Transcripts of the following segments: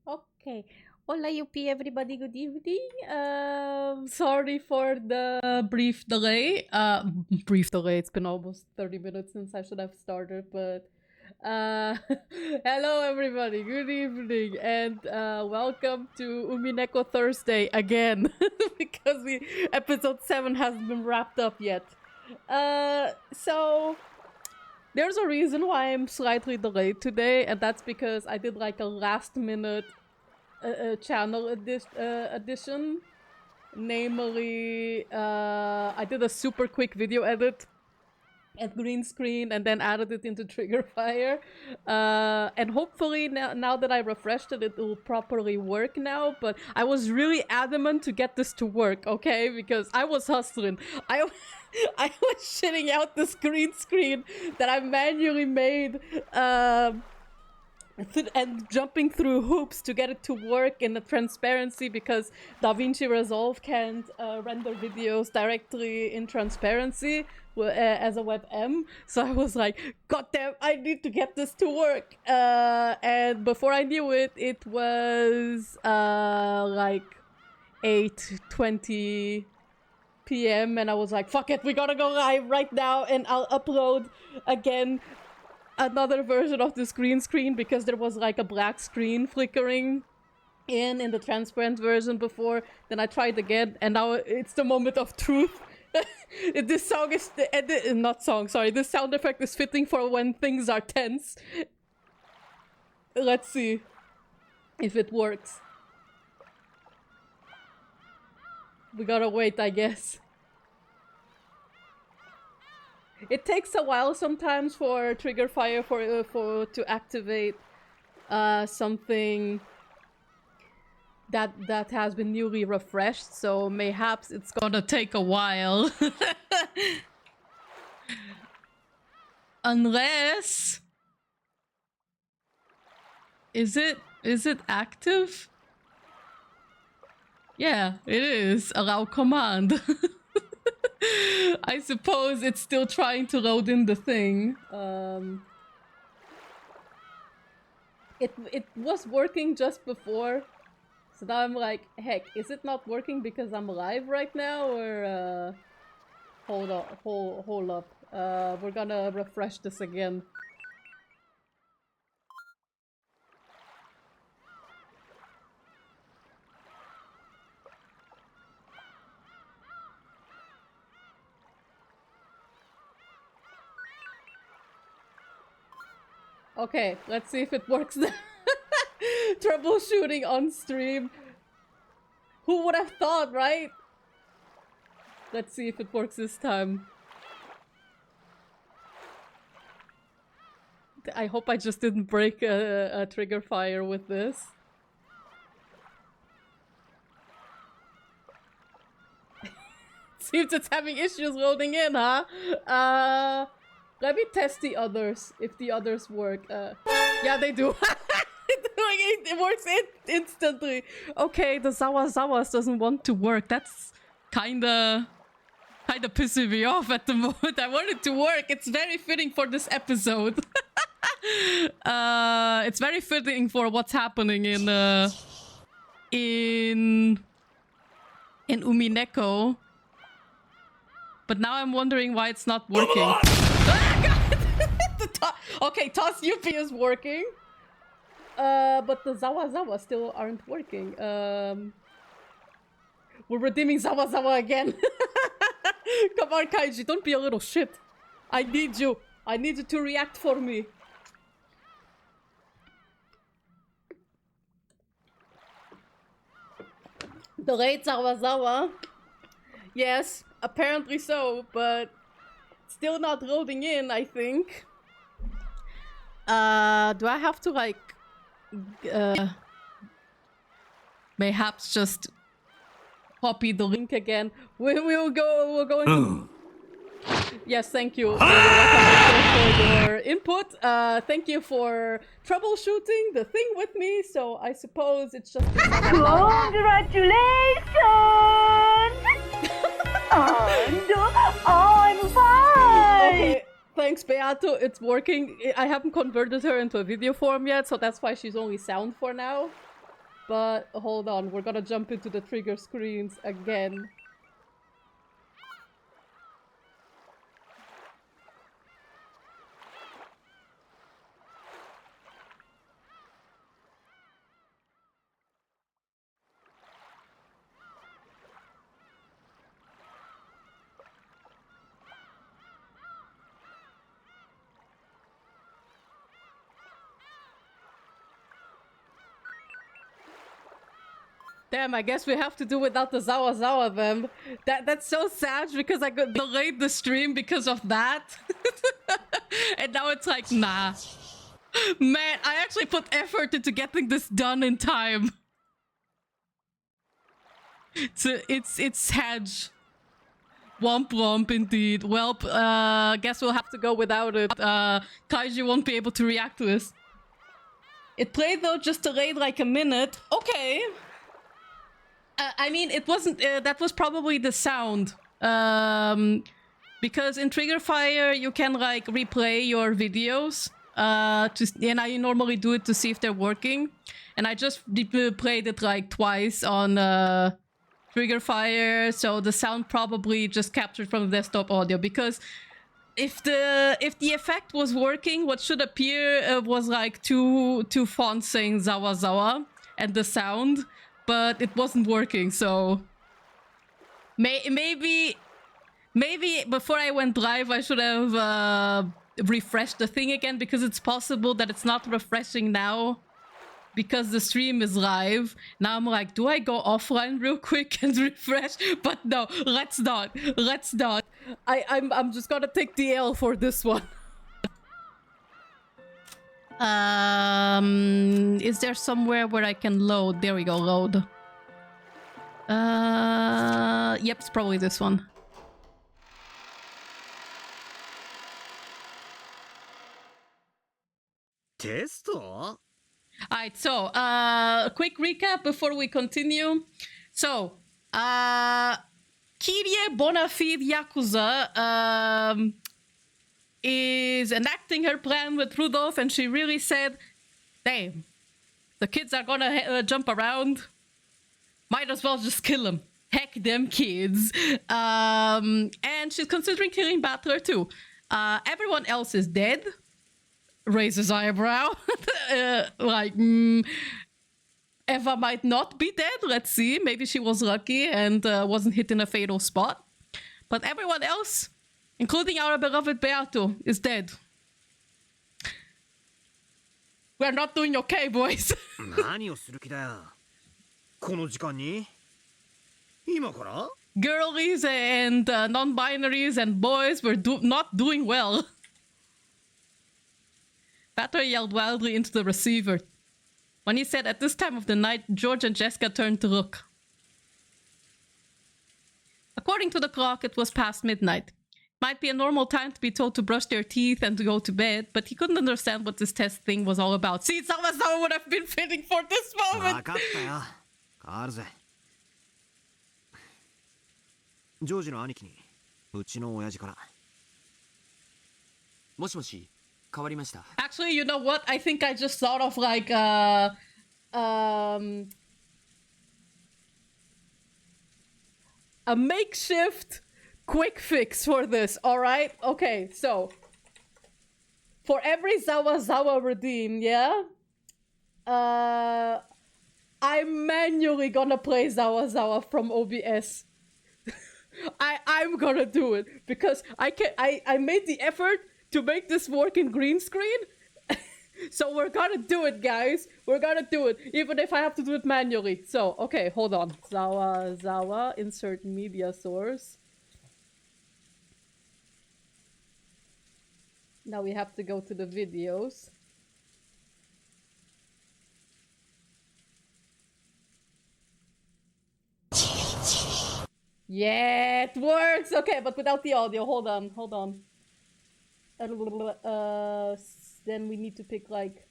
Okay. Hola, UP, everybody. Good evening. Sorry for the brief delay. Brief delay. It's been almost 30 minutes since I should have started, but hello, everybody. Good evening, and welcome to Umineko Thursday again, because episode 7 hasn't been wrapped up yet. So there's a reason why I'm slightly delayed today, and that's because I did like a last minute channel addition. Namely, I did a super quick video edit and green screen and then added it into Triggerfire. And hopefully now that I refreshed it, it will properly work now. But I was really adamant to get this to work, okay? Because I was hustling. I was shitting out this green screen that I manually made and jumping through hoops to get it to work in the transparency, because DaVinci Resolve can't render videos directly in transparency as a WebM. So I was like, God damn, I need to get this to work. And before I knew it, it was like 8:20 p.m. and I was like, fuck it, we gotta go live right now, and I'll upload again another version of this green screen, because there was like a black screen flickering in the transparent version before. Then I tried again, and now it's the moment of truth. This song is this sound effect is fitting for when things are tense. Let's see if it works. We gotta wait, I guess. It takes a while sometimes for Triggerfire to activate something that has been newly refreshed, so mayhaps it's gonna take a while. Unless... Is it active? Yeah, it is. Allow command. I suppose it's still trying to load in the thing. It was working just before, so now I'm like, heck, is it not working because I'm live right now, or hold up. We're gonna refresh this again. Okay, let's see if it works. Troubleshooting on stream. Who would have thought, right? Let's see if it works this time. I hope I just didn't break a Triggerfire with this. Seems it's having issues loading in, huh? Let me test the others, if the others work. Yeah, they do. It works instantly. Okay, the Zawas doesn't want to work. That's kinda pissing me off at the moment. I want it to work. It's very fitting for this episode. It's very fitting for what's happening in Umineko. But now I'm wondering why it's not working. Okay, Toss UP is working. But the Zawa still aren't working. We're redeeming Zawa again. Come on, Kaiji, don't be a little shit. I need you. I need you to react for me. The late Zawa. Yes, apparently so, but still not loading in, I think. Do I have to, like, mayhaps just copy the link again? We're going to... Yes, thank you for your input. Thank you for troubleshooting the thing with me, so I suppose it's just... Congratulations! And I'm fine! Okay, thanks, Beato. It's working. I haven't converted her into a video form yet, so that's why she's only sound for now. But hold on, we're gonna jump into the trigger screens again. Damn, I guess we have to do without the Zawa Zawa then. That's so sad because I got delayed the stream because of that. And now it's like, nah. Man, I actually put effort into getting this done in time. It's sad. Womp womp indeed. Well, guess we'll have to go without it. Kaiji won't be able to react to this. It played though, just delayed like a minute. Okay. I mean, it wasn't, that was probably the sound. Because in Trigger Fire, you can like replay your videos. And I normally do it to see if they're working. And I just played it like twice on Trigger Fire. So the sound probably just captured from the desktop audio. Because if the effect was working, what should appear was like two fonts saying Zawa Zawa and the sound. But it wasn't working, so maybe before I went live I should have refreshed the thing again, because it's possible that it's not refreshing now because the stream is live. Now I'm like, do I go offline real quick and refresh? But no, let's not. I'm just gonna take the L for this one. Is there somewhere where I can load? There we go, load. Yep, it's probably this one. Test? Alright, so, quick recap before we continue. So, Kirie Bonafide Yakuza, is enacting her plan with Rudolph, and she really said, damn, the kids are gonna jump around, might as well just kill them. Heck them kids. And she's considering killing Battler too. Everyone else is dead. Raises eyebrow. Like, Eva might not be dead. Let's see. Maybe she was lucky and wasn't hit in a fatal spot. But everyone else, including our beloved Beato, is dead. We're not doing okay, boys. 何をする気だよ。この時間に？今から？ Girlies and non-binaries and boys were not doing well. Pater yelled wildly into the receiver. When he said at this time of the night, George and Jessica turned to look. According to the clock, it was past midnight. Might be a normal time to be told to brush their teeth and to go to bed, but he couldn't understand what this test thing was all about. See, Zawa would have been fitting for this moment! 分かったよ。変わるぜ。ジョージの兄貴に、うちの親父から。もしもし、変わりました。Actually, you know what? I think I just thought of like a makeshift quick fix for this, alright? Okay, so for every Zawa redeem, yeah? I'm manually gonna play Zawa from OBS. I'm gonna do it because I made the effort to make this work in green screen. So we're gonna do it, guys. We're gonna do it, even if I have to do it manually. So, okay, hold on. Zawa, insert media source. Now we have to go to the videos. Yeah, it works! Okay, but without the audio. Hold on. Then we need to pick like...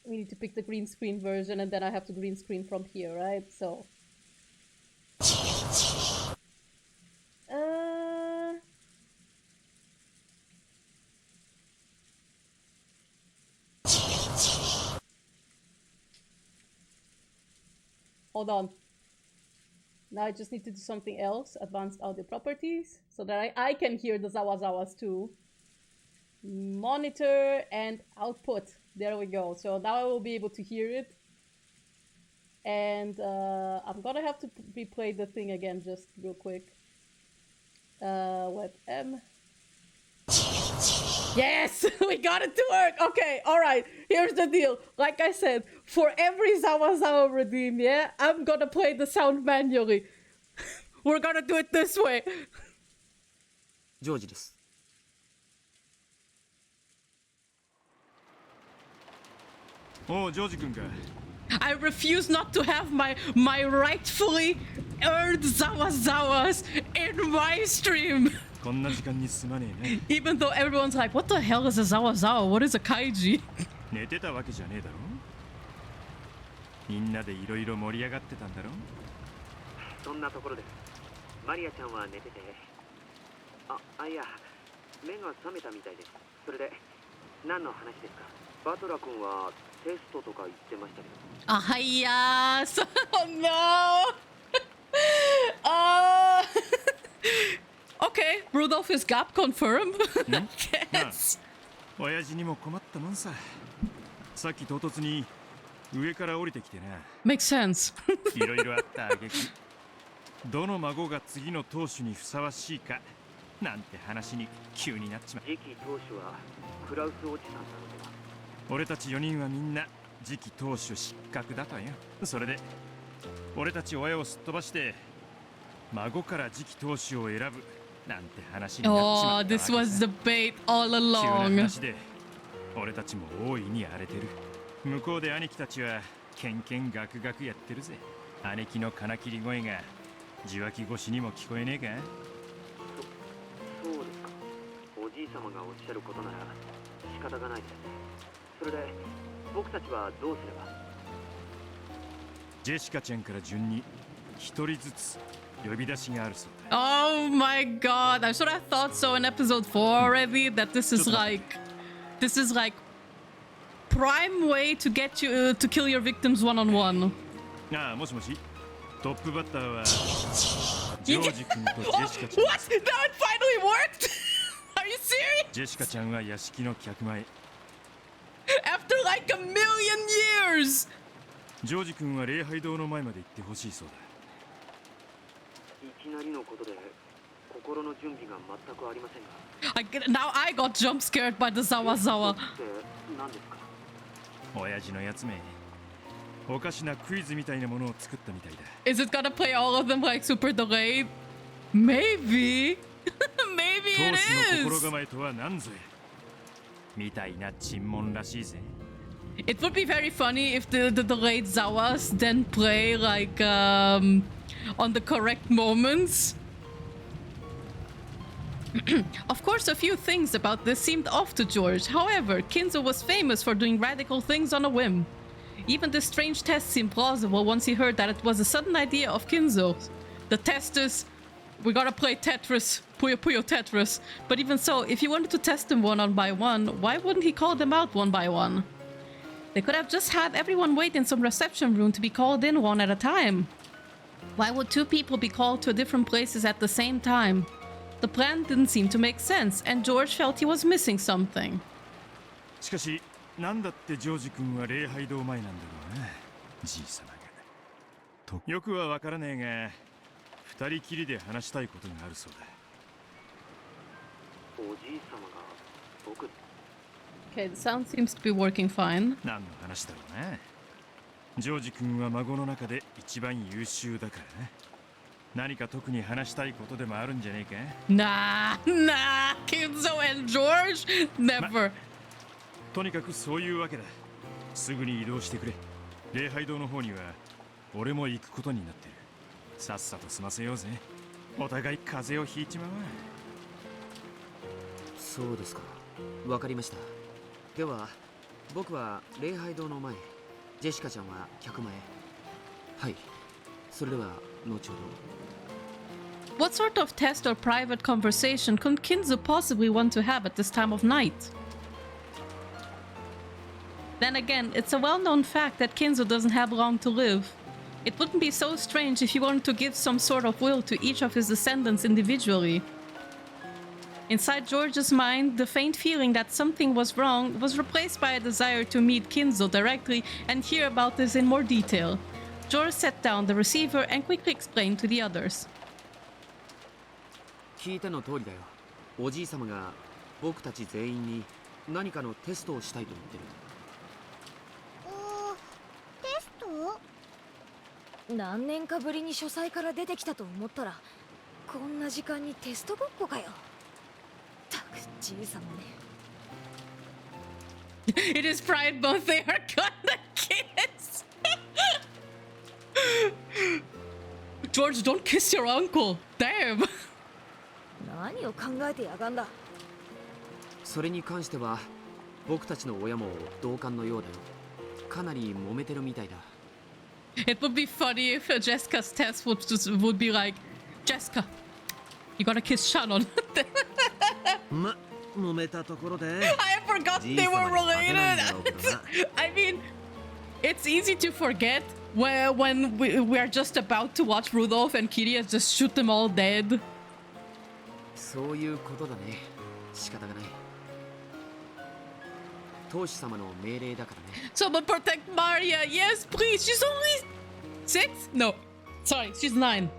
We need to pick the green screen version, and then I have to green screen from here, right? So... hold on. Now I just need to do something else. Advanced audio properties. So that I can hear the Zawazawas too. Monitor and output. There we go. So now I will be able to hear it. And I'm gonna have to replay the thing again just real quick. WebM. Yes! We got it to work! Okay, alright. Here's the deal. Like I said, for every Zawazawa redeem, yeah? I'm gonna play the sound manually. We're gonna do it this way. ジョージです。 おうジョージ君か。 I refuse not to have my rightfully earned Zawazawas in my stream. こんな時間にすまねえね。 Even though everyone's like, what the hell is a Zawazawa? What is a kaiji? 寝てたわけじゃねえだろ。みんなでいろいろ盛り上がってたんだろ。そんなところです。マリアちゃんは寝てて。いや、目が覚めたみたいです。それで、何の話ですか？バトラ君はテストとか言ってましたけど。Yes! Oh no! Okay, Rudolph is gap confirmed. Yes. 親父にも困ったもんさ。さっき唐突に上から降りてきてな。Makes sense. いろいろあった挙句、どの孫が次の当主にふさわしいかなんて話に急になっちまう。次期当主はクラウスおじさんなのでは。俺たち4人はみんな次期当主失格だとよ。それで俺たち親をすっ飛ばして孫から次期当主を選ぶなんて話になっちまったわ Oh, け this was the bait all 急な along. 話で俺たちも大いに荒れてる。向こうで兄貴たちはケンケンガクガクやってるぜ。姉貴の金切り声が受話器越しにも聞こえねえか。そうですか。おじい様がおっしゃることなら仕方がないですね。それで僕たちはどうすれば？ジェシカちゃんから順に一人ずつ呼び出しがあるそうだ。 Oh my god, I should have thought so in episode 4 already that this is like prime way to get you to kill your victims one-on-one. ああ、もしもし。トップバッターはジョージ君とジェシカちゃん。 What? Now it finally worked? Are you serious? ジェシカちゃんは屋敷の客前。 After like a million years! ジョージ君は礼拝堂の前まで行ってほしいそうだ。いきなりのことで心の準備が全くありませんが。Now I got jump scared by the Zawazawa. って何ですか？親父のやつめ。おかしなクイズみたいなものを作ったみたいだ。 Is it gonna play all of them like super delayed? Maybe. Maybe 当 it 主の心 is. 構えとは何ぞや。みたいな沈問らしいぜ。 It would be very funny if the delayed Zawas then play like on the correct moments. Of course, a few things about this seemed off to George. However, Kinzo was famous for doing radical things on a whim. Even this strange test seemed plausible once he heard that it was a sudden idea of Kinzo's. The test is, we gotta play Tetris, Puyo Puyo Tetris. But even so, if he wanted to test them one by one, why wouldn't he call them out one by one? They could have just had everyone wait in some reception room to be called in one at a time. Why would two people be called to different places at the same time? The plan didn't seem to make sense, and George felt he was missing something. しかし、なんだってジョージ君は礼拝堂前なんだろうな。じい様が。とよくはわからねえが、二人きりで話したいことがあるそうだ。おじい様が僕。 Okay, the sound seems to be working fine. 何の話だろうな。ジョージ君は孫の中で一番優秀だからな。何か特に話したいことでもあるんじゃねえか。 Nah, Kinzo and George? Never. とにかくそういうわけだ。すぐに移動してくれ。礼拝堂の方には俺も行くことになってる。さっさと済ませようぜ。お互い風邪をひいちまうわ。そうですか。わかりました。では僕は礼拝堂の前、ジェシカちゃんは客前。はい。それでは後ほど。 What sort of test or private conversation could Kinzo possibly want to have at this time of night? Then again, it's a well-known fact that Kinzo doesn't have long to live. It wouldn't be so strange if he wanted to give some sort of will to each of his descendants individually. Inside George's mind, the faint feeling that something was wrong was replaced by a desire to meet Kinzo directly and hear about this in more detail. George set down the receiver and quickly explained to the others. 聞いたの通りだよ。おじい様が僕たち全員に何かのテストをしたいと言ってる。テスト？何年かぶりに書斎から出てきたと思ったら、こんな時間にテストごっこかよ。たくじいさまね。It is pride both they are kinda kids. George, don't kiss your uncle. Damn. 何を考えてやがんだ。それに関しては僕たちの親も同感のようだよ。かなり揉めてるみたいだ。It would be funny if Jessica's test would be like, Jessica, you gotta kiss Shannon. 揉めたところで I forgot they were related. I mean, it's easy to forget when we are just about to watch Rudolph and Kiria just shoot them all dead. そういうことだね。仕方がない。当主様の命令だからね。 Someone protect Maria. Yes, please. She's only 6? No. Sorry, she's 9.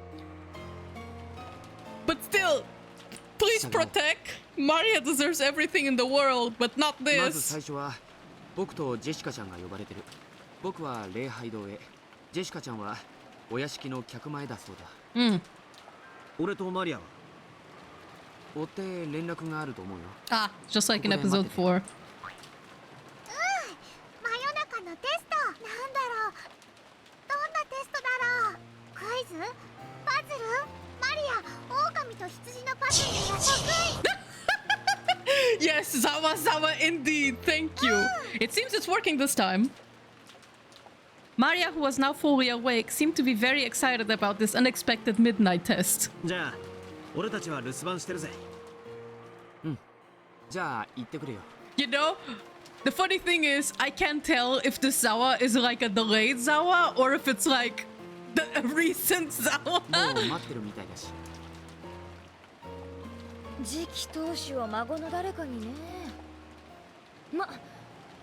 But still, please protect. Maria deserves everything in the world, but not まず this. 最初は僕とジェシカちゃんが呼ばれてる。僕は礼拝堂へ、ジェシカちゃんはお屋敷の客前だそうだ。Mm. 俺とマリアは追って連絡があると思うよ。 Ah, just like in episode 4. 真夜中のテスト。なんだろう。どんなテストだろう。クイズ？パズル？マリア、狼と羊のパズルが得意。Yes, Zawa indeed. Thank you. It seems it's working this time. Maria, who was now fully awake, seemed to be very excited about this unexpected midnight test. じゃあ俺たちは留守番してるぜ。じゃあ行ってくれよ。You know, the funny thing is, I can't tell if this Zawa is like a delayed Zawa or if it's like the recent Zawa. もう待ってるみたいだし。次期当主は孫の誰かにね。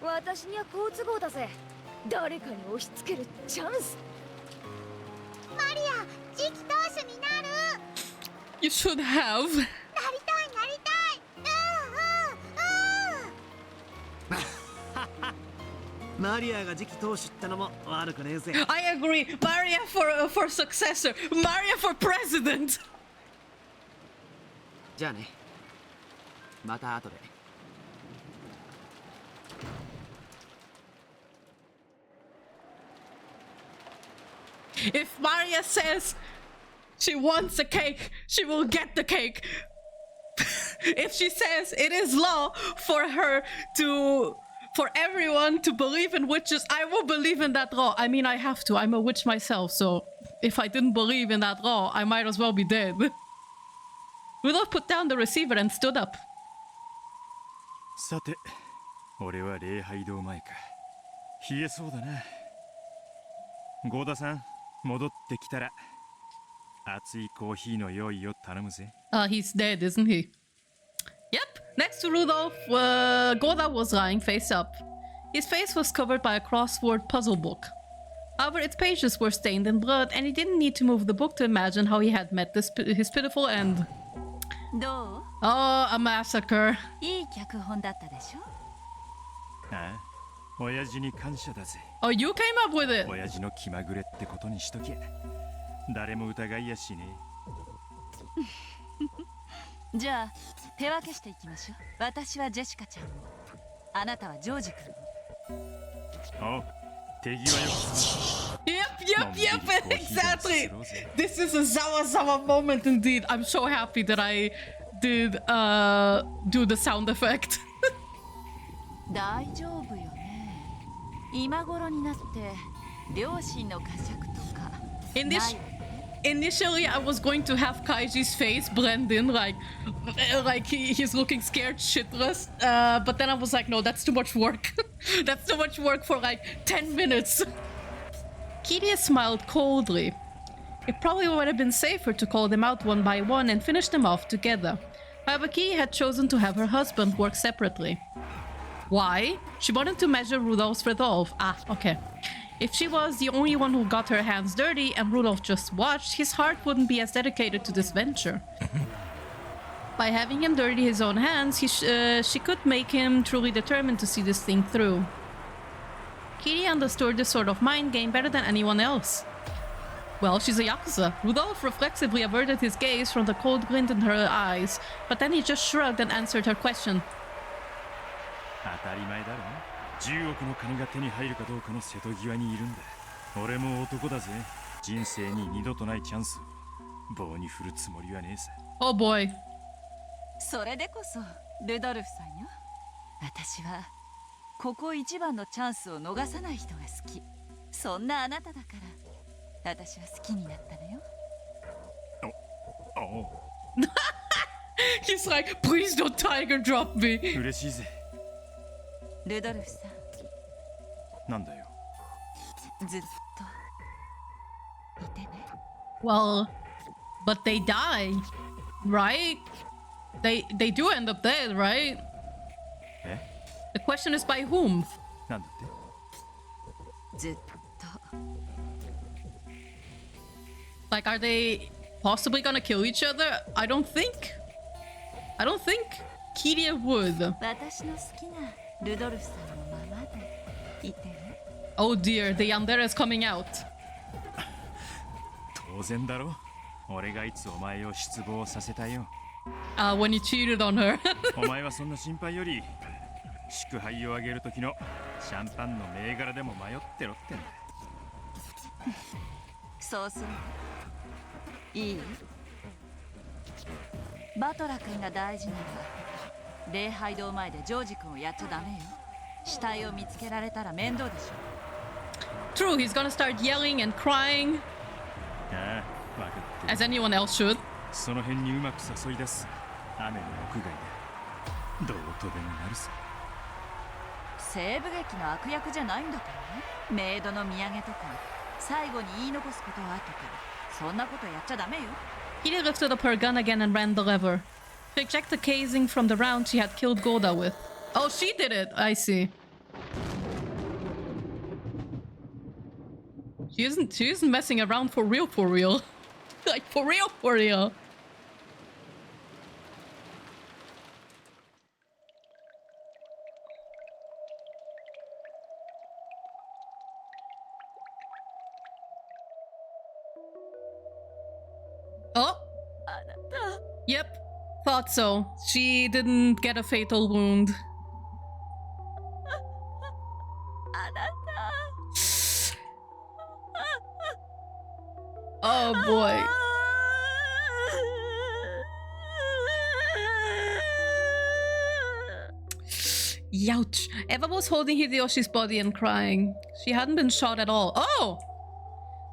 私には好都合だぜ。誰かに押し付けるチャンス。マリア、次期当主になる。You should have. なりたい、なりたい。マリアが次期当主ってのも悪くねえぜ。 I agree. Maria for successor. Maria for president. じゃあね。また後で。If Maria says she wants a cake, she will get the cake. If she says it is law for everyone to believe in witches, I will believe in that law. I mean, I have to. I'm a witch myself, so if I didn't believe in that law, I might as well be dead. Rudolph put down the receiver and stood up. さて、俺は礼拝堂前か。冷えそうだな。ゴーダさん、戻ってきたら熱いコーヒーの用意を頼むぜ。He's dead, isn't he? Yep. Next to Rudolph, Goda was lying face up. His face was covered by a crossword puzzle book. However, its pages were stained in blood, and he didn't need to move the book to imagine how he had met his pitiful end. どう？ Oh, a massacre. いい脚本だったでしょ？ああ、親父に感謝だぜ。 Oh, you came up with it. 親父の気まぐれってことにしときゃ誰も疑いやしねじゃあ手分けしていきましょう。私はジェシカちゃん、あなたはジョージ君。おう、手際よく。 Yep, exactly. This is a Zawa moment indeed. I'm so happy that I did do the sound effect. 大丈夫よね。今頃になって両親の呵責とかないよね。 Initially, I was going to have Kaiji's face blend in, like he's looking scared shitless. But then I was like, no, that's too much work. That's too much work for like 10 minutes. Kiria smiled coldly. It probably would have been safer to call them out one by one and finish them off together. However, Kiria had chosen to have her husband work separately. Why? She wanted to measure Rudolph's resolve. Ah, okay. If she was the only one who got her hands dirty and Rudolph just watched, his heart wouldn't be as dedicated to this venture. By having him dirty his own hands, she could make him truly determined to see this thing through. Kiria understood this sort of mind game better than anyone else. Well, she's a Yakuza. Rudolph reflexively averted his gaze from the cold glint in her eyes, but then he just shrugged and answered her question. 当たり前だろ。10億の金が手に入るかどうかの瀬戸際にいるんだ。俺も男だぜ。人生に二度とないチャンスを棒に振るつもりはねえさ。Oh boy. それでこそルドルフさんよ。私はここ一番のチャンスを逃さない人が好き。そんなあなただから私は好きになったのよ。おお。He's like, please don't tiger drop me. 嬉しいぜ。ルドルフさん。なんだよ。ずっといてね。Well, but they die, right? They do end up dead, right? え? The question is by whom? なんだって？ずっと。Like, are they possibly gonna kill each other? I don't think Kiria would. 私の好きなルドルフさんのままでいてね。Oh dear, the yandere is coming out. 当然だろ。俺がいつお前を失望させたよ。When you cheated on her. お前はそんな心配より祝杯をあげる時のシャンパンの銘柄でも迷ってろってんだ。そうする。いい？バトラ君が大事なのは礼拝堂前でジョージ君をやっちゃダメよ。死体を見つけられたら面倒でしょ。True, he's gonna start yelling and crying. ああ、分かってる。 As anyone else should. その辺にうまく誘い出す。雨の屋外でどうとでもなるさ。西部劇の悪役じゃないんだからね。メイドの土産とか最後に言い残すことはあったからそんなことやっちゃダメよ。Kiria lifted up her gun again and ran the lever. To eject the casing from the round she had killed Goda with. Oh, she did it! I see. She isn't messing around for real. Like, for real. Oh! Yep, thought so. She didn't get a fatal wound. Oh boy. Youch. Eva was holding Hideyoshi's body and crying. She hadn't been shot at all. Oh!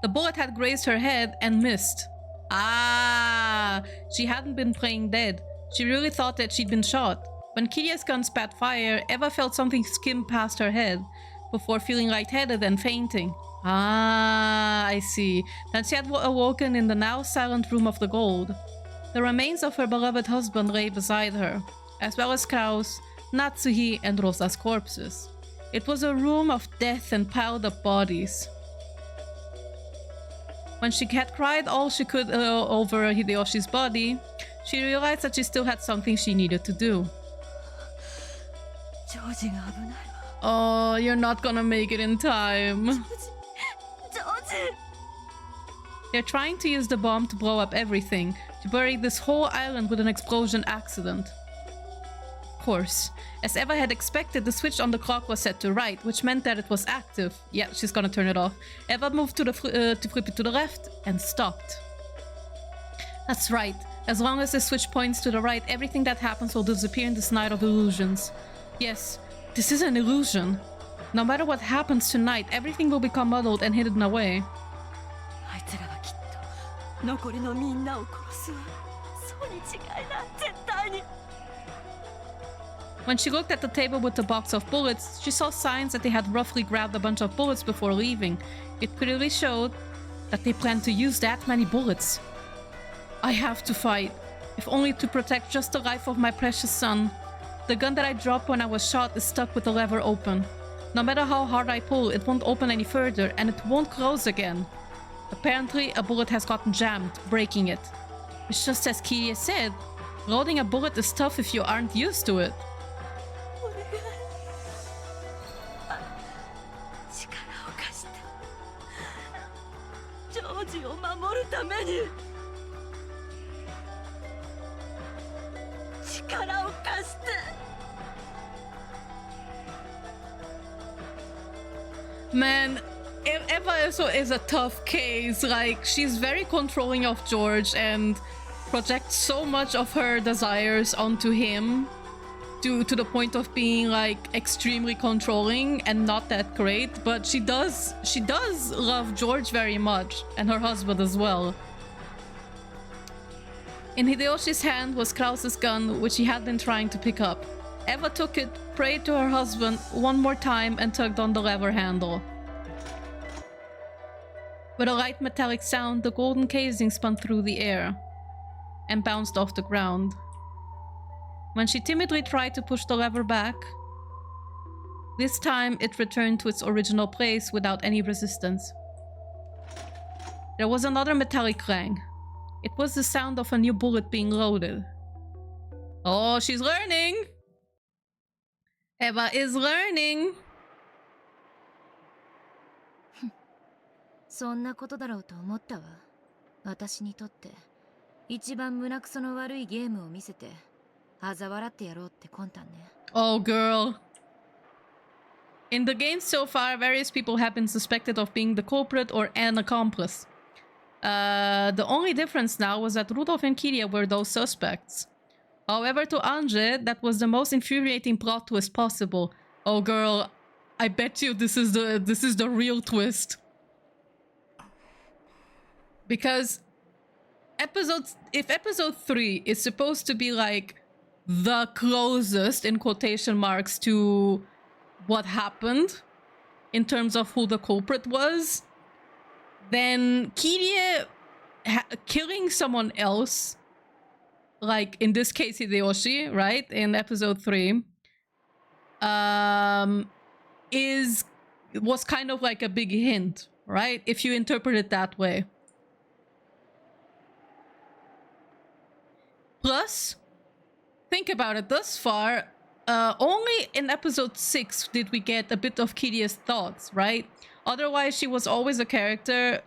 The bullet had grazed her head and missed. Ah, she hadn't been playing dead. She really thought that she'd been shot. When Kiria's gun spat fire, Eva felt something skim past her head before feeling lightheaded and fainting. Ah, I see. Then she had awoken in the now silent room of the gold. The remains of her beloved husband lay beside her, as well as Kraus, Natsuhi, and Rosa's corpses. It was a room of death and piled up bodies. When she had cried all she could over Hideyoshi's body, she realized that she still had something she needed to do. Oh, you're not gonna make it in time. They're trying to use the bomb to blow up everything, to bury this whole island with an explosion accident. Of course, as Eva had expected, the switch on the clock was set to right, which meant that it was active. Yeah, she's gonna turn it off. Eva moved to flip it to the left and stopped. That's right. As long as the switch points to the right, everything that happens will disappear in this night of illusions. Yes, this is an illusion. No matter what happens tonight, everything will become muddled and hidden away. When she looked at the table with the box of bullets, she saw signs that they had roughly grabbed a bunch of bullets before leaving. It clearly showed that they planned to use that many bullets. I have to fight, if only to protect just the life of my precious son. The gun that I dropped when I was shot is stuck with the lever open. No matter how hard I pull, it won't open any further, and it won't close again. Apparently, a bullet has gotten jammed, breaking it. It's just as Kirie said, loading a bullet is tough if you aren't used to it. ジョージを守るために力を貸して Man, Eva is a tough case. Like, she's very controlling of George and projects so much of her desires onto him to the point of being like extremely controlling and not that great, but she does love George very much, and her husband as well. In Hideyoshi's hand was Krause's gun, which he had been trying to pick up. Eva took it, prayed to her husband one more time, and tugged on the lever handle. With a light metallic sound, the golden casing spun through the air and bounced off the ground. When she timidly tried to push the lever back, this time it returned to its original place without any resistance. There was another metallic clang. It was the sound of a new bullet being loaded. Oh, she's learning! Eva is learning! そんなことだろうと思ったわ。私にとって一番胸くその悪いゲームを見せて嘲笑ってやろうって魂胆ね。Oh, girl. In the game so far, various people have been suspected of being the culprit or an accomplice. The only difference now was that Rudolph and Kirie were those suspects. However, to Anje, that was the most infuriating plot twist possible. Oh, girl, I bet you this is the real twist. Because if episode 3 is supposed to be like the closest, in quotation marks, to what happened in terms of who the culprit was, then Kirie killing someone else, like in this case Hideyoshi, right, in episode 3, was kind of like a big hint, right, if you interpret it that way. Plus, think about it, thus far, only in episode 6 did we get a bit of Kirie's thoughts, right? Otherwise, she was always a character,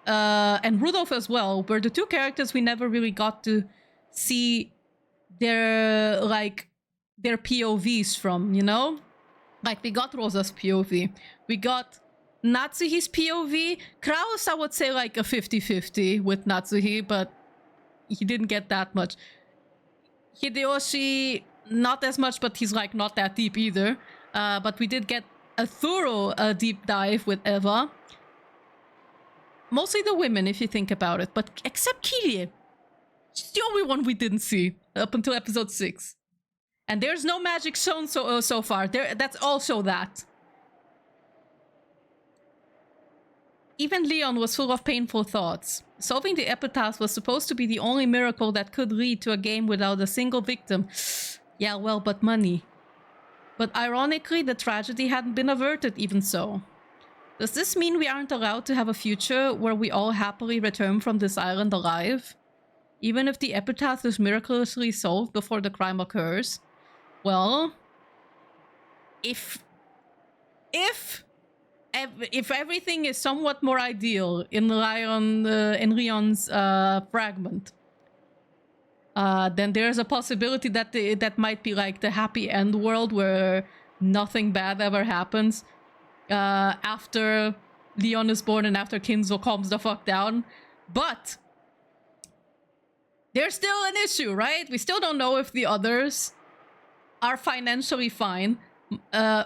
and Rudolph as well, were the two characters we never really got to see their POVs from, you know? Like, we got Rosa's POV, we got Natsuhi's POV. Krause, I would say like a 50-50 with Natsuhi, but he didn't get that much. Hideyoshi, not as much, but he's like not that deep either. But we did get a thorough deep dive with Eva. Mostly the women, if you think about it, but except Kirie. She's the only one we didn't see up until episode 6. And there's no magic shown so far. That's also that. Even Leon was full of painful thoughts. Solving the epitaph was supposed to be the only miracle that could lead to a game without a single victim. Yeah, well, but money. But ironically, the tragedy hadn't been averted even so. Does this mean we aren't allowed to have a future where we all happily return from this island alive? Even if the epitaph is miraculously solved before the crime occurs? Well, if everything is somewhat more ideal in Leon's fragment, then there's a possibility that that might be like the happy end world where nothing bad ever happens after Leon is born and after Kinzo calms the fuck down. But there's still an issue, right? We still don't know if the others are financially fine.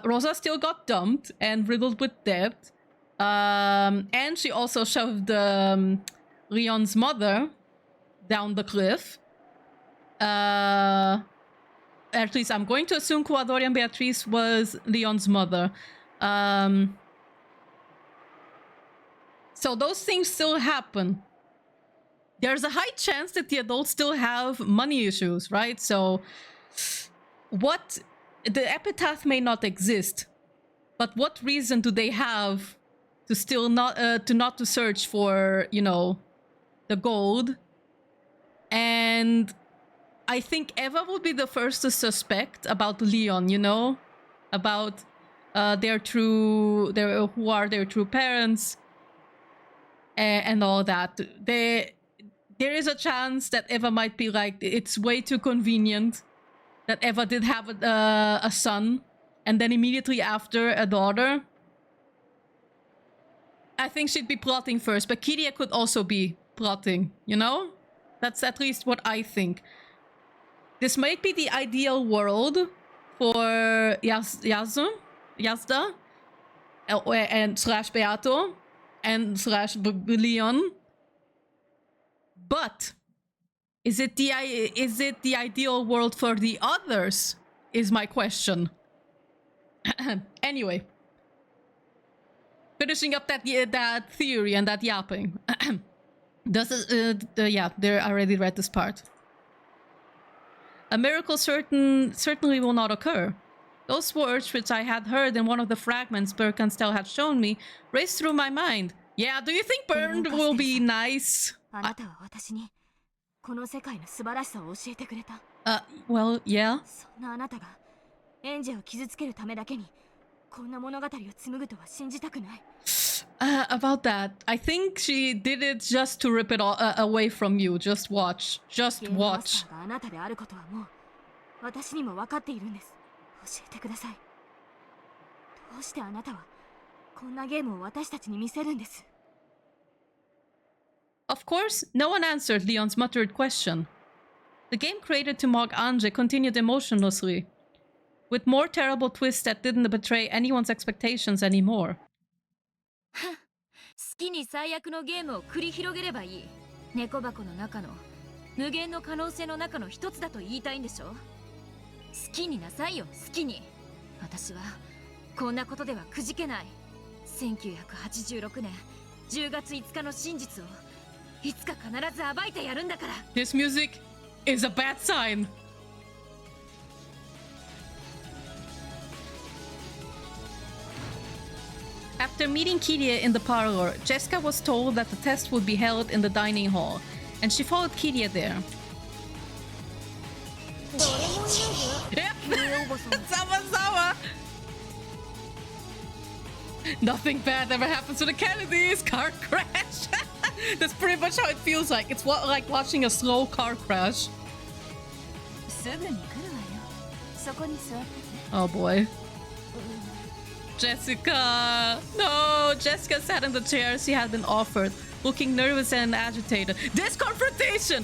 Rosa still got dumped and riddled with debt. And she also shoved Leon's mother down the cliff. And at least I'm going to assume Cuadorian Beatriz was Leon's mother. So those things still happen. There's a high chance that the adults still have money issues, right? So the epitaph may not exist, but what reason do they have to still not to search for, you know, the gold? And I think Eva would be the first to suspect about Leon, you know, about who are their true parents and all that. There is a chance that Eva might be like, it's way too convenient that Eva did have a son and then immediately after a daughter. I think she'd be plotting first, but Kiria could also be plotting, you know? That's at least what I think. This might be the ideal world for Yazda and / Beato and / Leon. But is it the ideal world for the others? Is my question. Anyway, finishing up that theory and that yapping. I already read this part. A miracle certainly will not occur. Those words which I had heard in one of the fragments Birkenstell had shown me raced through my mind. Yeah, do you think Burned will be nice? Well, yeah. About that, I think she did it just to rip it all away from you. Just watch. Just watch. Of course, no one answered Leon's muttered question. The game created to mock Anje continued emotionlessly, with more terrible twists that didn't betray anyone's expectations anymore. 好きに最悪のゲームを繰り広げればいい。猫箱の中の無限の可能性の中の一つだと言いたいんでしょ。好きになさいよ、好きに。私はこんなことではくじけない。1986年10月5日の真実をいつか必ず暴いてやるんだから。This music is a bad sign. After meeting Kiria in the parlor, Jessica was told that the test would be held in the dining hall, and she followed Kiria there. Yep. Sama. Nothing bad ever happens to the Kennedys. Car crash. That's pretty much how it feels like. It's like watching a slow car crash. Oh boy. Jessica! No! Jessica sat in the chair she had been offered, looking nervous and agitated. This confrontation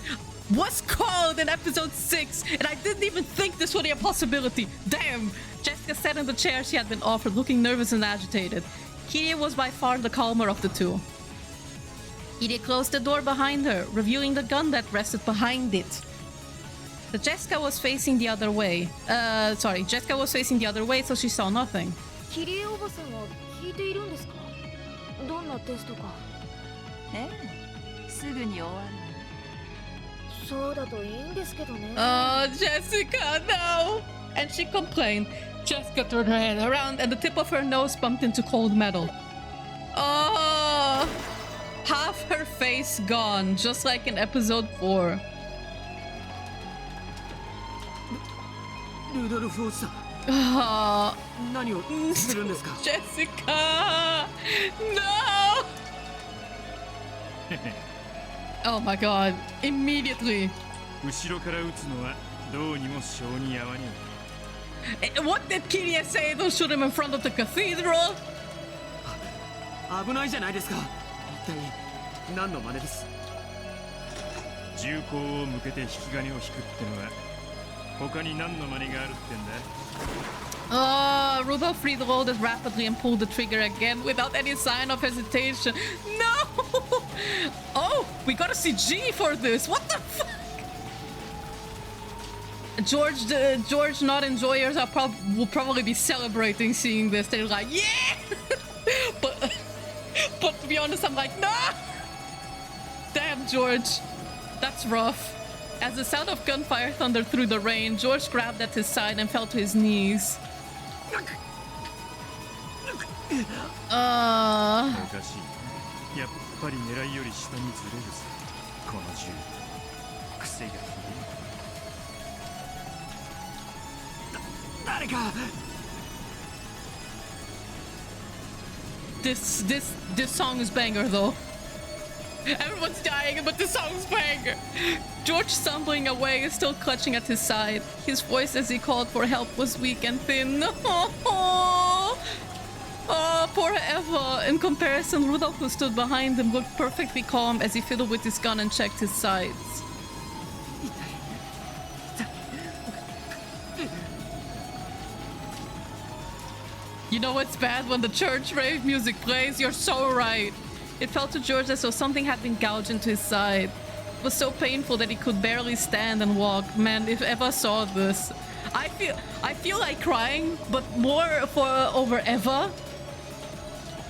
was called in episode 6, and I didn't even think this would be a possibility. Damn! Jessica sat in the chair she had been offered, looking nervous and agitated. Kiria was by far the calmer of the two. Kiria closed the door behind her, revealing the gun that rested behind it. But Jessica was facing the other way. Jessica was facing the other way, so she saw nothing. キリエおばさんは聞いているんですか？どんなテストか。ええ、すぐに終わる。そうだといいんですけどね。Oh, Jessica, no! And she complained. Jessica turned her head around and the tip of her nose bumped into cold metal. Oh! Half her face gone, just like in episode 4. ルドルフおじさん。 Oh, 何をするんですか Jessica! No! Oh my god, immediately. 後ろから撃つのはどうにも性に合わねえ。What did Kiria say? Don't shoot him in front of the cathedral? 危ないじゃないですか。一体何の真似です。銃口を向けて引き金を引くってのは他に何の真似があるってんだ。 Rudolph reloaded rapidly and pulled the trigger again without any sign of hesitation. No! Oh, we got a CG for this. What the fuck? George not enjoyers are will probably be celebrating seeing this. They're like, yeah! but to be honest, I'm like, nah! Damn, George. That's rough. As the sound of gunfire thundered through the rain, George grabbed at his side and fell to his knees. おかしい。やっぱり狙いより下にずれるぜ。この銃。癖がひどい。誰か。This song is banger though. Everyone's dying, but the song's banger. George, stumbling away, is still clutching at his side. His voice as he called for help was weak and thin. Oh, poor Eva. In comparison, Rudolph, who stood behind him, looked perfectly calm as he fiddled with his gun and checked his sights. You know what's bad? When the church rave music plays, you're so right. It felt to George as though something had been gouged into his side. It was so painful that he could barely stand and walk. Man, if Eva saw this, I feel like crying, but more over Eva,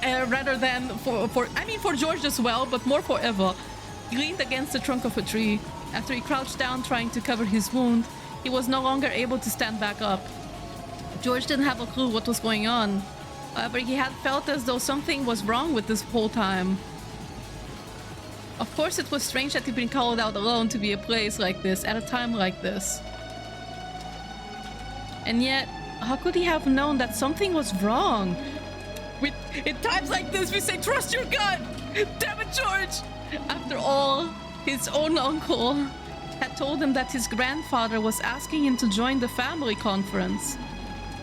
rather than for George as well, but more for Eva. He leaned against the trunk of a tree. After he crouched down trying to cover his wound, he was no longer able to stand back up. George didn't have a clue what was going on. However, he had felt as though something was wrong with this whole time. Of course, it was strange that he'd been called out alone to be a place like this, at a time like this. And yet, how could he have known that something was wrong? In times like this, we say, trust your gut! Damn it, George! After all, his own uncle had told him that his grandfather was asking him to join the family conference.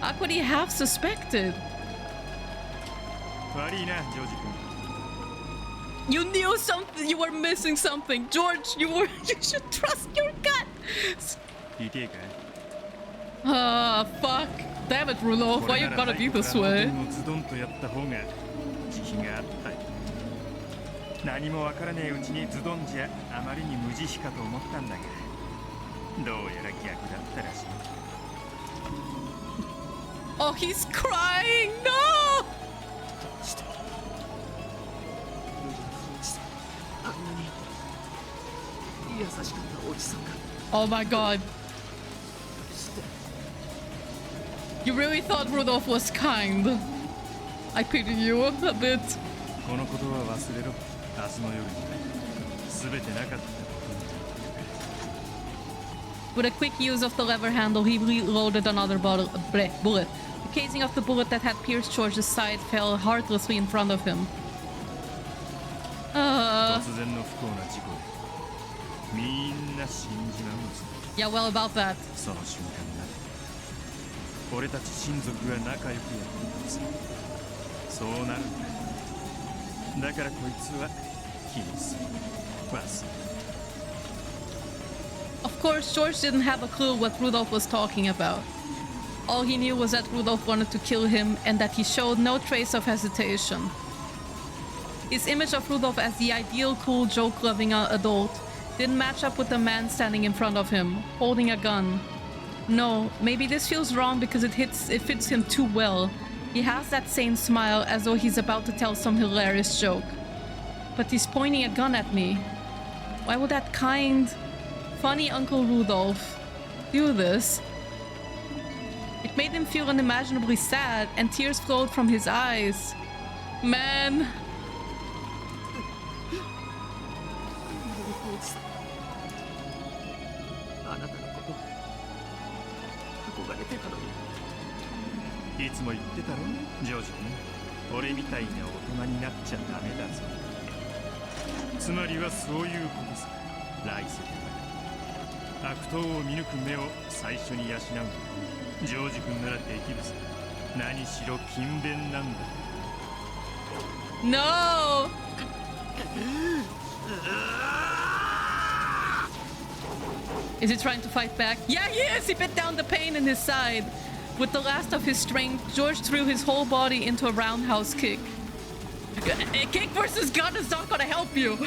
How could he have suspected? You knew something. You were missing something, George. You should trust your gut. Fuck. Damn it, Rudolph. Why you gotta be this way? 何もわからねえうちにズドンじゃあまりに無慈悲かと思ったんだが、どうやら逆だったらしい。Oh, he's crying. No. Oh my god. You really thought Rudolph was kind. I pity you a bit. このことは忘れろ。明日の夜に全てなかった。With a quick use of the lever handle, he reloaded another bullet. The casing of the bullet that had pierced George's side fell heartlessly in front of him. Yeah, well, about that. Of course, George didn't have a clue what Rudolph was talking about. All he knew was that Rudolph wanted to kill him and that he showed no trace of hesitation. His image of Rudolph as the ideal, cool, joke-loving adult didn't match up with the man standing in front of him, holding a gun. No, maybe this feels wrong because it fits him too well. He has that same smile as though he's about to tell some hilarious joke. But he's pointing a gun at me. Why would that kind, funny Uncle Rudolph do this? It made him feel unimaginably sad, and tears flowed from his eyes. Man. No! Is he trying to fight back? Yeah, he is! He bit down the pain in his side. With the last of his strength, George threw his whole body into a roundhouse kick. A kick versus gun is not gonna help you!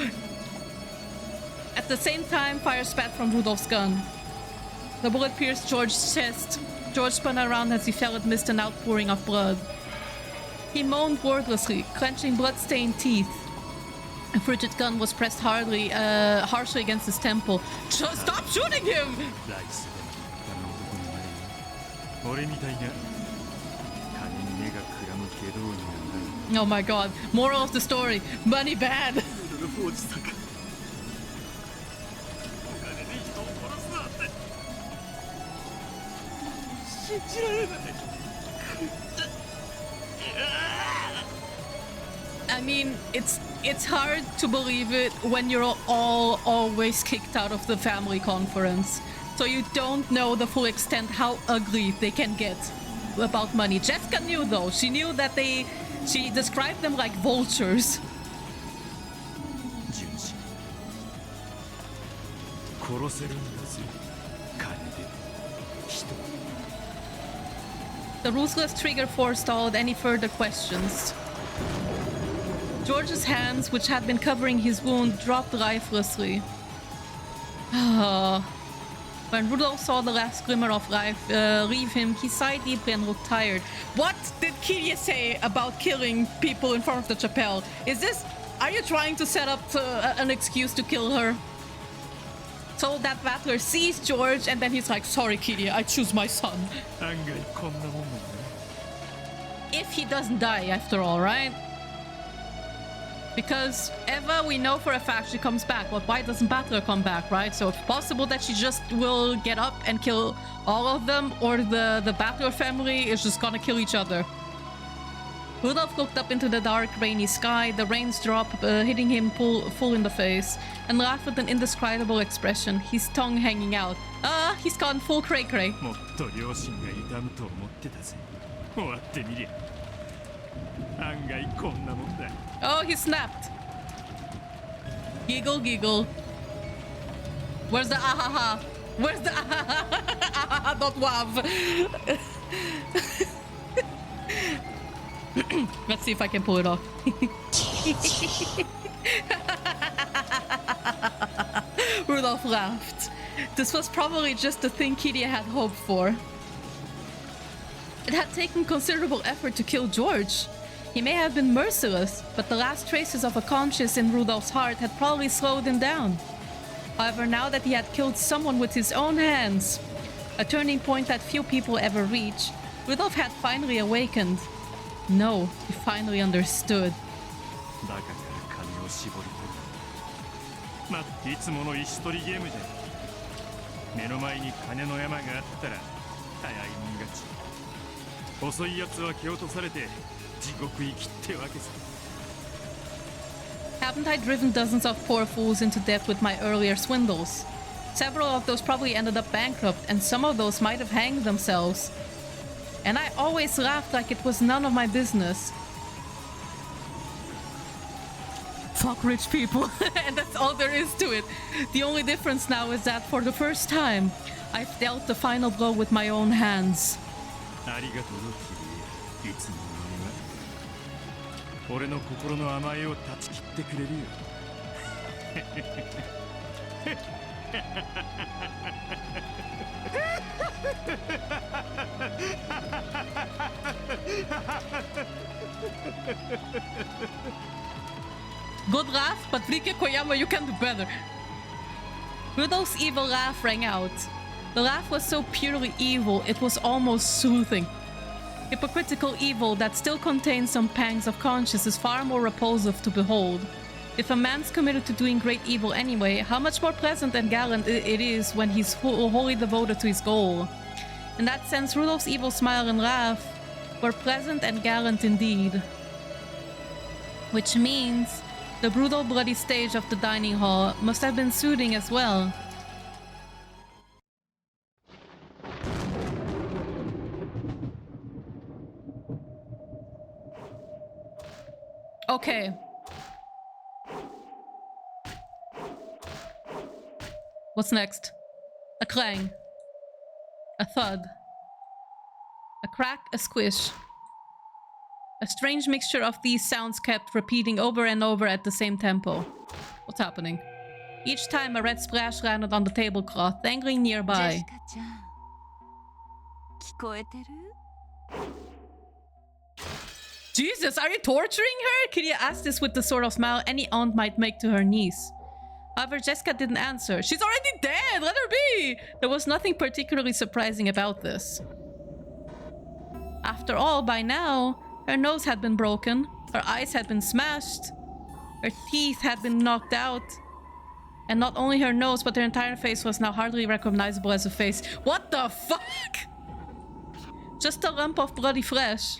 At the same time, fire spat from Rudolph's gun. The bullet pierced George's chest. George spun around as he fell amidst an outpouring of blood. He moaned wordlessly, clenching blood-stained teeth. A frigid gun was pressed harshly against his temple. Just stop shooting him! Oh my god. Moral of the story. Money bad. I mean, it's hard to believe it when you're all always kicked out of the family conference. So you don't know the full extent how ugly they can get about money. Jessica knew though. She knew that she described them like vultures. The ruthless trigger forestalled any further questions. George's hands, which had been covering his wound, dropped lifelessly. When Rudolph saw the last glimmer of life leave him, he sighed deeply and looked tired. What did Kiria say about killing people in front of the chapel? Are you trying to set up an excuse to kill her? So that battler sees George and then he's like, sorry Kiria, I choose my son. If he doesn't die after all, right? Because Eva, we know for a fact she comes back, but why doesn't Battler come back, right? So it's possible that she just will get up and kill all of them, or the Battler family is just gonna kill each other. Rudolph looked up into the dark, rainy sky, the rains drop, hitting him full in the face, and laughed with an indescribable expression, his tongue hanging out. He's gone full cray-cray. Oh, he snapped. Giggle, giggle. Where's the ahaha? Where's the ahaha? Not wav. Let's see if I can pull it off. Rudolph laughed. This was probably just the thing Kiria had hoped for. It had taken considerable effort to kill George. He may have been merciless, but the last traces of a conscience in Rudolph's heart had probably slowed him down. However, now that he had killed someone with his own hands, a turning point that few people ever reach, Rudolph had finally awakened. No, he finally understood. Haven't I driven dozens of poor fools into debt with my earlier swindles? Several of those probably ended up bankrupt, and some of those might have hanged themselves. And I always laughed like it was none of my business. Fuck rich people. And that's all there is to it. The only difference now is that for the first time, I've dealt the final blow with my own hands. Good laugh, but Rike Koyama, you can do better. Rudolph's evil laugh rang out. The laugh was so purely evil, it was almost soothing. Hypocritical evil that still contains some pangs of conscience is far more repulsive to behold. If a man's committed to doing great evil anyway, how much more pleasant and gallant it is when he's wholly devoted to his goal. In that sense, Rudolph's evil smile and laugh were pleasant and gallant indeed. Which means the brutal, bloody stage of the dining hall must have been soothing as well. Okay. What's next? A clang. A thud. A crack, a squish. A strange mixture of these sounds kept repeating over and over at the same tempo. What's happening? Each time a red splash landed on the tablecloth, dangling nearby. ちゃん聞こえてる Jesus, are you torturing her? Kiria asked this with the sort of smile any aunt might make to her niece. However, Jessica didn't answer. She's already dead! Let her be! There was nothing particularly surprising about this. After all, by now, her nose had been broken, her eyes had been smashed, her teeth had been knocked out, and not only her nose, but her entire face was now hardly recognizable as a face. What the fuck? Just a lump of bloody flesh.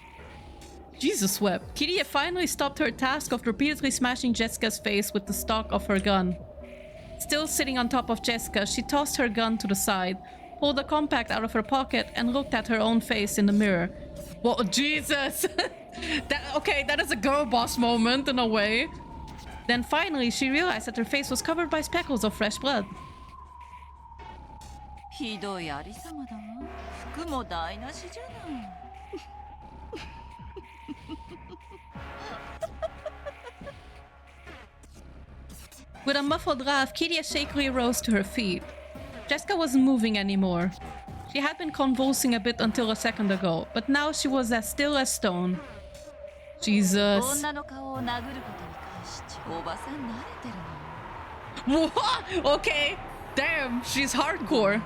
Jesus wept. Kiria finally stopped her task of repeatedly smashing Jessica's face with the stock of her gun. Still sitting on top of Jessica, she tossed her gun to the side, pulled a compact out of her pocket, and looked at her own face in the mirror. Whoa, Jesus! that is a girl boss moment in a way. Then finally, she realized that her face was covered by speckles of fresh blood. ひどいありさまだわ服も台無しじゃない With a muffled laugh, Kiria shakily rose to her feet. Jessica wasn't moving anymore. She had been convulsing a bit until a second ago, but now she was as still as stone. Jesus. 女の顔を殴ることに関しておばさん慣れてるの What? Okay. Damn, she's hardcore.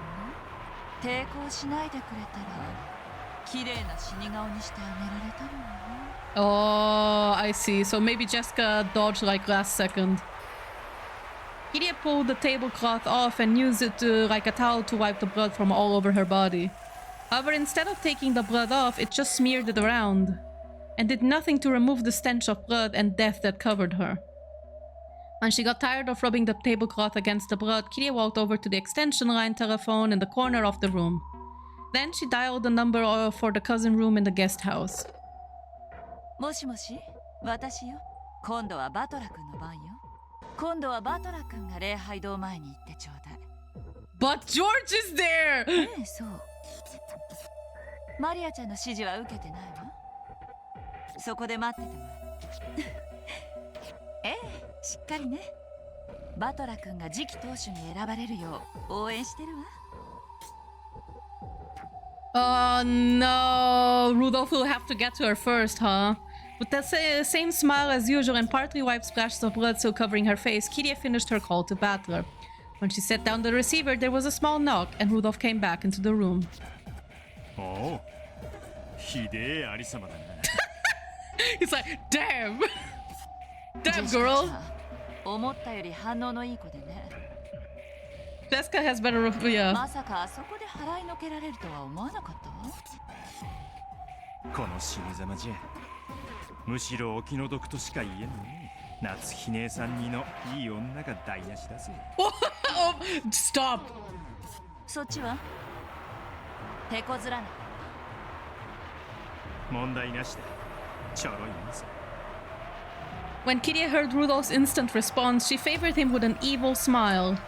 抵抗しないでくれたら綺麗な死に顔にしてあげられたのよ Oh, I see. So maybe Jessica dodged like last second. Kiria pulled the tablecloth off and used it like a towel to wipe the blood from all over her body. However, instead of taking the blood off, it just smeared it around and did nothing to remove the stench of blood and death that covered her. When she got tired of rubbing the tablecloth against the blood, Kiria walked over to the extension line telephone in the corner of the room. Then she dialed the number for the cousin room in the guest house. もしもし私よ今度はバトラ君の番よ今度はバトラ君が礼拝堂前に行ってちょうだい But George is there! ええそうマリアちゃんの指示は受けてないわそこで待っててもらうええしっかりねバトラ君が次期当主に選ばれるよう応援してるわ Oh no, Rudolph will have to get to her first, huh? With the same smile as usual and partly wiped splashes of blood still covering her face, Kiria finished her call to Battler. When she set down the receiver, there was a small knock, and Rudolph came back into the room. Oh, ひでえありさまだな He's like, damn! Damn, girl! 思ったより反応のいい子でね Jessica has better... yeah. まさかあそこで払いのけられるとは思わなかったわこの死にざまじゃむしろお気の毒としか言えんね夏日姉さんにのいい女が台無しだぜ Oh, stop! そっちは手こずらない問題なしだちょろいもんさ When Kiria heard Rudolph's instant response, she favored him with an evil smile.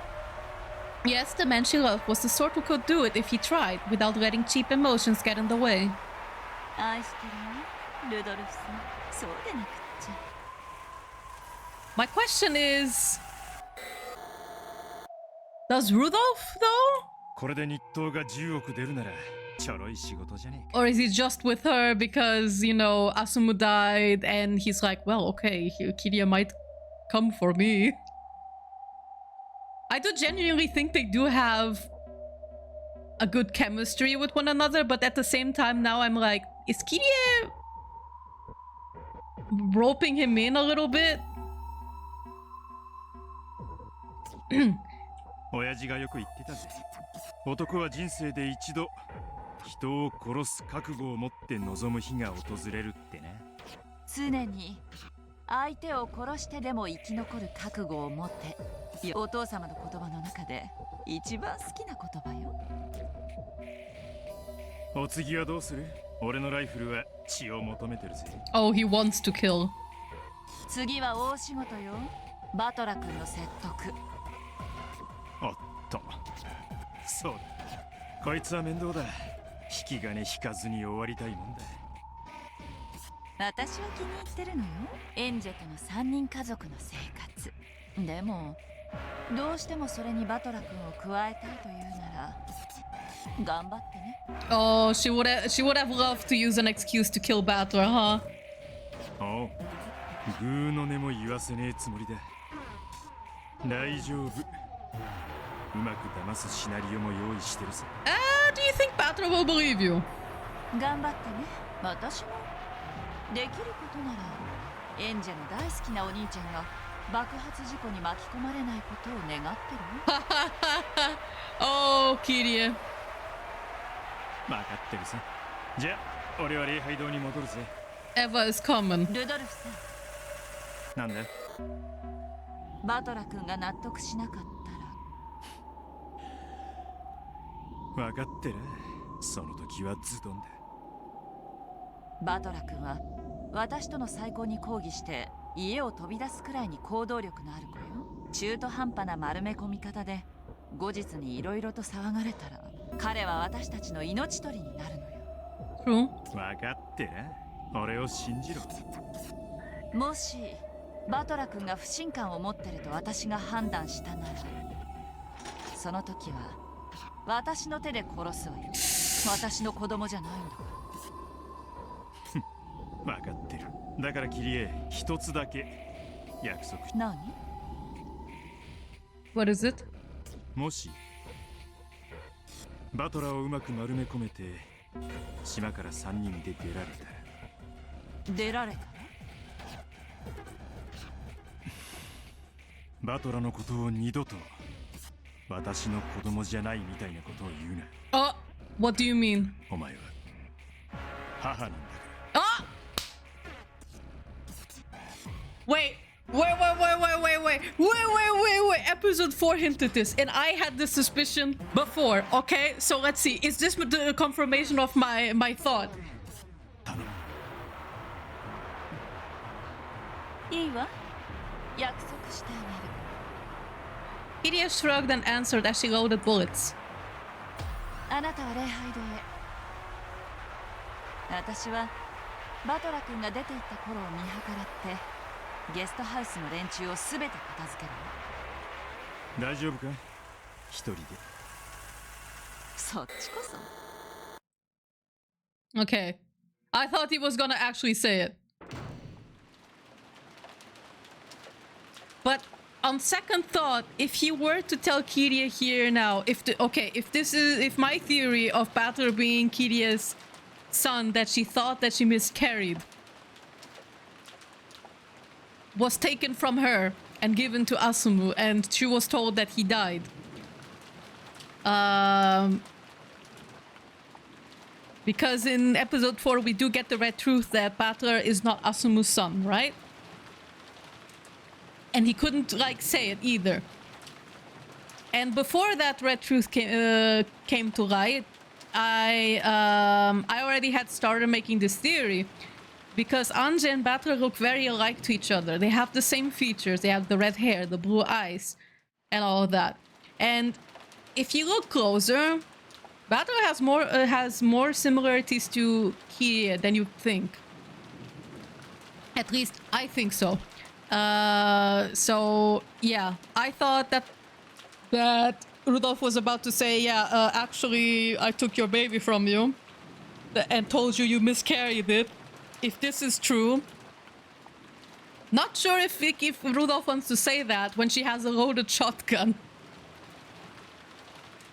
Yes, the man she loved was the sort who could do it if he tried, without letting cheap emotions get in the way. 愛してるよルドルフさんそうでなくっちゃ My question is... Does Rudolph, though? これで日当が10億出るならちょろい仕事じゃねえか Or is he just with her because, you know, Asumu died and he's like, well, okay, Kiria might come for me. I do genuinely think they do have a good chemistry with one another, but at the same time now I'm like, is Kiria roping him in a little bit? 親父がよく言ってたぜ男は人生で一度人を殺す覚悟を持って臨む日が訪れるってな常に相手を殺してでも生き残る覚悟を持ってお父様の言葉の中で一番好きな言葉よお次はどうする俺のライフルは血を求めてるぜ Oh, he wants to kill. 次は大仕事よバトラ君の説得おっとそうだこいつは面倒だ引き金引かずに終わりたいもんだ私は気に入ってるのよエンジェとの3人家族の生活でもどうしてもそれにバトラ君を加えたいというなら頑張ってね。 Oh, she would have loved to use an excuse to kill Batra, huh? おう、グーの音も言わせねえつもりだ。大丈夫。うまく騙すシナリオも用意してるさ。Do you think Batra will believe you? 頑張ってね。私もできることならエンジェの大好きなお兄ちゃんが爆発事故に巻き込まれないことを願ってるよ。Oh, Kiria. 分かってるさ。じゃあ俺は礼拝堂に戻るぜ。Eva is coming. ルドルフさん、なんだ？バトラ君が納得しなかったら。分かってる。その時はズドンだ。バトラ君は私との再婚に抗議して家を飛び出すくらいに行動力のある子よ。中途半端な丸め込み方で後日にいろいろと騒がれたら彼は私たちの命取りになるのよ。True. 分かってな。俺を信じろ。もしバトラ君が不信感を持ってると私が判断したなら、その時は私の手で殺すわよ。私の子供じゃないんだから。分かってる。だからキリエ、一つだけ約束。何？ What is it? もしバトラーをうまく丸め込めて島から3人で出られたら。出られたの？バトラのことを二度と私の子供じゃないみたいなことを言うな。Oh, what do you mean? お前は母なんだから。Ah! Wait. Episode 4 hinted this, and I had this suspicion before. Okay, so let's see. Is this the confirmation of my thought? いいわ。約束してあげる。 Iria shrugged and answered as she loaded bullets. あなたは礼拝堂へ。私はバトラ君が出て行った頃を見計らってゲストハウスの連中をすべて片付ける。大丈夫か？一人で。そっちこそ。 Okay. I thought he was gonna actually say it. But on second thought, if he were to tell Kiria here now, if my theory of Batra being Kiria's son that she thought that she miscarried was taken from her and given to Asumu, and she was told that he died. Because in episode 4 we do get the red truth that Batra is not Asumu's son, right? And he couldn't say it either. And before that red truth came to light, I already had started making this theory because Anja and Batra look very alike to each other. They have the same features. They have the red hair, the blue eyes, and all of that. And if you look closer, Batra has more similarities to Kiria than you think. At least I think so. So yeah, I thought that Rudolph was about to say, actually, I took your baby from you and told you miscarried it. If this is true, not sure if Rudolph wants to say that when she has a loaded shotgun.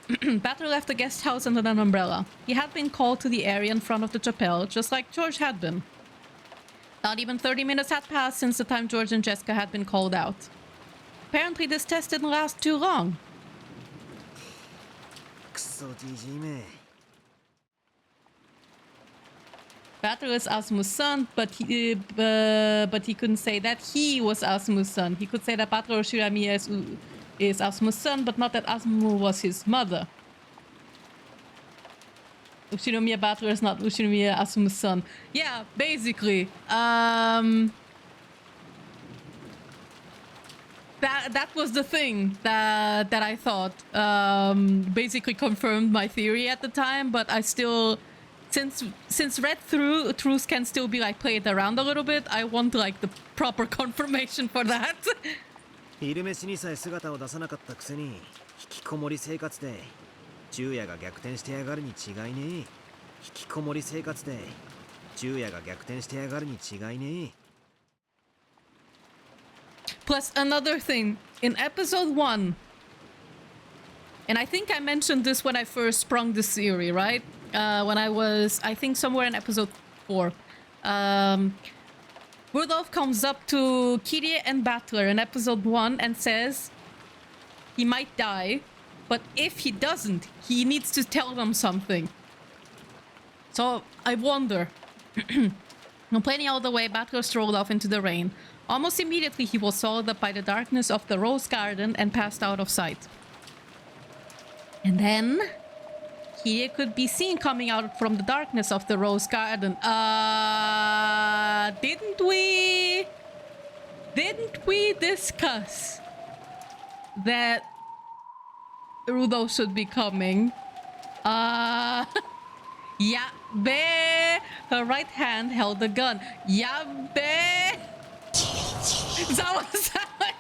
Batra left the guest house under an umbrella. He had been called to the area in front of the chapel, just like George had been. Not even 30 minutes had passed since the time George and Jessica had been called out. Apparently this test didn't last too long. Batra is Asumu's son, but he couldn't say that he was Asumu's son. He could say that Batra Shiramiya is Asumu's son, but not that Asumu was his mother. Ushinomiya Batra is not Ushinomiya Asumu's son. Yeah, basically. That was the thing that I thought. Basically confirmed my theory at the time, but I still, since read through truths can still be played around a little bit, I want the proper confirmation for that. 昼飯にさえ姿を出さなかったくせに引きこもり生活で昼夜が逆転してやがるに違いねえ。引きこもり生活で昼夜が逆転してやがるに違いねえ。 Plus another thing, in episode 1, and I think I mentioned this when I first sprung this theory, right? When I was, I think, somewhere in episode 4. Rudolph comes up to Kirie and Battler in episode 1 and says he might die, but if he doesn't, he needs to tell them something. So I wonder. Complaining all the way, Battler strolled off into the rain. Almost immediately, he was swallowed up by the darkness of the rose garden and passed out of sight. And then Kirie could be seen coming out from the darkness of the rose garden. Didn't we discuss that Rudolph should be coming? Yabe! Her right hand held the gun. Yabe! Zawa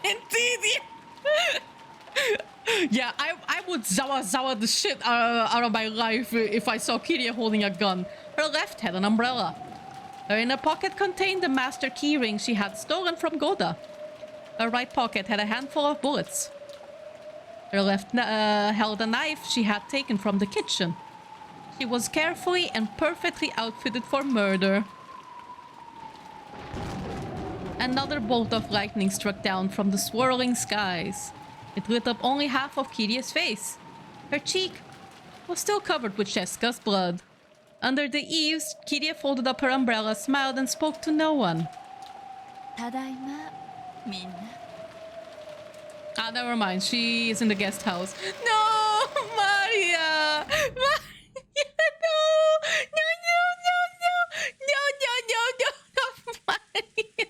indeed! Yeah, I would zawa the shit out of my life if I saw Kirie holding a gun. Her left had an umbrella. Her inner pocket contained the master keyring she had stolen from Goda. Her right pocket had a handful of bullets. Her left held a knife she had taken from the kitchen. She was carefully and perfectly outfitted for murder. Another bolt of lightning struck down from the swirling skies. It lit up only half of Kirie's face. Her cheek was still covered with Sheska's blood. Under the eaves, Kirie folded up her umbrella, smiled, and spoke to no one. Tadaima, minna. Ah, never mind. She is in the guest house. No, Maria! Maria, no! No, no, no, no! No, no, no, no, not Maria!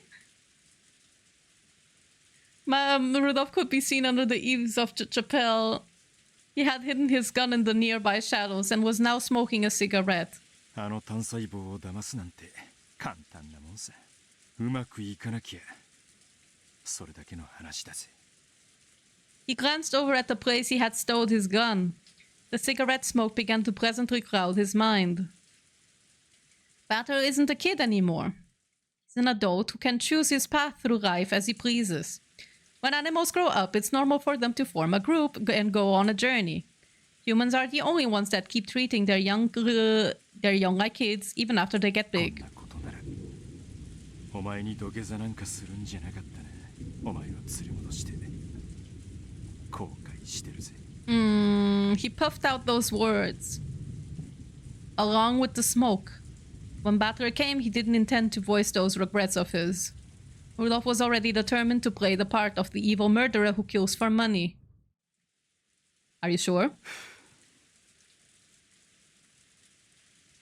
Rudolph could be seen under the eaves of the chapel. He had hidden his gun in the nearby shadows and was now smoking a cigarette. あの単細胞を騙すなんて簡単なもんさ。うまくいかなきゃそれだけの話だぜ。 He glanced over at the place he had stowed his gun. The cigarette smoke began to pleasantly cloud his mind. Battler isn't a kid anymore. He's an adult who can choose his path through life as he pleases. When animals grow up, it's normal for them to form a group and go on a journey. Humans are the only ones that keep treating their young like kids even after they get big. お前に土下座なんかするんじゃなかったな。お前を連れ戻して後悔してるぜ。He puffed out those words along with the smoke. When Battler came, he didn't intend to voice those regrets of his. Rudolph was already determined to play the part of the evil murderer who kills for money. Are you sure?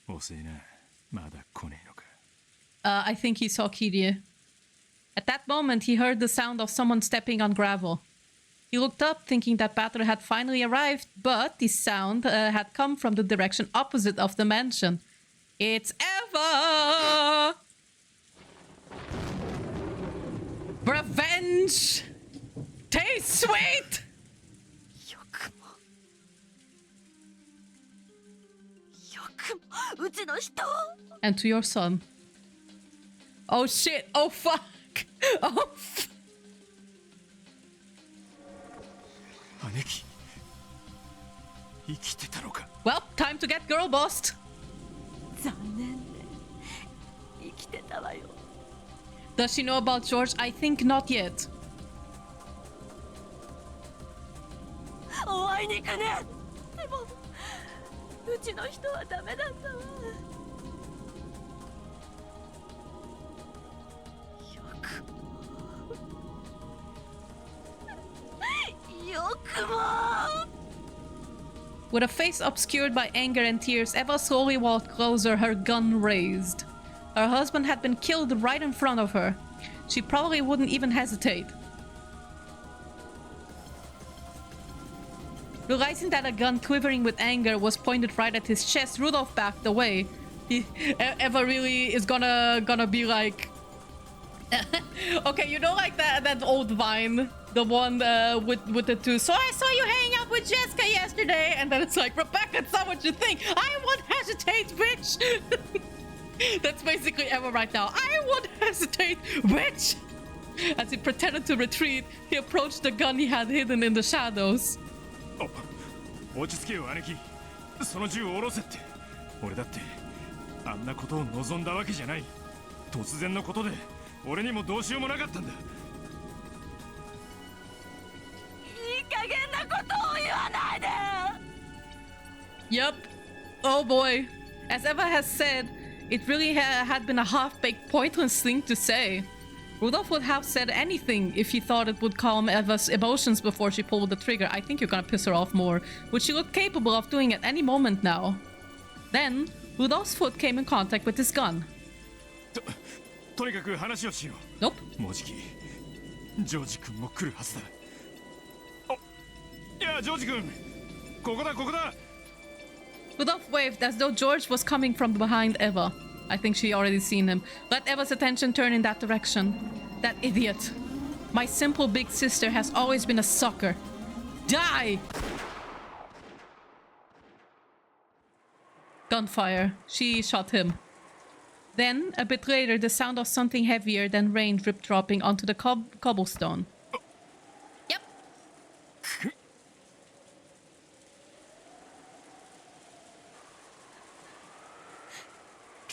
遅いな。まだ来ねえのか。I think he saw Kirie. At that moment, he heard the sound of someone stepping on gravel. He looked up, thinking that Battler had finally arrived, but the sound had come from the direction opposite of the mansion. It's Eva! Revenge! Tastes sweet! And to your son. Oh shit! Oh fuck! Oh fuck! 姉貴、生きてたのか。 Well, time to get girl bossed. 残念ね。生きてたわよ。 Does she know about George? I think not yet. お会いに行くね。でもうちの人はダメだったわ。よくも。With a face obscured by anger and tears, Eva slowly walked closer, her gun raised. Her husband had been killed right in front of her. She probably wouldn't even hesitate. Realizing that a gun quivering with anger was pointed right at his chest, Rudolph backed away. Eva really is gonna be like... Okay, you know like that old Vine? The one with the two. So I saw you hanging out with Jessica yesterday, and then it's like, Rebecca, it's not what you think. I won't hesitate, bitch. That's basically Eva right now. I won't hesitate, bitch. As he pretended to retreat, he approached the gun he had hidden in the shadows. 落ち着けよ姉貴。その銃を下ろせって。俺だってあんなことを望んだわけじゃない。突然のことで俺にもどうしようもなかったんだ。 Yep. Oh boy. As Eva has said, it really had been a half-baked pointless thing to say. Rudolph would have said anything if he thought it would calm Eva's emotions before she pulled the trigger. I think you're gonna piss her off more, which she looked capable of doing at any moment now. Then, Rudolph's foot came in contact with his gun. とにかく話をしよう。 Nope. もうじきジョージ君も来るはずだ。いやジョージ君、ここだここだ。 Rudolph waved as though George was coming from behind Eva. I think she already seen him. Let Eva's attention turn in that direction. That idiot. My simple big sister has always been a sucker. Die! Gunfire. She shot him. Then, a bit later, the sound of something heavier than rain drip-dropping onto the cobblestone. Yep.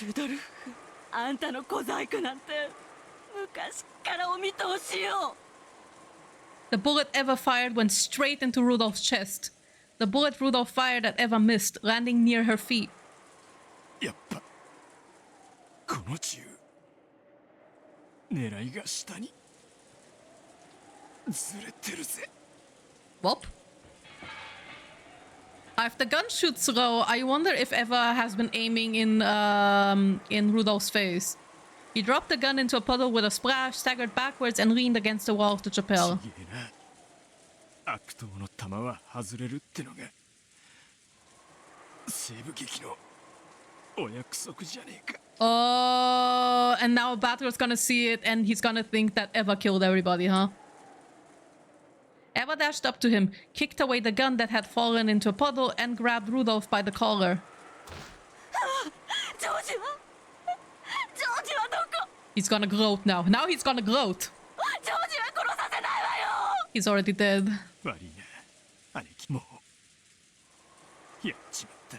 ルドルフ、あんたの小細工なんて昔からお見通しよ。 The bullet Eva fired went straight into Rudolph's chest. The bullet Rudolph fired at Eva missed, landing near her feet. やっぱこの銃狙いが下にずれてるぜ。 Whoop. If the gun shoots low, I wonder if Eva has been aiming in Rudolph's face. He dropped the gun into a puddle with a splash, staggered backwards, and leaned against the wall of the chapel. ちげえな。悪党の弾は外れるってのが西部劇のお約束じゃねえか。 Oh, and now Batro's gonna see it, and he's gonna think that Eva killed everybody, huh? Eva dashed up to him, kicked away the gun that had fallen into a puddle, and grabbed Rudolph by the collar. He's gonna gloat now. Now he's gonna gloat. He's already dead. 悪いな、兄貴。もうやっちまった。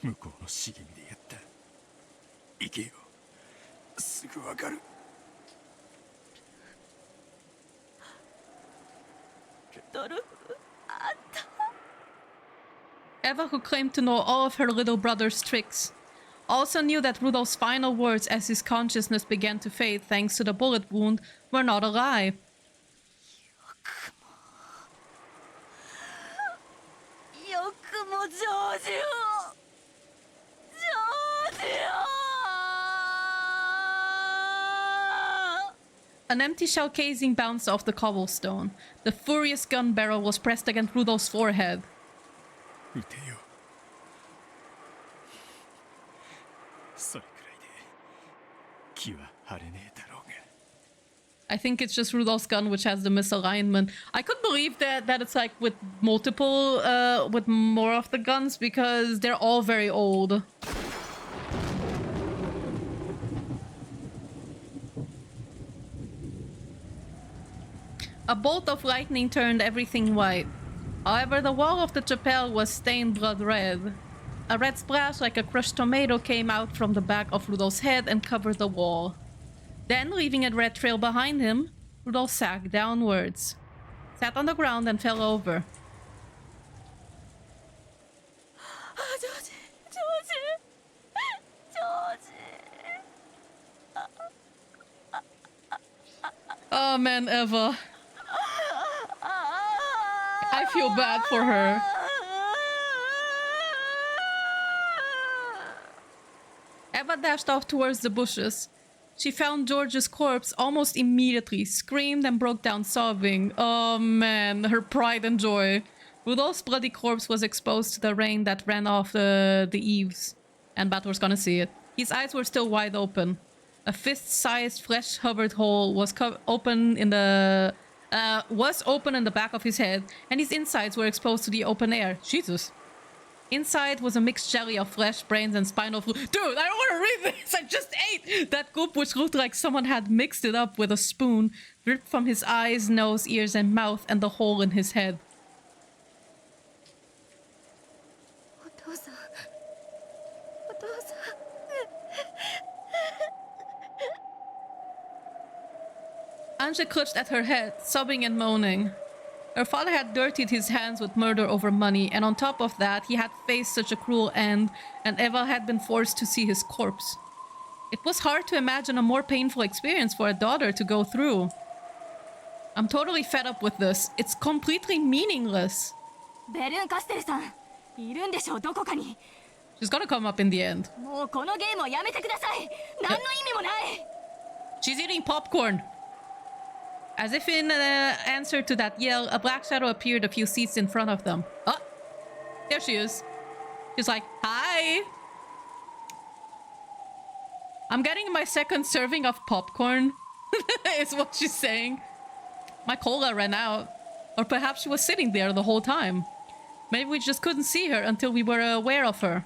向こうの茂みでやった。行けよ。すぐわかる。 Eva, who claimed to know all of her little brother's tricks, also knew that Rudolph's final words as his consciousness began to fade thanks to the bullet wound were not a lie. An empty shell casing bounced off the cobblestone. The furious gun barrel was pressed against Rudolph's forehead. 撃てよ。それくらいで気は晴れねえだろうが。 I think it's just Rudolph's gun which has the misalignment. I couldn't believe that it's like with multiple, with more of the guns because they're all very old. A bolt of lightning turned everything white. However, the wall of the chapel was stained blood red. A red splash like a crushed tomato came out from the back of Rudolph's head and covered the wall. Then, leaving a red trail behind him, Rudolph sagged downwards, sat on the ground and fell over. Oh man, Eva. I feel bad for her. Eva dashed off towards the bushes. She found George's corpse almost immediately, screamed and broke down sobbing. Oh man, her pride and joy. Rudolph's bloody corpse was exposed to the rain that ran off the eaves. And Bator's gonna see it. His eyes were still wide open. A fist-sized flesh-covered hole was open in the back of his head, and his insides were exposed to the open air. Jesus. Inside was a mixed jelly of flesh, brains, and spinal fluid. Dude, I don't want to read this! I just ate that goop, which looked like someone had mixed it up with a spoon, dripped from his eyes, nose, ears, and mouth, and the hole in his head. Anja clutched at her head, sobbing and moaning. Her father had dirtied his hands with murder over money, and on top of that, he had faced such a cruel end, and Eva had been forced to see his corpse. It was hard to imagine a more painful experience for a daughter to go through. I'm totally fed up with this. It's completely meaningless. She's gonna come up in the end. She's eating popcorn. As if in answer to that yell, a black shadow appeared a few seats in front of them. Oh, there she is. She's like, hi. I'm getting my second serving of popcorn, is what she's saying. My cola ran out. Or perhaps she was sitting there the whole time. Maybe we just couldn't see her until we were aware of her.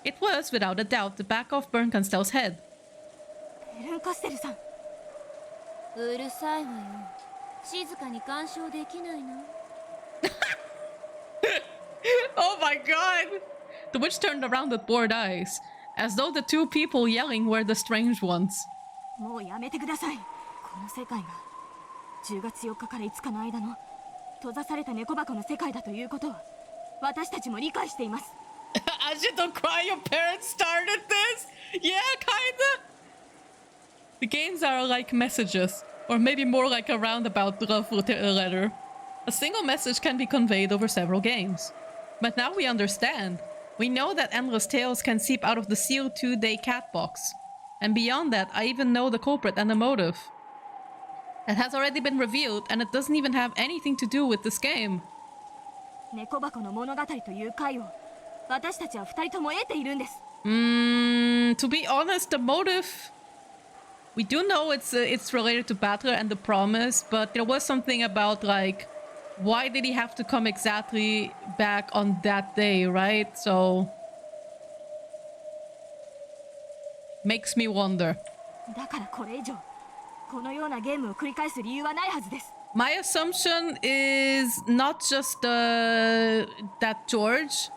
It was, without a doubt, the back of Berncastell's head. Oh my god! The witch turned around with bored eyes, as though the two people yelling were the strange ones. Anja don't cry, your parents started this? Yeah, kinda! The games are like messages, or maybe more like a roundabout love letter. A single message can be conveyed over several games. But now we understand. We know that endless tales can seep out of the sealed 2-day cat box. And beyond that, I even know the culprit and the motive. It has already been revealed, and it doesn't even have anything to do with this game. To be honest, the motive... We do know it's related to Battler and the Promise, but there was something about, like, why did he have to come exactly back on that day, right? So... makes me wonder. My assumption is not just that George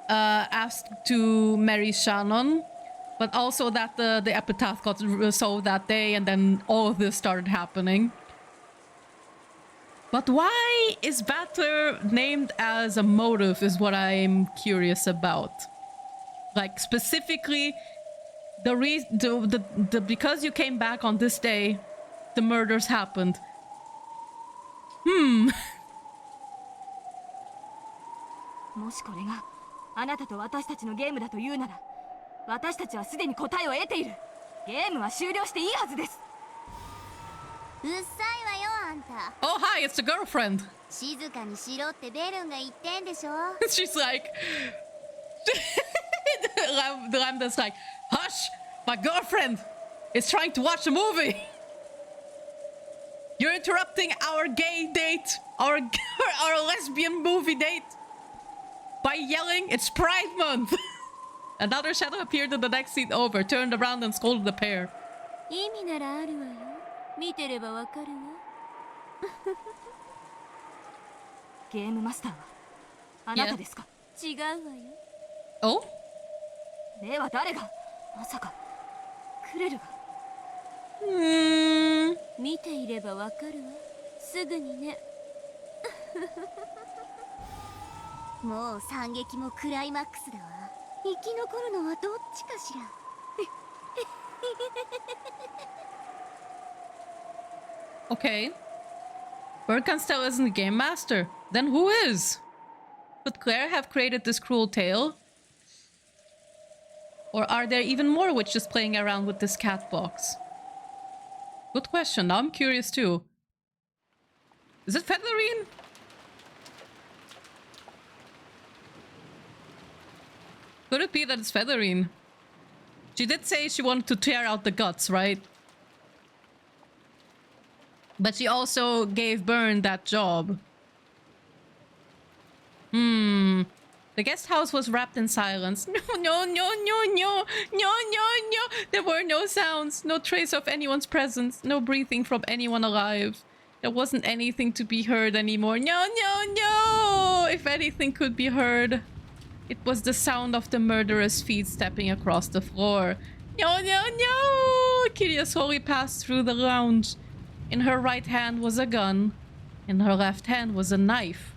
asked to marry Shannon, but also that the epitaph got solved that day and then all of this started happening. But why is Battler named as a motive is what I'm curious about. Like specifically, because you came back on this day, the murders happened. Hmm. Oh, hi, it's the girlfriend. She's like... the Lambda's like, hush, my girlfriend is trying to watch a movie. You're interrupting our gay date, our lesbian movie date, by yelling, it's Pride Month. Another shadow appeared in the next seat over, turned around and scolded the pair. Yeah. Oh? Okay. Bergkanstell isn't the game master. Then who is? Could Claire have created this cruel tale? Or are there even more witches playing around with this cat box? Good question. Now I'm curious too. Is it Fedlarine? Could it be that it's Fedlarine? She did say she wanted to tear out the guts, right? But she also gave Byrne that job. The guest house was wrapped in silence. No. There were no sounds, no trace of anyone's presence, no breathing from anyone alive. There wasn't anything to be heard anymore. No. If anything could be heard, it was the sound of the murderer's feet stepping across the floor. No. Kiria slowly passed through the lounge. In her right hand was a gun. In her left hand was a knife.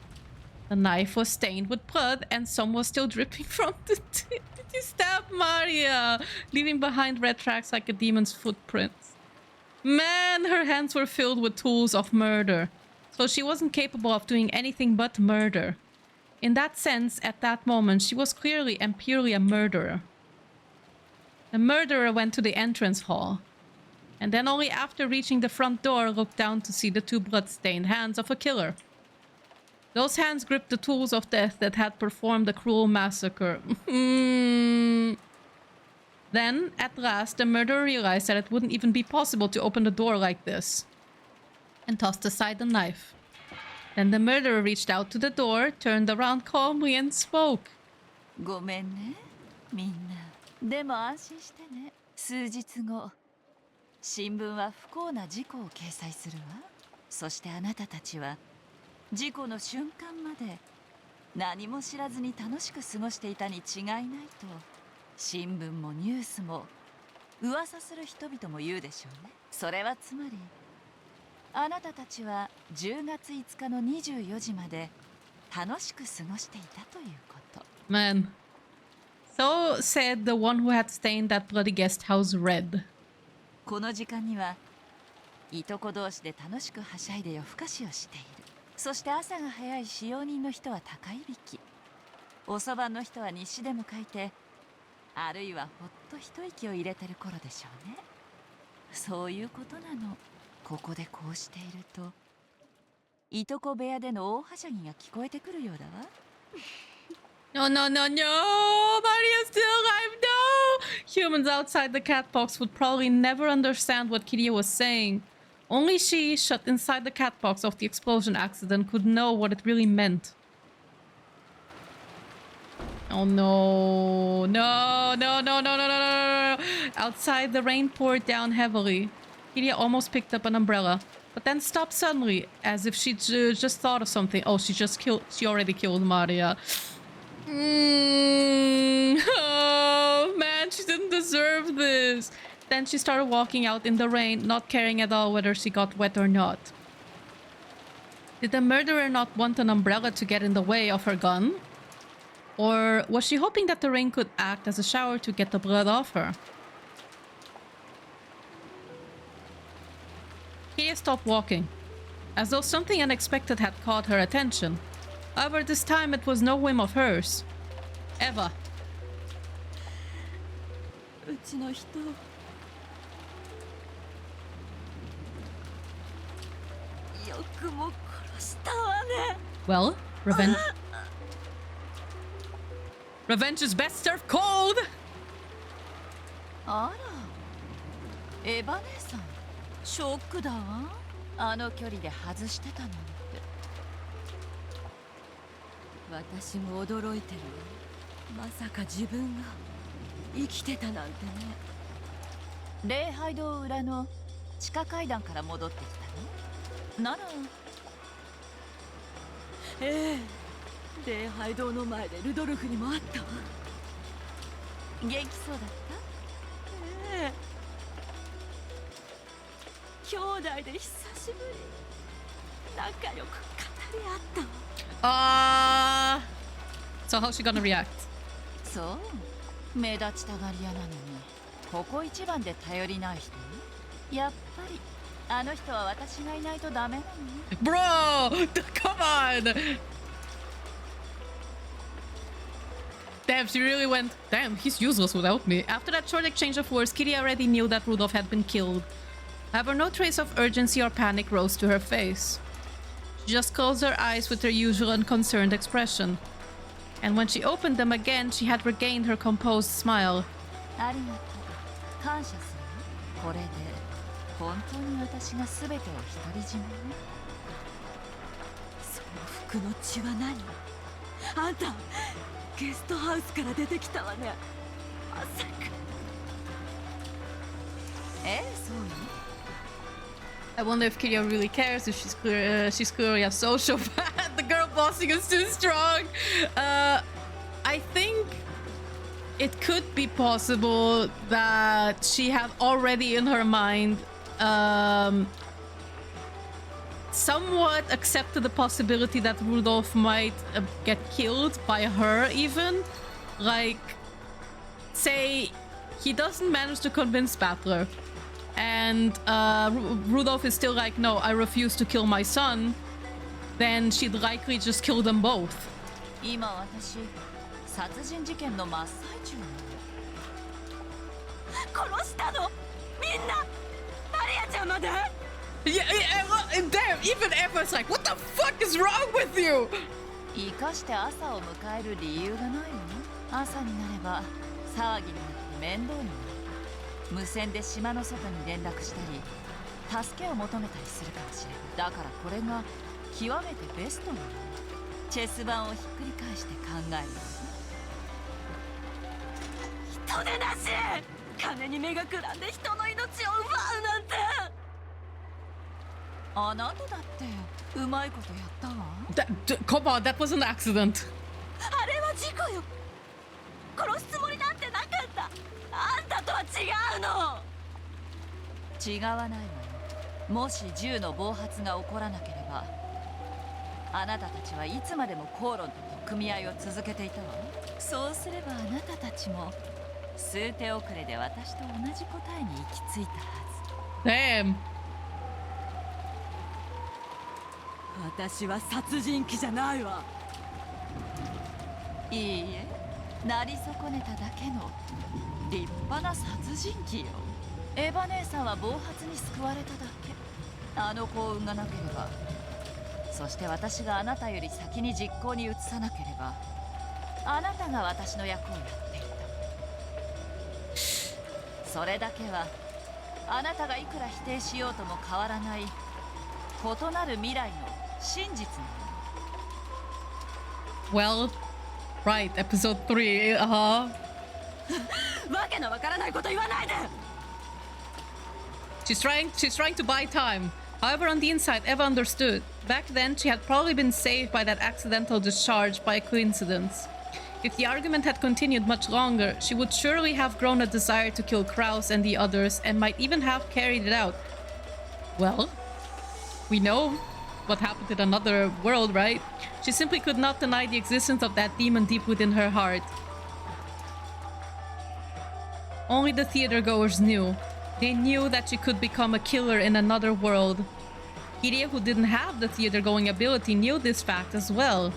The knife was stained with blood and some was still dripping from the tip. Did you stab Maria? Leaving behind red tracks like a demon's footprints. Man, her hands were filled with tools of murder. So she wasn't capable of doing anything but murder. In that sense, at that moment, she was clearly and purely a murderer. The murderer went to the entrance hall. And then only after reaching the front door looked down to see the two blood-stained hands of a killer. Those hands gripped the tools of death that had performed the cruel massacre. Then, at last, the murderer realized that it wouldn't even be possible to open the door like this, and tossed aside the knife. Then the murderer reached out to the door, turned around calmly, and spoke. ごめんね、みんな。でも安心してね。数日後、新聞は不幸な事故を掲載するわ。そしてあなたたちは事故の瞬間まで何も知らずに楽しく過ごしていたに違いないと新聞もニュースも噂する人々も言うでしょうね。それはつまりあなたたちは10月5日の24時まで楽しく過ごしていたということ。Man. So said the one who had stained that bloody guest house red. この時間にはいとこ同士で楽しくはしゃいで夜更かしをしている。そして朝が早い使用人の人は高いびき、遅番の人は日誌でも書いて、あるいはほっと一息を入れてる頃でしょうね。そういうことなの。ここでこうしているといとこ部屋での大はしゃぎが聞こえてくるようだわ。No, Maria's still alive, no! Humans outside the cat box would probably never understand what Kiria was saying. Only she, shut inside the cat box of the explosion accident, could know what it really meant. Oh no. No. Outside, the rain poured down heavily. Kiria almost picked up an umbrella, but then stopped suddenly, as if she just thought of something. Oh, she already killed Maria. Oh man, she didn't deserve this. Then she started walking out in the rain, not caring at all whether she got wet or not. Did the murderer not want an umbrella to get in the way of her gun? Or was she hoping that the rain could act as a shower to get the blood off her? Kiria stopped walking, as though something unexpected had caught her attention. However, this time it was no whim of hers. Eva. うちの人よくも殺したわね。 Well, revenge is best served cold. あら、エヴァ姉さん、ショックだわ。あの距離で外してたなんて。私も驚いてるわ。まさか自分が生きてたなんてね。礼拝堂裏の地下階段から戻ってきたの？なら、ええ、礼拝堂の前でルドルフにも会ったわ。元気そうだった？ええ、兄弟で久しぶり。仲良く語り合ったわ。So how's she gonna react? そう、目立ちたがり屋なのにここ一番で頼りない人ね。やっぱりあの人は私がいないとダメなのね。 Bro! Come on! Damn, she really went, damn, he's useless without me. After that short exchange of words, Kiria already knew that Rudolph had been killed. However, no trace of urgency or panic rose to her face. She just closed her eyes with her usual unconcerned expression. And when she opened them again, she had regained her composed smile. ありがとう。感謝するよ。これで本当に私が全てを独り占めね。その服の血は何？あんたゲストハウスから出てきたわね。まさか。そうよ。I wonder if Kiria really cares if she's clearly a sociopath. The girl bossing is too strong. I think it could be possible that she had already in her mind somewhat accepted the possibility that Rudolph might get killed by her even. Like, say he doesn't manage to convince Battler. And Rudolph is still like, no, I refuse to kill my son, then she'd likely just kill them both. 今私殺人事件の真っ最中なの。殺したの？みんな？マリアちゃんまで？ Yeah, damn, even Emma's like, what the fuck is wrong with you? 生かして朝を迎える理由がないの。朝になれば騒ぎになって面倒になる。無線で島の外に連絡したり助けを求めたりするかもしれない。だからこれが極めてベストなの。チェス盤をひっくり返して考える。人でなし！金に目がくらんで人の命を奪うなんて！あなただってうまいことやったわ。Come on, that was an accident. あれは事故よ。殺すつもりなんてなかった。あんたとは違うの。違わないわよ。もし銃の暴発が起こらなければあなたたちはいつまでも口論と組合を続けていたわ。そうすればあなたたちも数手遅れで私と同じ答えに行き着いたはず。Damn. 私は殺人鬼じゃないわ。いいえ、なり損ねただけの立派な殺人鬼よ。エヴァ姉さんは暴発に救われただけ。あの幸運がなければ、そして私があなたより先に実行に移さなければ、あなたが私の役をやっていた。それだけはあなたがいくら否定しようとも変わらない異なる未来の真実なの。Well, right, episode 3, わけのわからないこと言わないで。 She's trying to buy time. However, on the inside, Eva understood. Back then, she had probably been saved by that accidental discharge by coincidence. If the argument had continued much longer, she would surely have grown a desire to kill Kraus and the others, and might even have carried it out. Well, we know what happened in another world, right? She simply could not deny the existence of that demon deep within her heart. Only the theater goers knew. They knew that she could become a killer in another world. Kiria, who didn't have the theater-going ability, knew this fact as well.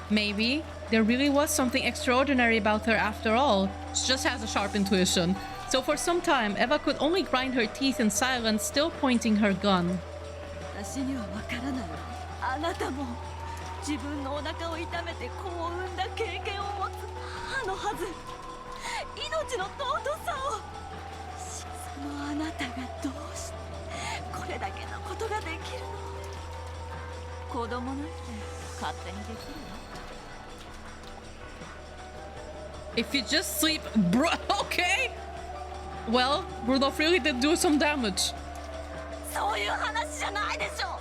Maybe there really was something extraordinary about her after all. She just has a sharp intuition. So for some time, Eva could only grind her teeth in silence, still pointing her gun. 私にはわからないわ。あなたも自分のお腹を痛めて子を産んだ経験を持つ母のはず。命の尊さを。そのあなたがどうしてこれだけのことができるの？子供なんて勝手にできるわ。If you just sleep, bro. Okay. Well, Rudolph really did do some damage. そういう話じゃないでしょ。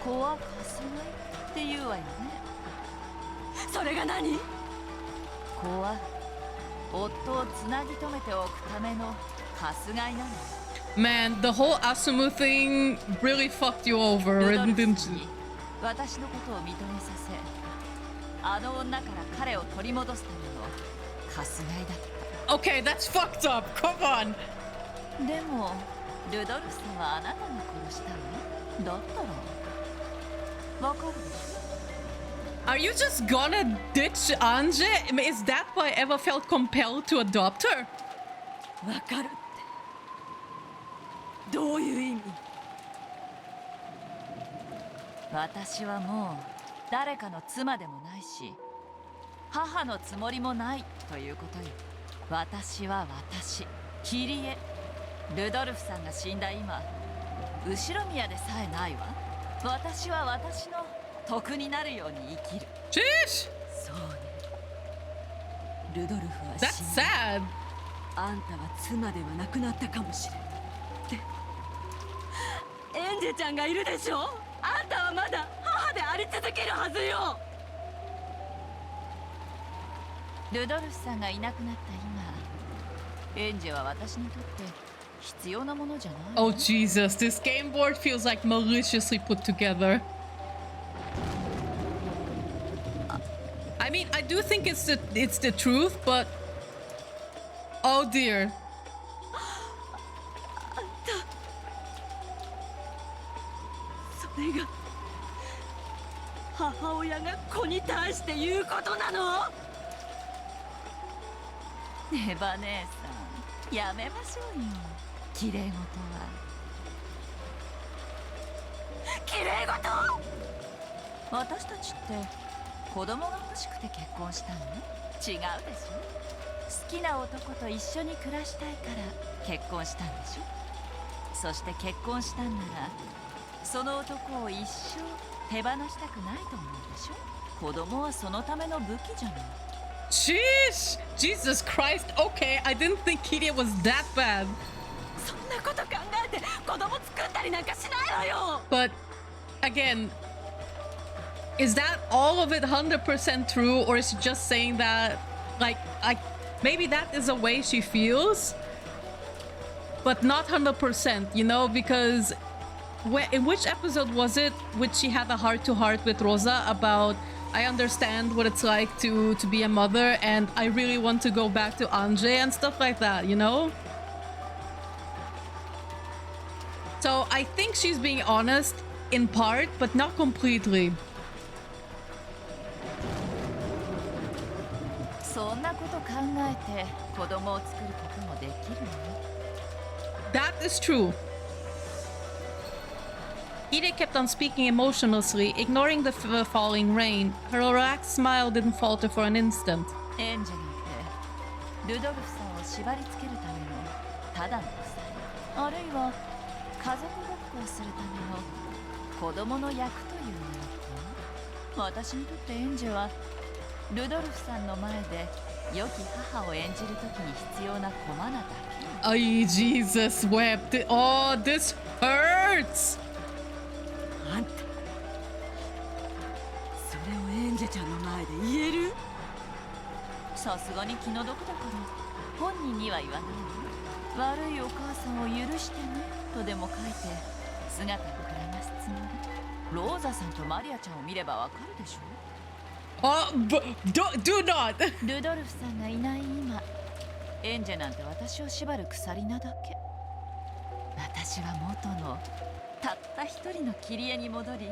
子は貸せないって言うわよね。それが何？子は夫をつなぎ止めておくためのかすがいなの。Man, the whole Asumu thing really fucked you over, didn't you? 私のことを認めさせ、あの女から彼を取り戻すためのかすがいだった。Okay, that's fucked up. Come on. でもルドルフさんはあなたが殺したの？だったらわかるでしょ。Are you just gonna ditch Anje? Is that why Eva felt compelled to adopt her? わかるってどういう意味？私はもう誰かの妻でもないし母のつもりもないということよ。私は私。キリエ、ルドルフさんが死んだ今、後ろ宮でさえないわ。私は私の得になるように生きる。Sheesh! そうね。ルドルフは That's 死んだ。 sad. あんたは妻ではなくなったかもしれん。で、エンジェちゃんがいるでしょ。あんたはまだ母であり続けるはずよ。ルドルフさんがいなくなった今、エンジェは私にとって必要なものじゃない。Oh Jesus, this game board feels like maliciously put together. I mean, I do think it's the truth, but oh dear. それが母親が子に対して言うことなの。ネバ姉さん、やめましょうよ。綺麗事は。綺麗事。私たちって子供が欲しくて結婚したの？違うでしょ。好きな男と一緒に暮らしたいから結婚したんでしょ。そして結婚したんならその男を一生手放したくないと思うでしょ。子供はそのための武器じゃない。Sheesh! Jesus Christ. Okay, I didn't think Kiria was that bad. そんなこと考えて子供作ったりなんかしないわよ。 But again, is that all of it 100% true, or is she just saying that like maybe that is a way she feels, but not 100%, you know, because in which episode was it which she had a heart-to-heart with Rosa about I understand what it's like to be a mother and I really want to go back to Anjay and stuff like that, you know? So I think she's being honest in part, but not completely. そんなこと考えて子供を作ることもできるの？ That is true. Ide kept on speaking emotionlessly, ignoring the falling rain. Her relaxed smile didn't falter for an instant. エンジェなんてルドルフさんを縛り付けるためのただの鎖、あるいは家族ごっこをするための子供の役というのか。私にとってエンジェはルドルフさんの前で良き母を演じるときに必要な駒なだけ。Ay, Jesus wept. Oh, this hurts. あんたそれをエンジェちゃんの前で言える？さすがに気の毒だから本人には言わないよ。悪いお母さんを許してねとでも書いて姿をくらますつもり。ローザさんとマリアちゃんを見ればわかるでしょ。Oh, do not. ルドルフさんがいない今、エンジェなんて私を縛る鎖なだけ。私は元のたった一人のキリエに戻り、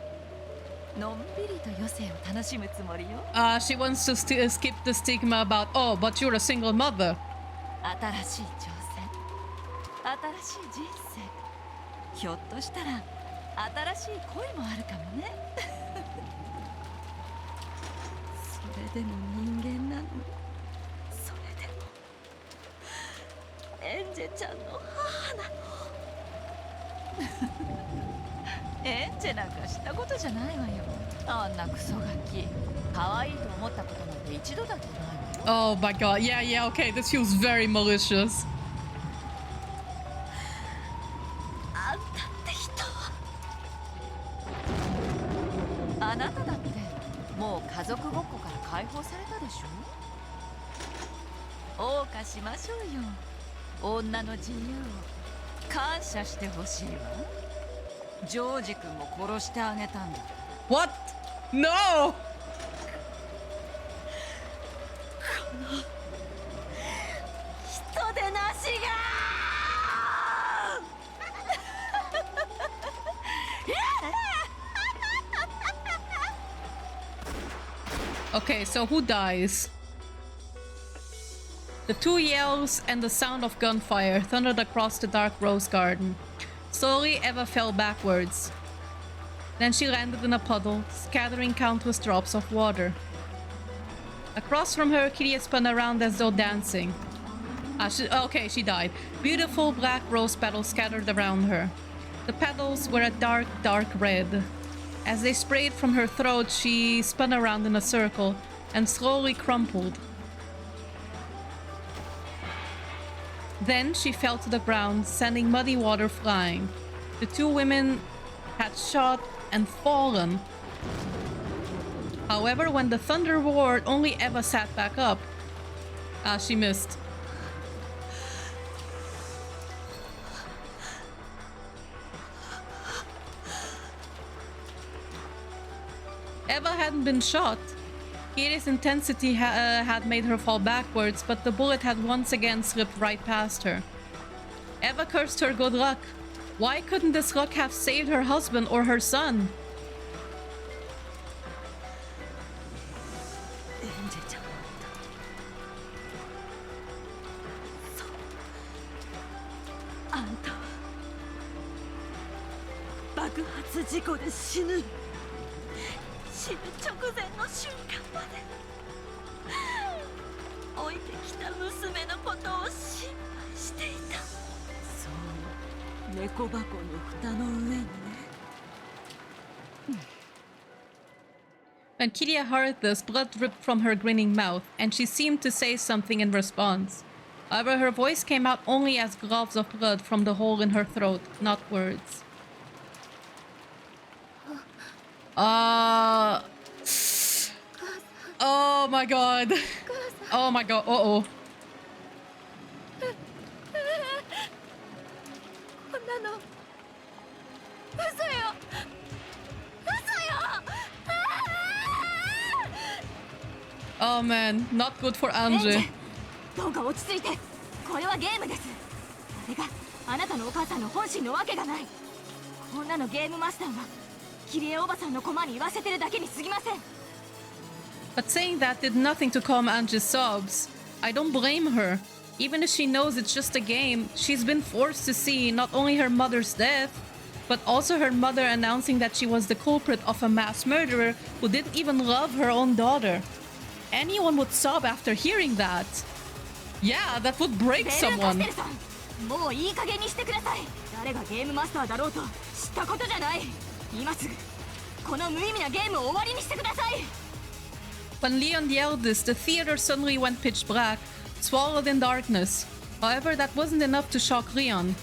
のんびりと余生を楽しむつもりよ。She wants to skip the stigma about, oh, but you're a single mother. 新しい挑戦、新しい人生、ひょっとしたら新しい恋もあるかもね。それでも人間なの。それでもエンジェちゃんの母なの。エンジェなんかしたことじゃないわよ。あんなクソガキ、可愛いと思ったことなんて一度だってないわよ。Oh my god. Yeah, yeah, okay. This feels very malicious. あんたって人は。あなただってもう家族ごっこから解放されたでしょ。謳歌しましょうよ、女の自由を。感謝してほしいわ。ジョージ君も殺してあげたんだ。 What? No! 人でなしがOkay, so who dies? The two yells and the sound of gunfire thundered across the dark rose garden. Slowly, Eva fell backwards. Then she landed in a puddle, scattering countless drops of water. Across from her, Kiria spun around as though dancing. Okay, she died. Beautiful black rose petals scattered around her. The petals were a dark, dark red. As they sprayed from her throat, she spun around in a circle and slowly crumpled. Then she fell to the ground, sending muddy water flying. The two women had shot and fallen. However, when the thunder roared, only Eva sat back up. She missed. Eva hadn't been shot. Kiri's intensity had made her fall backwards, but the bullet had once again slipped right past her. Eva cursed her good luck. Why couldn't this luck have saved her husband or her son? When Kiria heard this, blood dripped from her grinning mouth, and she seemed to say something in response. However, her voice came out only as globs of blood from the hole in her throat, not words. Oh my god. Oh my god. Uh-oh. Oh man, not good for Angie. どうか落ち着いて。これはゲームです。あれがあなたのお母さんの本心のわけがない。こんなのゲームマスターがキリエおばさんのコマに言わせてるだけに過ぎません。But saying that did nothing to calm Angie's sobs. I don't blame her. Even if she knows it's just a game, she's been forced to see not only her mother's death, but also her mother announcing that she was the culprit of a mass murderer who didn't even love her own daughter. Anyone would sob after hearing that. Yeah, that would break someone. もういい加減にしてください。誰がゲームマスターだろうと知ったことじゃない。今すぐこの無意味なゲームを終わりにしてください。When Leon yelled this, the theater suddenly went pitch black, swallowed in darkness. However, that wasn't enough to shock Leon.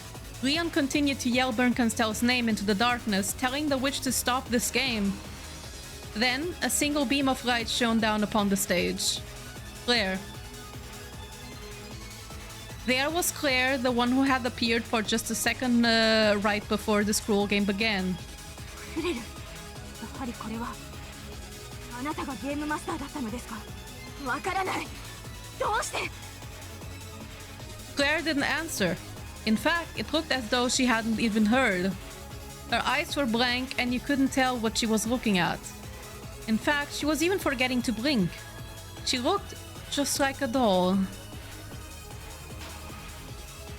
Leon continued to yell Berncastell's name into the darkness, telling the witch to stop this game. Then, a single beam of light shone down upon the stage. Claire. There was Claire, the one who had appeared for just a second right before this cruel game began. フレル、やはりこれはあなたがゲームマスターだったのですか？わからない。どうして？ Claire didn't answer. In fact, it looked as though she hadn't even heard. Her eyes were blank and you couldn't tell what she was looking at. In fact, she was even forgetting to blink. She looked just like a doll.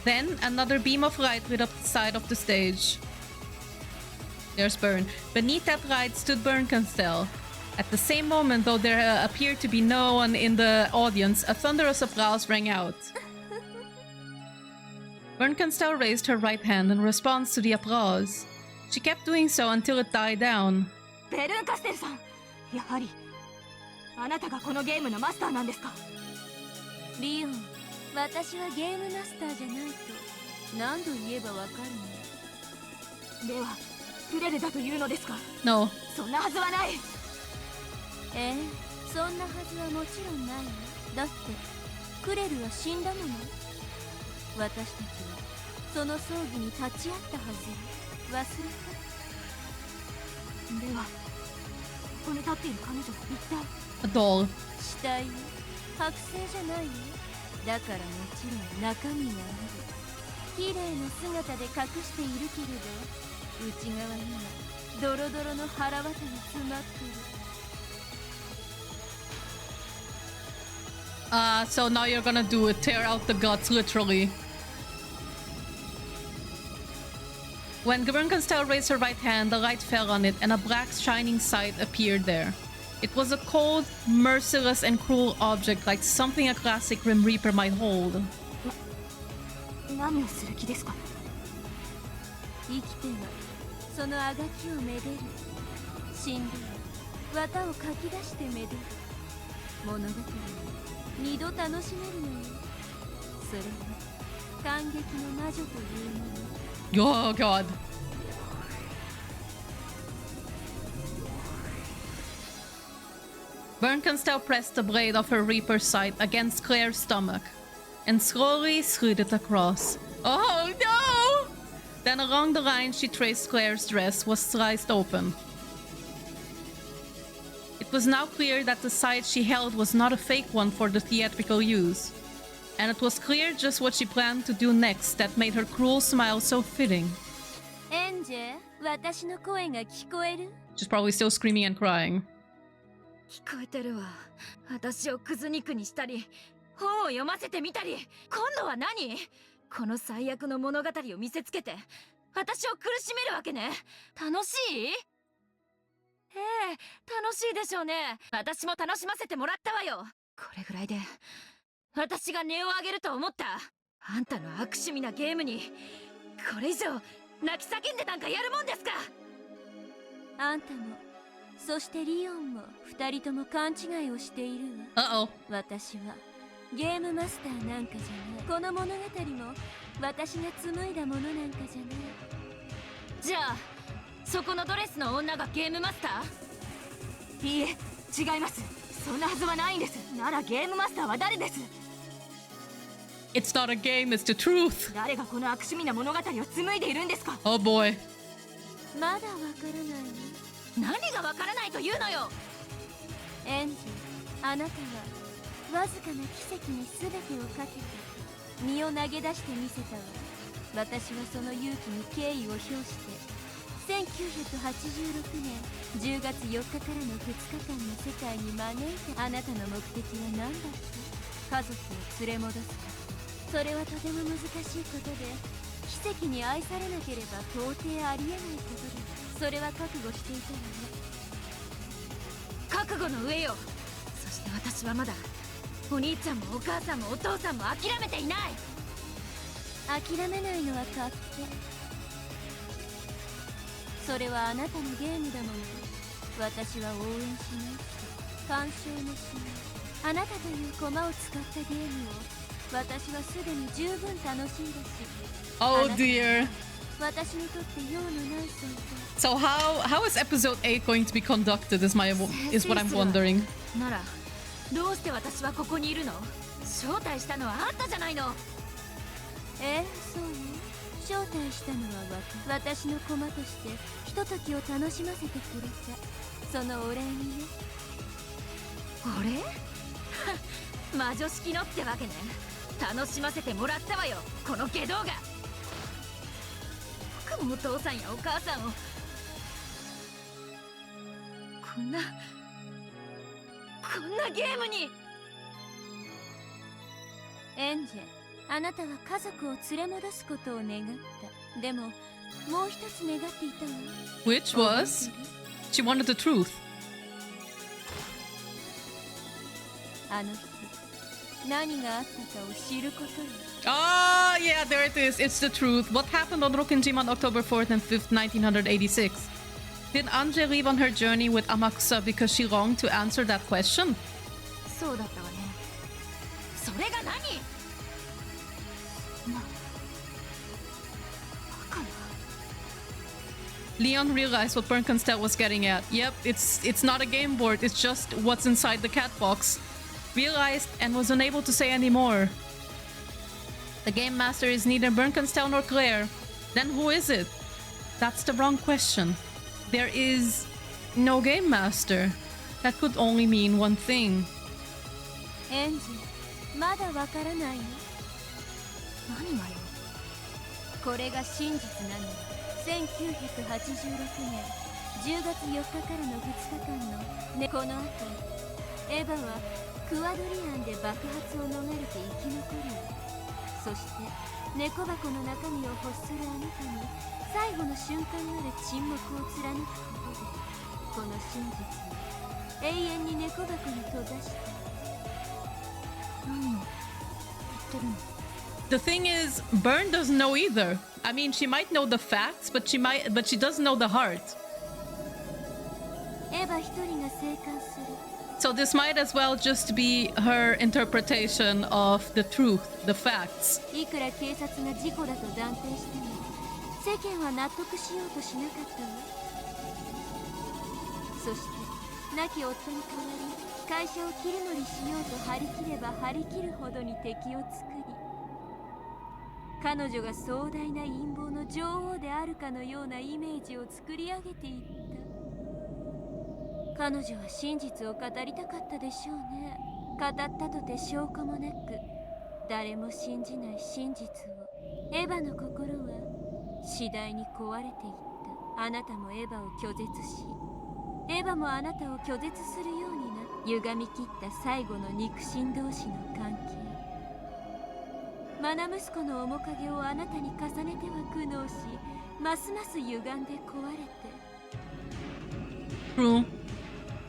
Then, another beam of light lit up the side of the stage. There's Bern. Beneath that light stood Berncastel. At the same moment, though there appeared to be no one in the audience, a thunderous applause rang out. Berncastel raised her right hand in response to the applause. She kept doing so until it died down. ベルンカステルさん、やはりあなたがこのゲームのマスターなんですか？リオン、私はゲームマスターじゃないと何度言えばわかるの？では、フレルだというのですか？ No. そんなはずはない。ええ、そんなはずはもちろんないわ。だってクレルは死んだもの。私たちはその葬儀に立ち会ったはずよ。忘れた？では、ここに立っている彼女は一体？ A doll. 死体よ。剥製じゃないよ。だからもちろん中身がある。綺麗な姿で隠しているけれど、内側にはドロドロの腹渡が詰まっている。So now you're gonna do it. Tear out the guts, literally. When Berncastel raised her right hand, the light fell on it, and a black shining sight appeared there. It was a cold, merciless, and cruel object like something a classic Grim Reaper might hold. 何をする気ですか？生きてはそのあがきをめでる、死んでは綿をかき出してめでる。物語を二度楽しめるのよ。それは感激の魔女というもの。 Oh god. Bernkenstell pressed the blade of her Reaper's sight against Claire's stomach and slowly slid it across. Oh no! Then along the line she traced Claire's dress was sliced open. It was now clear that the side she held was not a fake one for the theatrical use. And it was clear just what she planned to do next that made her cruel smile so fitting. エンジェ、私の声が聞こえる？ She's probably still screaming and crying. 聞こえてるわ。私をクズ肉にしたり、本を読ませてみたり、今度は何？この最悪の物語を見せつけて、私を苦しめるわけね。楽しい？ええ、楽しいでしょうね。私も楽しませてもらったわよ。これぐらいで、私が音を上げると思った？あんたの悪趣味なゲームに、これ以上、泣き叫んでなんかやるもんですか？あんたも、そしてリオンも二人とも勘違いをしているわ。私はゲームマスターなんかじゃない。この物語も私が紡いだものなんかじゃない。じゃあそこのドレスの女がゲームマスター？いいえ、違います。そんなはずはないんです。ならゲームマスターは誰です？ It's not a game, it's the truth. 誰がこの悪趣味な物語を紡いでいるんですか？ Oh boy. まだわからないの？何がわからないというのよ。エンジェ、あなたはわずかな奇跡に全てをかけて身を投げ出してみせたわ。私はその勇気に敬意を表して1986年10月4日からの2日間の世界に招いた。あなたの目的は何だった？家族を連れ戻すこと。それはとても難しいことで、奇跡に愛されなければ到底ありえないことです。それは覚悟していたわね。覚悟の上よ。そして私はまだお兄ちゃんもお母さんもお父さんも諦めていない。諦めないのは勝手。それはあなたのゲームだもの。私は応援しないし干渉もしない。あなたという駒を使ったゲームを私はすでに十分楽しんだし。 Oh dear. 私にとって用のない存在。 So how is episode 8 going to be conducted is what I'm wondering. ならどうして私はここにいるの？招待したのはあんたじゃないの。そうよ。招待したのは私の駒としてひとときを楽しませてくれた。そのお礼にね。お礼？魔女式のってわけね。楽しませてもらったわよ、この下道が。僕もお父さんやお母さんをこんなゲームに。エンジェ、あなたは家族を連れ戻すことを願った。でももう一つ願っていたわ。 Which was she wanted the truth. あの日何があったかを知ることよ。Ah, yeah, there it is. It's the truth. What happened on Rokkenjim on October 4th and 5th, 1986? Did Anje leave on her journey with Amakusa because she longed to answer that question? そうだったわね。それが何？Leon realized what Bernkenstedt was getting at. Yep, it's not a game board, it's just what's inside the cat box. Realized and was unable to say any more. The game master is neither Bernkenstedt nor Claire. Then who is it? That's the wrong question. There is no game master. That could only mean one thing. エンジ、まだわからないの？何がよ。これが真実なの。1986年10月4日からの2日間の、ね、この後エヴァはクワドリアンで爆発を逃れて生き残る。そして猫箱の中身を欲するあなたに最後の瞬間まで沈黙を貫くことで、この真実を永遠に猫箱に閉ざした。何を言ってるの？ the thing is, Byrne doesn't know either. I mean, she might know the facts, but she doesn't know the heart. エヴァ一人が生還する。 So this might as well just be her interpretation of the truth, the facts. いくら警察が事故だと断定しても、世間は納得しようとしなかったわ。そして亡き夫に代わり会社を切り盛りしようと張り切れば張り切るほどに敵を作り、彼女が壮大な陰謀の女王であるかのようなイメージを作り上げていった。彼女は真実を語りたかったでしょうね。語ったとて証拠もなく、誰も信じない真実を。エヴァの心は次第に壊れていった。あなたもエヴァを拒絶し、エヴァもあなたを拒絶するようにな。歪み切った最後の肉親同士の関係。愛息子の面影をあなたに重ねては苦悩し、ますます歪んで壊れて。 True.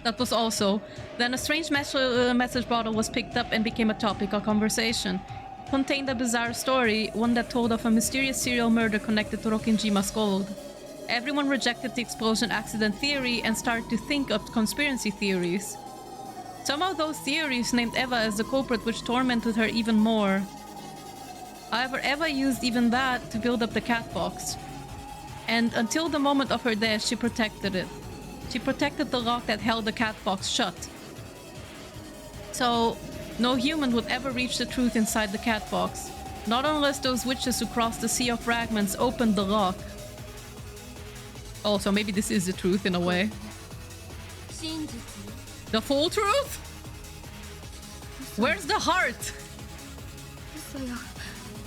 That was also. Then a strange message bottle was picked up and became a topic of conversation. It contained a bizarre story, one that told of a mysterious serial murder connected to Rokkenjima's gold. Everyone rejected the explosion accident theory and started to think of conspiracy theories. Some of those theories named Eva as the culprit, which tormented her even more. However, Eva used even that to build up the cat box. And until the moment of her death, she protected it. She protected the lock that held the cat box shut. So, no human would ever reach the truth inside the cat box. Not unless those witches who crossed the Sea of Fragments opened the lock. Oh, so maybe this is the truth in a way. The full truth? Where's the heart? 嘘よ。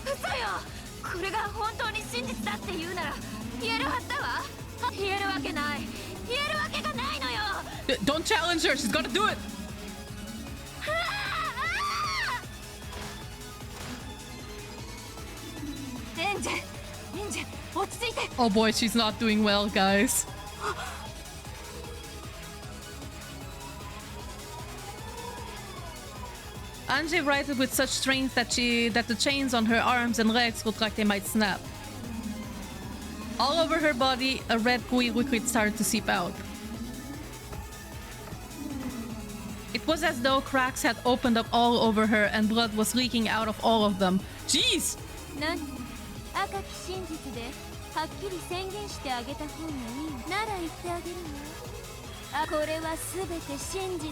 嘘よ。これが本当に真実だって言うなら言えるはずだわ。言えるわけない。言えるわけがないのよ。Don't challenge her. She's gotta do it. Oh boy, she's not doing well, guys. Angie writhed with such strength that the chains on her arms and legs looked like they might snap. All over her body, a red gooey liquid started to seep out. It was as though cracks had opened up all over her and blood was leaking out of all of them. Jeez! 赤き真実ではっきり宣言してあげた方がいいなら言ってあげるわ。これは全て真実。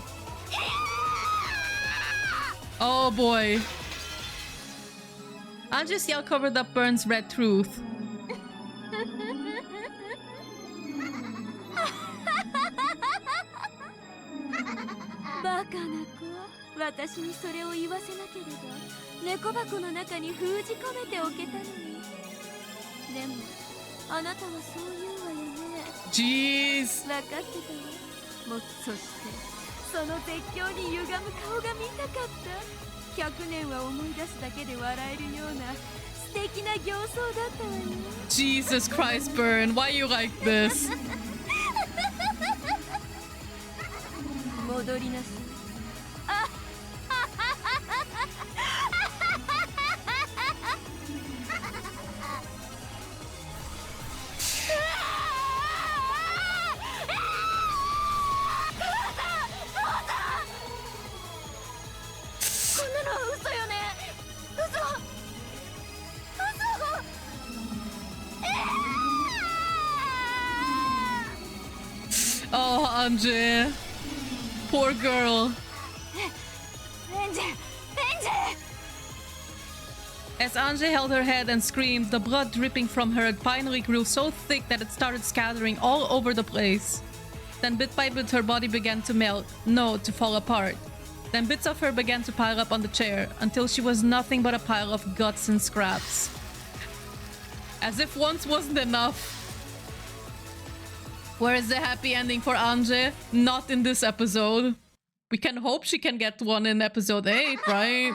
Oh boy. Angie's yell covered up Byrne's red truth. バカな子、私にそれを言わせなければ猫箱の中に封じ込めておけたのに。でもあなたはそう言うわよね。Jeez. 分かってたわ。もうそしてその絶叫に歪む顔が見たかった。100年は思い出すだけで笑えるような素敵な形相だったわよ。Jesus Christ, Byrne, why you like this? 戻りなさい。こんなのは嘘よね。嘘。Oh, Angie. Poor girl. As Angie held her head and screamed, the blood dripping from her finally grew so thick that it started scattering all over the place. Then bit by bit her body began to melt, no, to fall apart. Then bits of her began to pile up on the chair, until she was nothing but a pile of guts and scraps. As if once wasn't enough. Where is the happy ending for Angie? Not in this episode. We can hope she can get one in episode 8, right?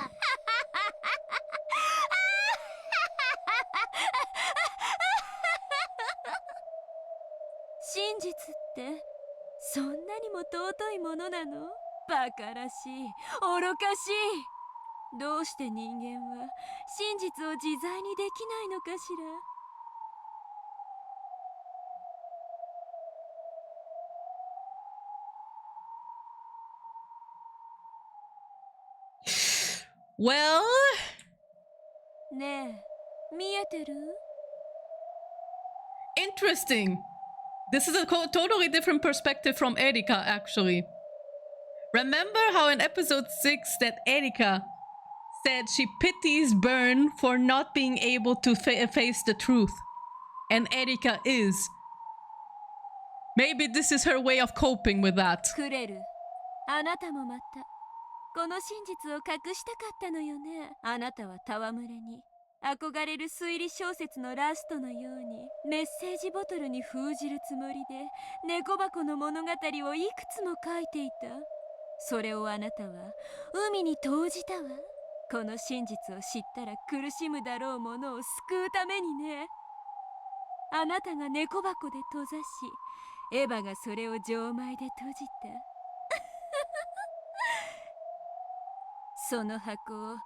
真実ってそんなにも尊いものなの？バカらしい、愚かしい。どうして人間は真実を自在にできないのかしら。Well, ねえ、見えてる？ interesting. This is a totally different perspective from Erika, actually. Remember how in episode 6 that Erika said she pities Byrne for not being able to face the truth? And Erika is. Maybe this is her way of coping with that. クレル、あなたもまたこの真実を隠したかったのよね。あなたは戯れに憧れる推理小説のラストのようにメッセージボトルに封じるつもりで猫箱の物語をいくつも書いていた。それをあなたは海に投じたわ。この真実を知ったら苦しむだろう者を救うためにね。あなたが猫箱で閉ざし、エヴァがそれを錠前で閉じた。その箱を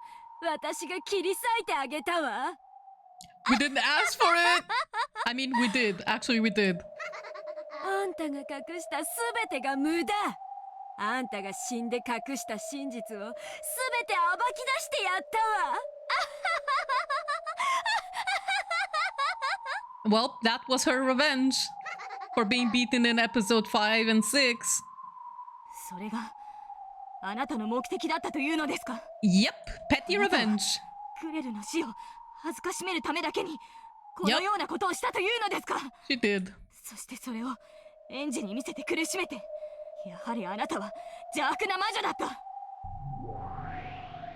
私が切り裂いてあげたわ。We didn't ask for it. I mean, we did. Actually, we did. あんたが隠したすべてが無駄。あんたが死んで隠した真実をすべて暴き出してやったわ。Well, that was her revenge for being beaten in episode 5 and 6. それがあなたの目的だったというのですか？ Yep, petty revenge. クレルの死を恥ずかしめるためだけにこのようなことをしたというのですか？ She did. そしてそれを園児に見せて苦しめて、やはりあなたは邪悪な魔女だった。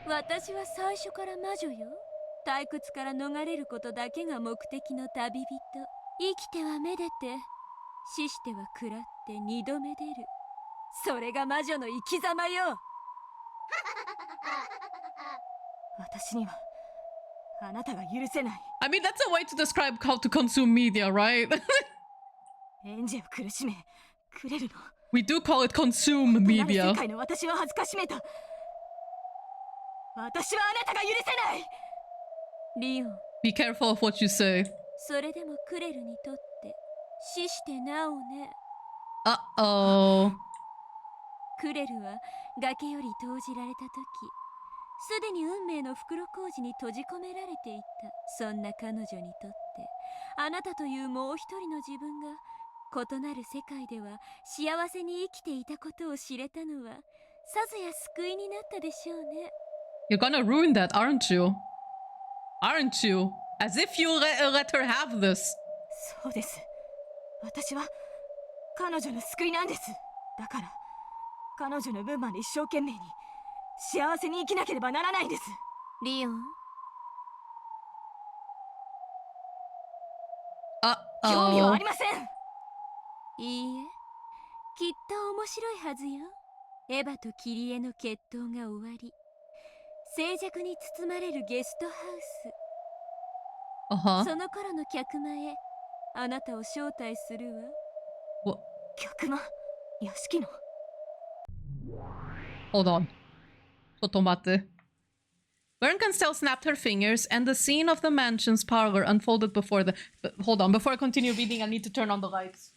私は最初から魔女よ。退屈から逃れることだけが目的の旅人。生きてはめでて、死しては食らって二度目出る。それが魔女の生き様よ。私にはあなたが許せない。 I mean, that's a way to describe how to consume media, right? 園児を苦しめ、クレルの We do call it consume 世 media. 界の私を恥ずかしめた。私はあなたが許せない。リオン、 Be careful of what you say. それでもクレルにとって死してなおね。 Uh-oh. クレルは崖より投じられた時、すでに運命の袋小路に閉じ込められていた。そんな彼女にとってあなたというもう一人の自分が異なる世界では幸せに生きていたことを知れたのはさぞや救いになったでしょうね。 You're gonna ruin that, aren't you? Aren't you? As if you let her have this. そうです。私は彼女の救いなんです。だから彼女の分まで一生懸命に幸せに生きなければならないんです。リオン、興味はあ Uh-oh. りません。いいえ、きっと面白いはずよ。エヴァとキリエの決闘が終わり、静寂に包まれるゲストハウ Uh-huh. ス。その頃の客間へあなたを招待するわ。 What? 客間、屋敷の。 Hold on. Totomate. Bernkanstel snapped her fingers, and the scene of the mansion's parlor unfolded before the... But hold on, before I continue reading, I need to turn on the lights.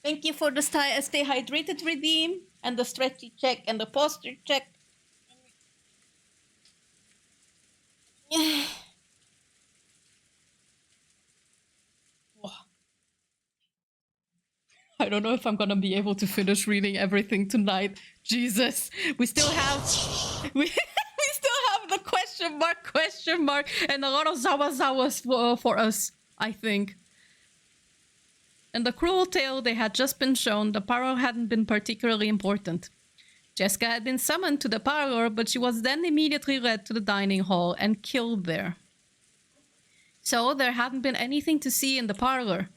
Thank you for the stay hydrated redeem, and the stretchy check, and the posture check. I don't know if I'm gonna be able to finish reading everything tonight. Jesus, we still have we still have the question mark, and a lot of zawas for us, I think. In the cruel tale they had just been shown, the parlor hadn't been particularly important. Jessica had been summoned to the parlor, but she was then immediately led to the dining hall and killed there. So there hadn't been anything to see in the parlor.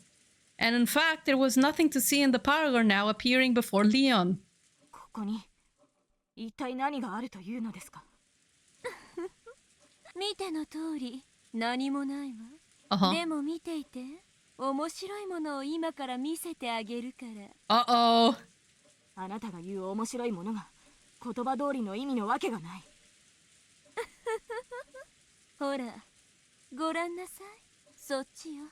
And in fact, there was nothing to see in the parlor now appearing before Leon. ここに一体何があるというのですか？見ての通り、何もないわ。Uh-huh. でも見ていて。面白いものを今から見せてあげるから。Uh-oh. あなたが言う面白いものが言葉通りの意味のわけがない。ほら、ごらんなさい。そっちよ。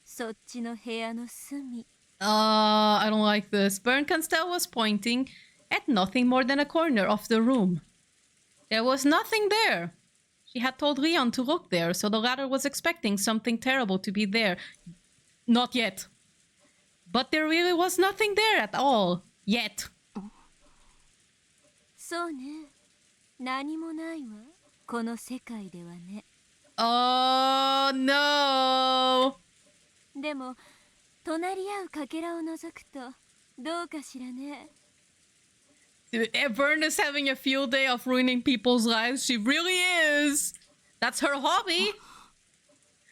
そっちの部屋の隅。I don't like this. Bernkanstel was pointing at nothing more than a corner of the room. There was nothing there. She had told Rion to look there, so the latter was expecting something terrible to be there. Not yet. But there really was nothing there at all. Yet. そうね。何もないわ。この世界ではね。Oh, no. でも、隣り合うかけらを覗くと、どうかしらね。Vern is having a field day of ruining people's lives. She really is. That's her hobby.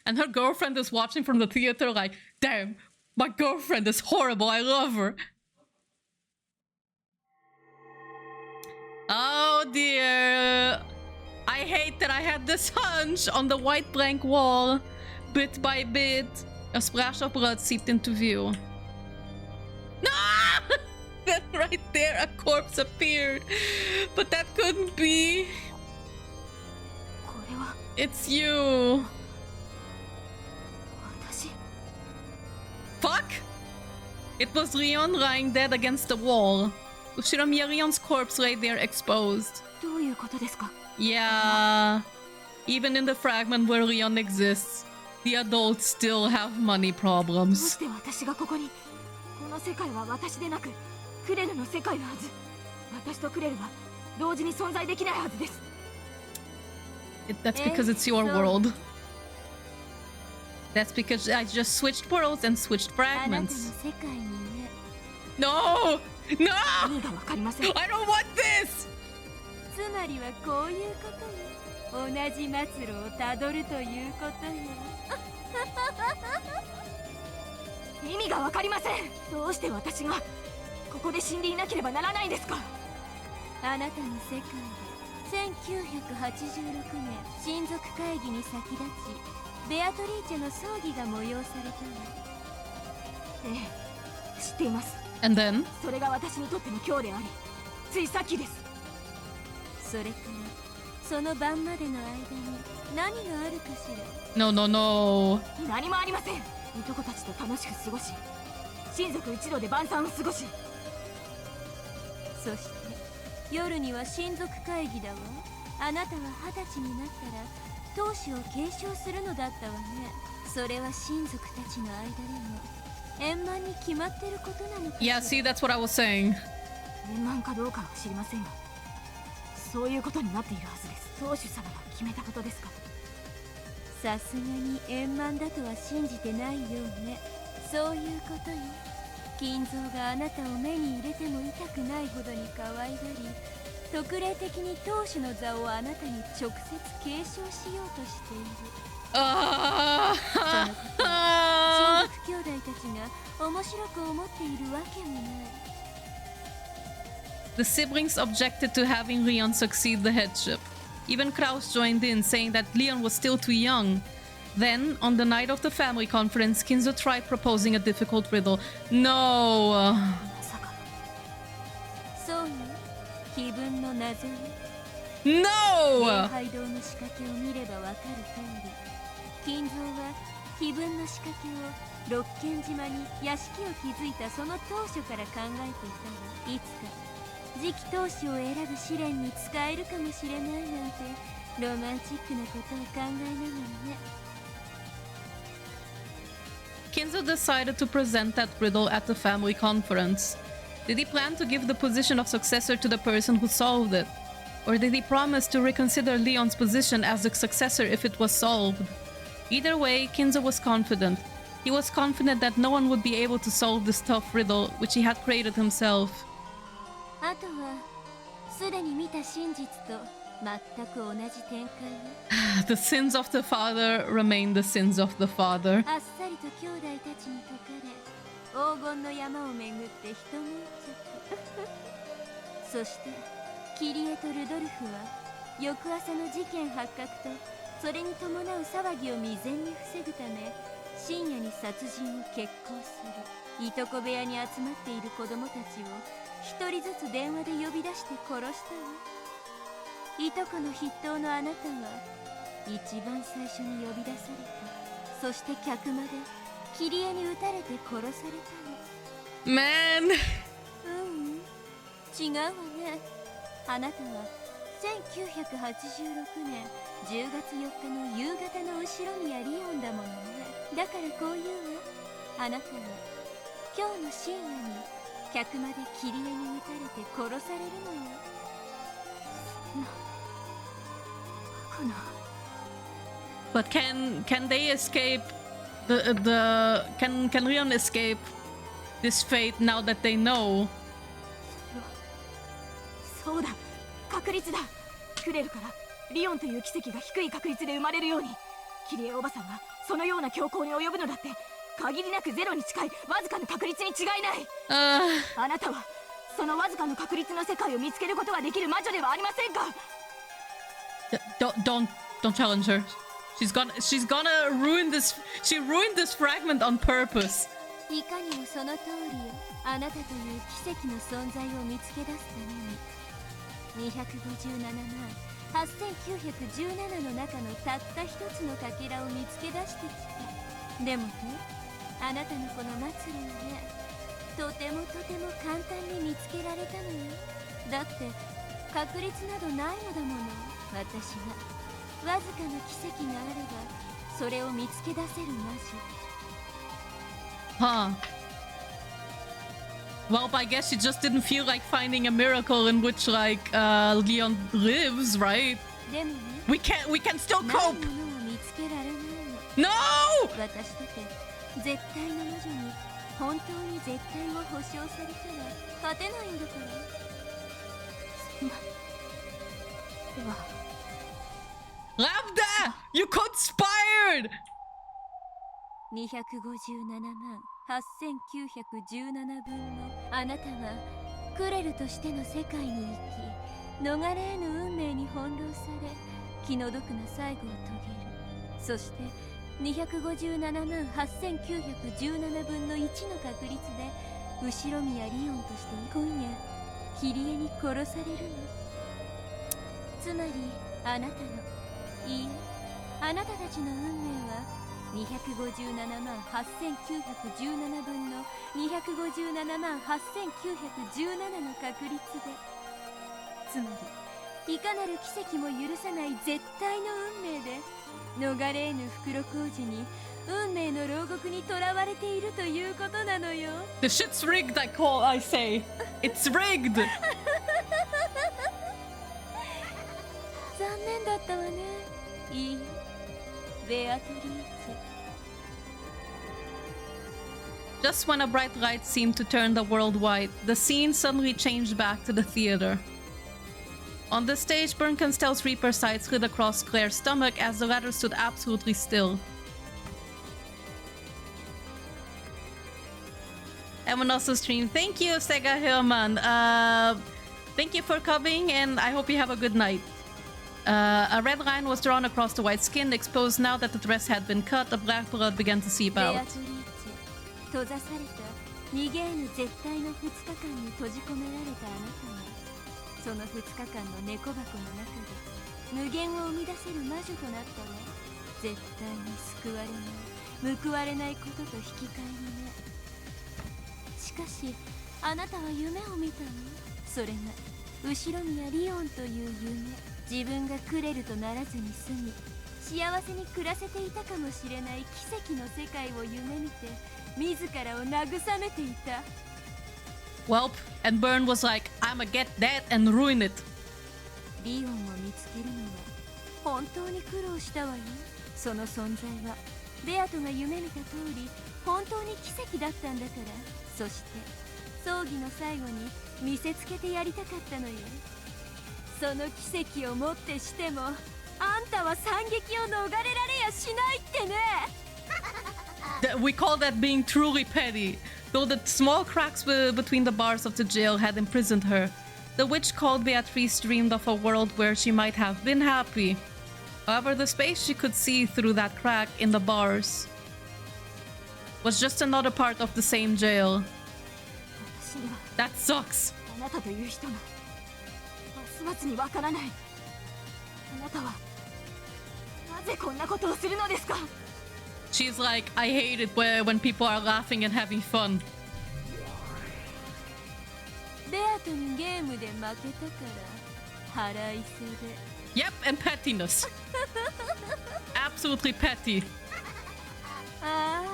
And her girlfriend is watching from the theater like, damn, my girlfriend is horrible. I love her. Oh dear. I hate that I had this hunch on the white blank wall. Bit by bit, a splash of blood seeped into view. No! Then right there, a corpse appeared. But that couldn't be. It's you. Fuck! It was Rion lying dead against the wall. Ushiromiya Rion's corpse lay there exposed. Yeah. Even in the fragment where Rion exists, the adults still have money problems. That's because it's your world. That's because I just switched worlds and switched fragments. No! No! I don't want this! つまりはこういうことよ。同じ末路をたどるということよ。意味がわかりません。どうして私がここで死んでいなければならないんですか。あなたの世界で1986年親族会議に先立ちベアトリーチェの葬儀が催されたわ。ええ、知っています。And then? それが私にとっての今日であり、ついさっきです。それからその晩までの間に何があるかしら。No, no, no. 何もありません。いとこたちと楽しく過ごし、親族一同で晩餐を過ごし、そして夜には親族会議だわ。あなたは20歳になったら当主を継承するのだったわね。それは親族たちの間でも円満に決まってることなのかしら。 Yeah, see, that's what I was saying. 円満かどうかは知りませんが、そういうことになっているはずです。当主様が決めたことですから。さすがに円満だとは信じてないようね。そういうことよ。金蔵があなたを目に入れても痛くないほどに可愛がり、特例的に当主の座をあなたに直接継承しようとしている。そのこと親族兄弟たちが面白く思っているわけもない。 The siblings objected to having Leon succeed the headship. Even Kraus joined in, saying that Leon was still too young. Then, on the night of the family conference, Kinzo tried proposing a difficult riddle. No! そうよ。気分の謎よ。 No! 礼拝堂の仕掛けを見ればわかる通り、金蔵は気分の仕掛けを六軒島に屋敷を築いたその当初から考えていたが、いつか次期当主を選ぶ試練に使えるかもしれないなんてロマンチックなことを考えながらね。 Kinzo decided to present that riddle at the family conference. Did he plan to give the position of successor to the person who solved it? Or did he promise to reconsider Leon's position as the successor if it was solved? Either way, Kinzo was confident. He was confident that no one would be able to solve this tough riddle, which he had created himself. あとはすでに見た真実と全く同じ展開よ。 The sins of the father remain the sins of the father. あっさりと兄弟たちに解かれ、黄金の山を巡って一悶着。そしてキリエとルドルフは翌朝の事件発覚とそれに伴う騒ぎを未然に防ぐため深夜に殺人を決行する。いとこ部屋に集まっている子供たちを一人ずつ電話で呼び出して殺したわ。いとこの筆頭のあなたは一番最初に呼び出された。そして客間で切り絵に撃たれて殺されたの。Man! 違うわね。あなたは1986年10月4日の夕方の後ろ宮リオンだものね。だからこういうわ。あなたは今日の深夜に客間で切り絵に撃たれて殺されるのよ。But can they escape can Rion escape this fate now that they know? そうだ、確率だ。クレルからリオンという奇跡が低い確率で生まれるように、キリエおばさんはそのような強行に及ぶのだって、限りなくゼロに近いわずかの確率に違いない。あなたはそのわずかの確率の世界を見つけることができる魔女ではありませんか。Don't challenge her. She's gonna ruin this. She ruined this fragment on purpose. いかにもその通りよ。あなたという奇跡の存在を見つけ出すために257万8917の中のたった一つのかけらを見つけ出してきた。でもね、あなたのこの末路はね、とても簡単に見つけられたのよ。だって確率などないのだもの。私はわずかな奇跡があればそれを見つけ出せる魔Huh. 女。Well, I guess she just didn't feel like finding a miracle in which like Leon lives, right? でもね、We can still ない cope. ものは見つけられないの。 No! 私だって絶対の魔女に本当に絶対を保証されたら勝てないんだから。そんな。では。Lambda! You conspired! 257万8917分のあなたはクレルとしての世界に生き、逃れ得ぬ運命に翻弄され気の毒な最後を遂げる。そして257万8917分の1の確率で後ろ宮リオンとして今夜キリエに殺されるの。つまりあなたの、いいえ、あなたたちの運命は257万8917分の257万8917の確率で、つまりいかなる奇跡も許さない絶対の運命で逃れ得ぬ袋小路に運命の牢獄に囚われているということなのよ。 The shit's rigged, I say. It's rigged! 残念だったわね。いいベアトリーチェ。 Just when a bright light seemed to turn the world white, the scene suddenly changed back to the theater. On the stage, Bernkenstell's Reaper sight slid across Claire's stomach as the latter stood absolutely still. Everyone else's stream. Thank you, Sega Hillman. Thank you for coming, and I hope you have a good night. A red line was drawn across the white skin, exposed now that the dress had been cut. The black blood began to seep ベア out. トリーチェ、閉ざされた逃げ得ぬ絶対の2日間に閉じ込められたあなたはその2日間の猫箱の中で無限を生み出せる魔女となったわ。絶対に救われない報われないことと引き換えにね。しかしあなたは夢を見たの。それが後ろ宮リオンという夢。自分がクレルとならずに済み幸せに暮らせていたかもしれない奇跡の世界を夢見て自らを慰めていた。 Welp, and Bern was like, I'ma get that and ruin it. リオンを見つけるのは本当に苦労したわよ。その存在はベアトが夢見た通り本当に奇跡だったんだから。そして葬儀の最後に見せつけてやりたかったのよ。その奇跡をもってしてもあんたは惨劇を逃れられやしないってね。We call that being truly petty. Though the small cracks between the bars of the jail had imprisoned her, the witch called Beatrice dreamed of a world where she might have been happy. However, the space she could see through that crack in the bars was just another part of the same jail. That sucks. あなたという人がますますにわからない。あなたはなぜこんなことをするのですか？ She's like, I hate it when people are laughing and having fun. ベアトにゲームで負けたから腹いせで。Yep, and pettiness. Absolutely petty. ああ、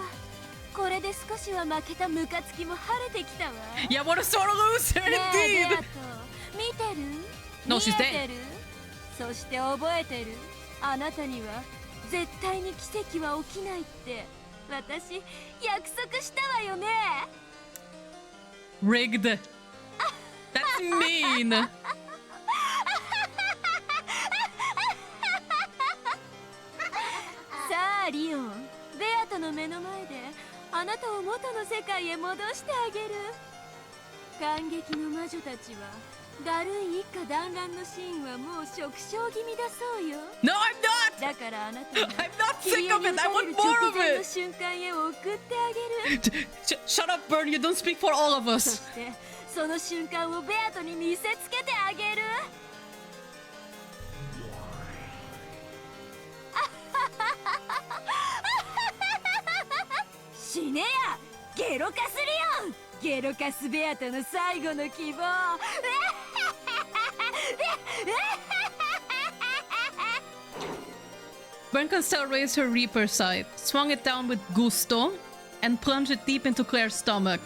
これで少しは負けたムカつきも晴れてきたわ。Yeah, what a sore loser ねえ、ベア indeed. ト、見てる？ No, she's 見 dead. えてる？そして覚えてる？あなたには絶対に奇跡は起きないって私約束したわよね。Rigged. That's mean. さあリオン、ベアトの目の前であなたを元の世界へ戻してあげる。感激の魔女たちはだるい一家団らんのシーンはもう縮小気味だそうよ。 No, I'm not. だからあなたは I'm not sick of it. I want more of 直前の it. 瞬間へ送ってあげる。Shut up, Burn. You don't speak for all of そ us. してその瞬間をベアトに見せつけてあげる。死ねやゲロカスリオン、ゲロカスベアトの最後の希望。Burn can still raise her Reaper sight, swung it down with gusto, and plunged it deep into Claire's stomach.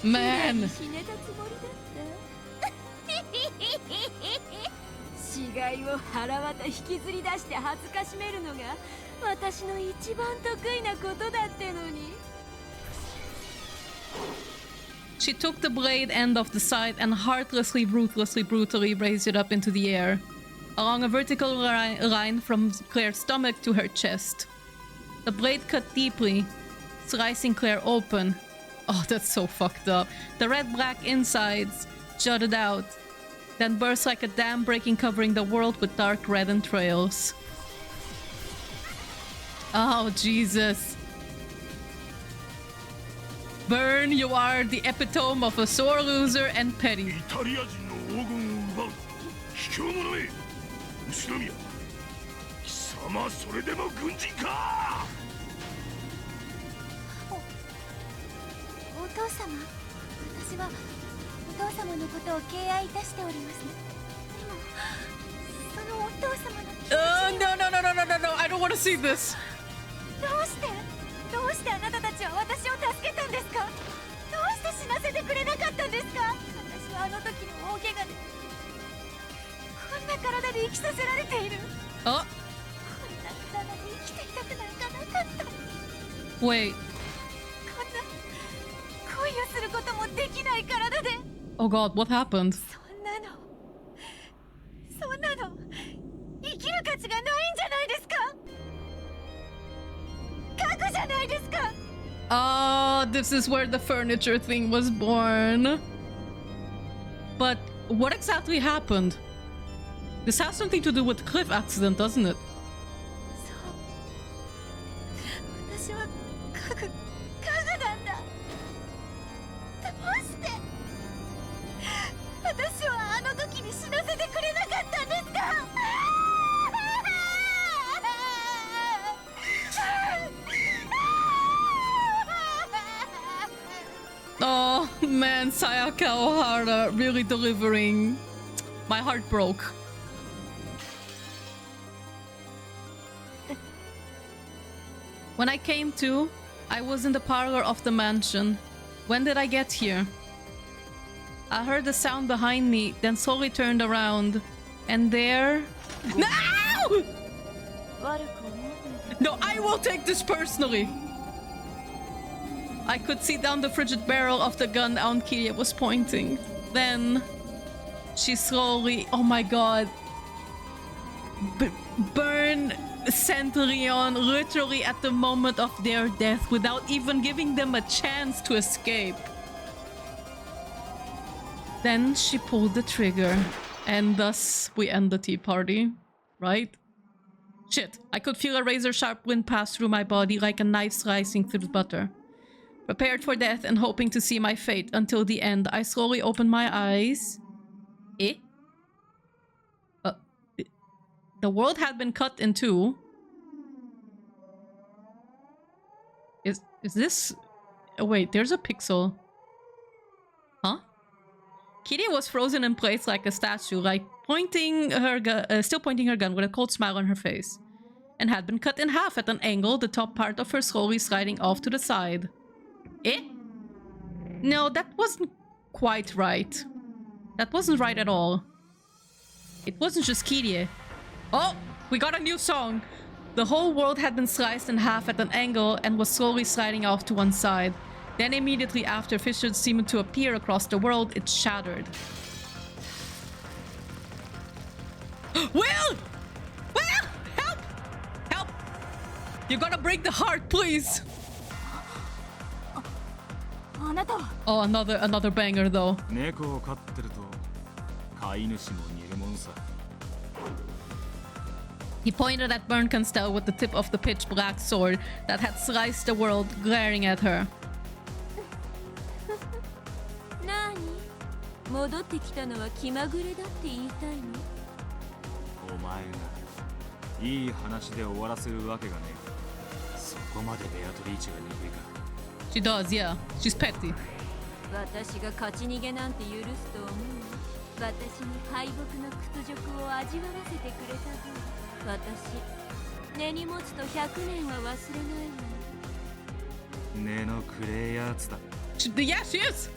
Man. 死ねたつもりだった。死骸を腹渡引きずり出して恥ずかしめるのが私の一番得意なことだってのに。 She took the blade end of the side and heartlessly, brutally raised it up into the air, along a vertical line from Claire's stomach to her chest. The blade cut deeply, slicing Claire open. Oh, that's so fucked up. The red-black insides jutted out, then burst like a dam breaking, covering the world with dark red entrails. Oh, Jesus. Burn, you are the epitome of a sore loser and petty. イタリア人の黄金を奪う卑怯者め、後ろ宮、貴様それでも軍人か。お父様、私はお父様のことを敬愛いたしております。でも、そのお父様の気持ちには No, I don't want to see this. どうしてあなたたちは私を助けたんですか？どうして死なせてくれなかったんですか？私はあの時の大怪我でこんな体で生きさせられている。Oh, こんな体で生きていたくなんかなかった。 wait. こんな恋をすることもできない体で。 Oh god, what happened? そんなの生きる価値がないんじゃないですか？核じゃないですか？ Oh, this is where the furniture thing was born. But what exactly happened? This has something to do with the cliff accident, doesn't it? そう私は核なんだ。どうして私はあの時に死なせてくれなかったんですか？ Oh man, Sayaka Ohara really delivering. My heart broke. When I came to, I was in the parlor of the mansion. When did I get here? I heard a sound behind me, then slowly turned around. And there... No! No, I will take this personally! I could see down the frigid barrel of the gun Aunt Kiria was pointing. Then... she slowly... Oh my god. Burn sent Rion literally at the moment of their death without even giving them a chance to escape. Then she pulled the trigger, and thus we end the tea party. right? Shit, I could feel a razor-sharp wind pass through my body like a knife slicing through butter. Prepared for death and hoping to see my fate until the end, I slowly opened my eyes. Eh? The world had been cut in two. Is this... Oh, wait, there's a pixel. Huh? Kitty was frozen in place like a statue, like pointing her gun, still pointing her gun with a cold smile on her face, and had been cut in half at an angle, the top part of her slowly sliding off to the side. Eh? No, that wasn't quite right. That wasn't right at all. It wasn't just Kitty. Oh, we got a new song. The whole world had been sliced in half at an angle and was slowly sliding off to one side. Then immediately after fissures seemed to appear across the world, it shattered. Will! Will! Help! Help! You gotta break the heart, please! Oh, another banger though. He pointed at Berncanstel with the tip of the pitch black sword that had sliced the world, glaring at her. She does, yeah. She's petty. Yeah, she is!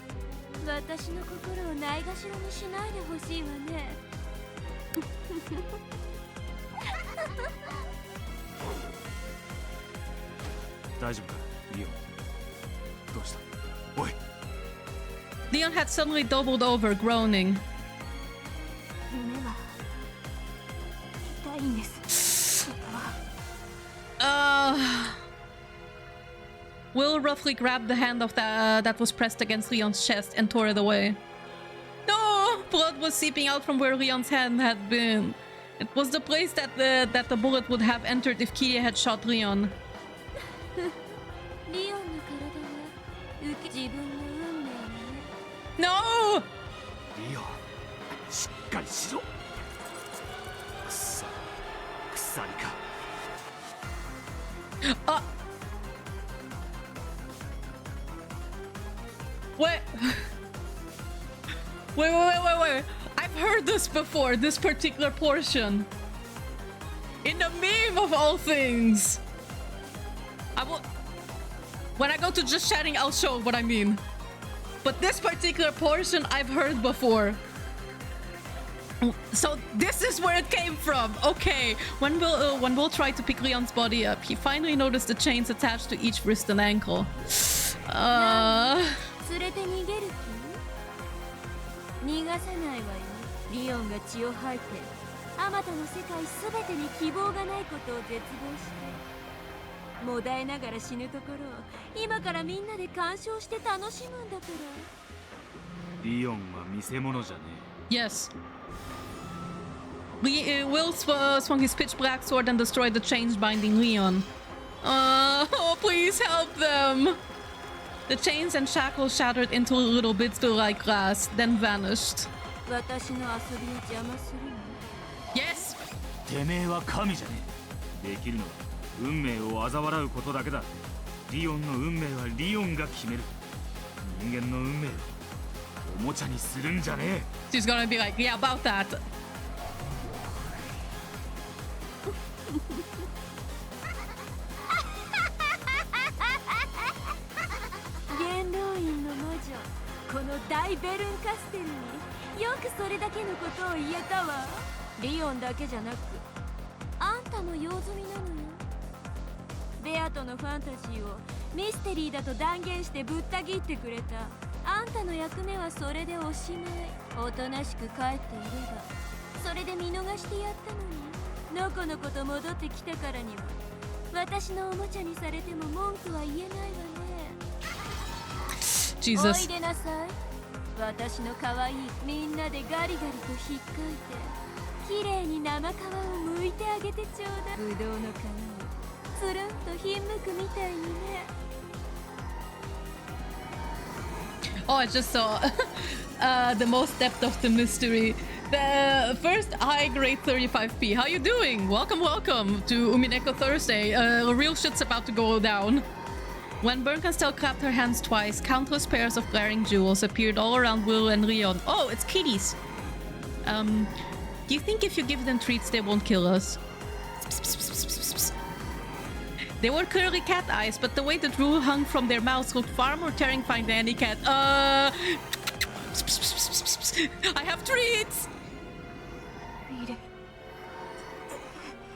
Leon had suddenly doubled over, groaning. Will roughly grabbed the hand of that was pressed against Leon's chest and tore it away. No! Blood was seeping out from where Leon's hand had been. It was the place that the bullet would have entered if Kirie had shot Leon. No! Wait. Wait. I've heard this before, this particular portion. In the meme of all things. When I go to just chatting, I'll show what I mean. But this particular portion I've heard before. So this is where it came from. Okay, when Will tried to pick Leon's body up, he finally noticed the chains attached to each wrist and ankle. Yes. Will swung his pitch black sword and destroyed the chains binding Leon. Oh, please help them! The chains and shackles shattered into little bits like glass, then vanished. Yes! She's gonna be like, yeah, about that. Jesus. 綺麗に生皮を剥いてあげてちょうだい。ぶどうの皮をつるんとひんむくみたいにね。Oh, I just saw the most depth of the mystery. The first high grade 35p. How you doing? Welcome, welcome to Umineko Thursday. Real shit's about to go down. When Bernkastel clapped her hands twice, countless pairs of glaring jewels appeared all around Will and Rion. Oh, it's kitties. Do you think if you give them treats, they won't kill us? They were clearly cat eyes, but the way the drool hung from their mouths looked far more terrifying than any cat. I have treats!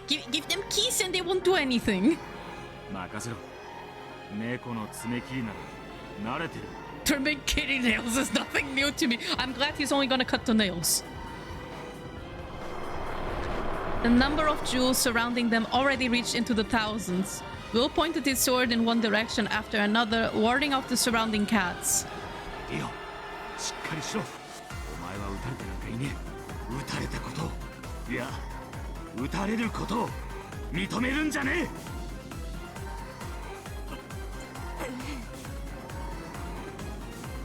Give them keys and they won't do anything. Trimming kitty nails is nothing new to me. I'm glad he's only gonna cut the nails. The number of jewels surrounding them already reached into the thousands. Will pointed his sword in one direction after another, warding off the surrounding cats.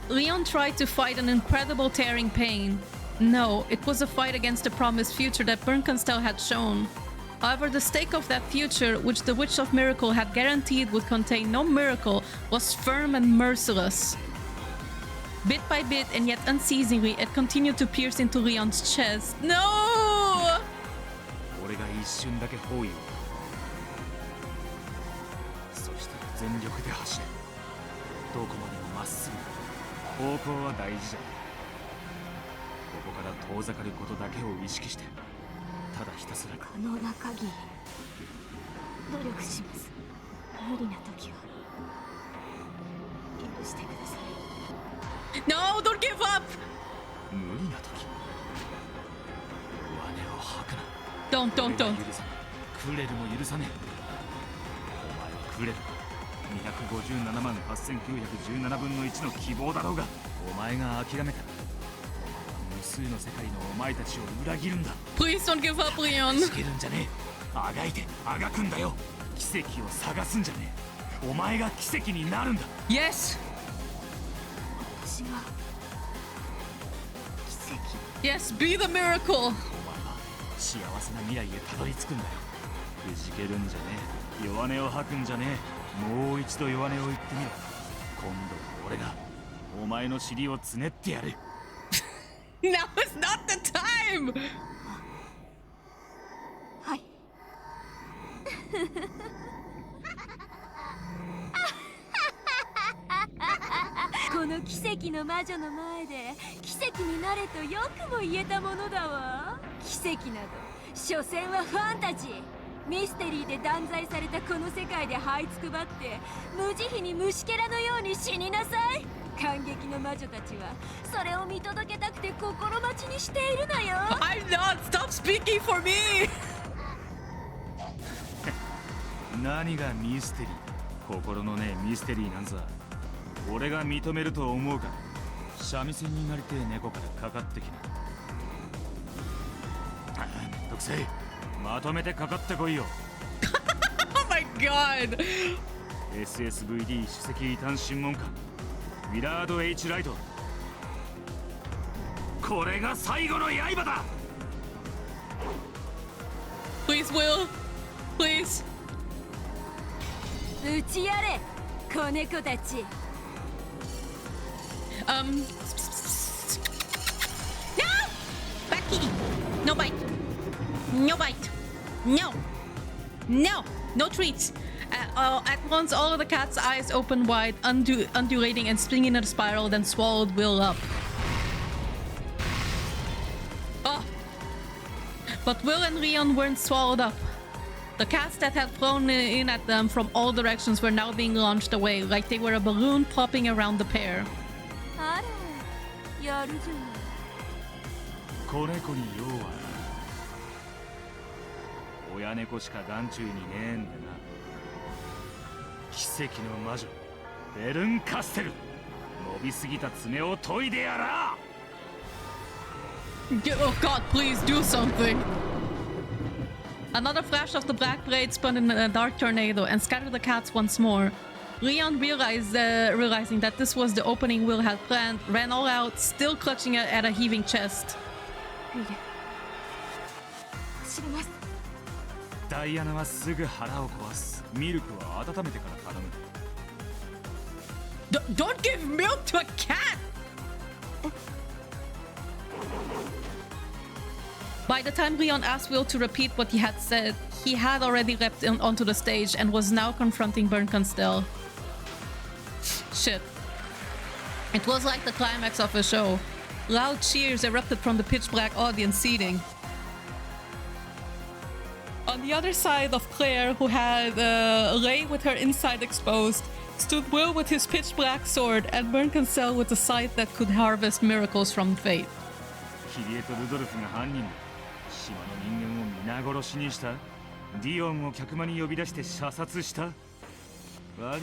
Leon tried to fight an incredible tearing pain. No, it was a fight against the promised future that Bernkastel had shown. However, the stake of that future, which the Witch of Miracle had guaranteed would contain no miracle, was firm and merciless. Bit by bit, and yet unceasingly, it continued to pierce into Leon's chest. No! No, don't give up! Don't. 257万8917分の1の希望だろうが、お前が諦めたら無数の世界のお前たちを裏切るんだ。 Please don't give up, Leon. 逃げるんじゃねえ。あがいてあがくんだよ。奇跡を探すんじゃねえ。お前が奇跡になるんだ。 Yes. Yes, be the miracle. お前は幸せな未来へたどり着くんだよ。くじけるんじゃねえ。弱音を吐くんじゃねえ。もう一度弱音を言ってみろ。今度は俺がお前の尻をつねってやる。Now is not the time. はい。この奇跡の魔女の前で奇跡になれとよくも言えたものだわ。奇跡など所詮はファンタジー。ミステリーで断罪されたこの世界で這いつくばって無慈悲に虫けらのように死になさい。感激の魔女たちはそれを見届けたくて心待ちにしているのよ。I'm not. Stop speaking for me. 何がミステリー。心のねえミステリーなんざ俺が認めると思うか。三味線になりてえ猫からかかってきな。めんどくせえ。まとめてかかってこいよ。Oh my god. SSVD 首席異端審問官ウィラード H ライト。これが最後の刃だ。 Please, Will. Please. 打ちやれ子猫たち。No! Bad kitty. No bite. No bite. No. No. No treats. At once, all of the cat's eyes opened wide, undulating and spinning in a spiral, then swallowed Will up. Oh. But Will and Leon weren't swallowed up. The cats that had flown in at them from all directions were now being launched away, like they were a balloon popping around the pair. あら、やるじゃない。子猫に用は親猫しか眼中にねえんでな。奇跡の魔女ベルンカステル。伸びすぎた爪を研いでやら。Oh god, please do something. Another flash of the black blade spun in a dark tornado and scattered the cats once more. Leon realizing that this was the opening Will had planned, ran all out, still clutching at a heaving chest. 走ります。ダイアナはすぐ腹を壊す。ミルクは温めてから頼む。Don't give milk to a cat! By the time Leon asked Will to repeat what he had said, he had already leapt onto the stage and was now confronting Bernkastel. Shit. It was like the climax of a show. Loud cheers erupted from the pitch-black audience seating. On the other side of Claire, who had lay with her inside exposed, stood Will with his pitch-black sword and Bernkastel with a scythe that could harvest miracles from fate. キリエとルドルフが犯人だ。島の人間を皆殺しにした。ディオンを客間に呼び出して射殺した。悪いな。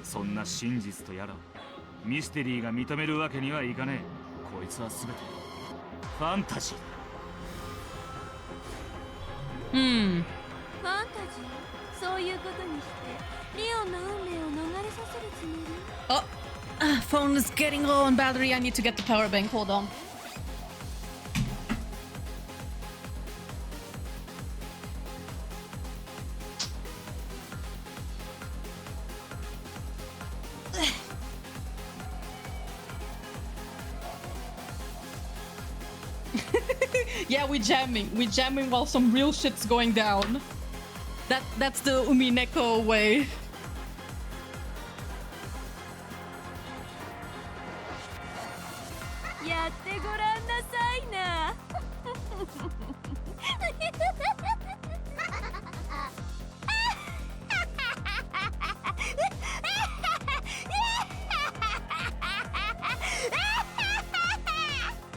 そんな真実とやらミステリーが認めるわけにはいかねえ。こいつは全てファンタジーだ。ファンタジー？そういうことにしてリオンの運命を逃れさせるつもり？ Oh, phone is getting low on battery. I need to get the power bank. Hold on. Yeah, we jamming. We jamming while some real shit's going down. That's the Umineko way.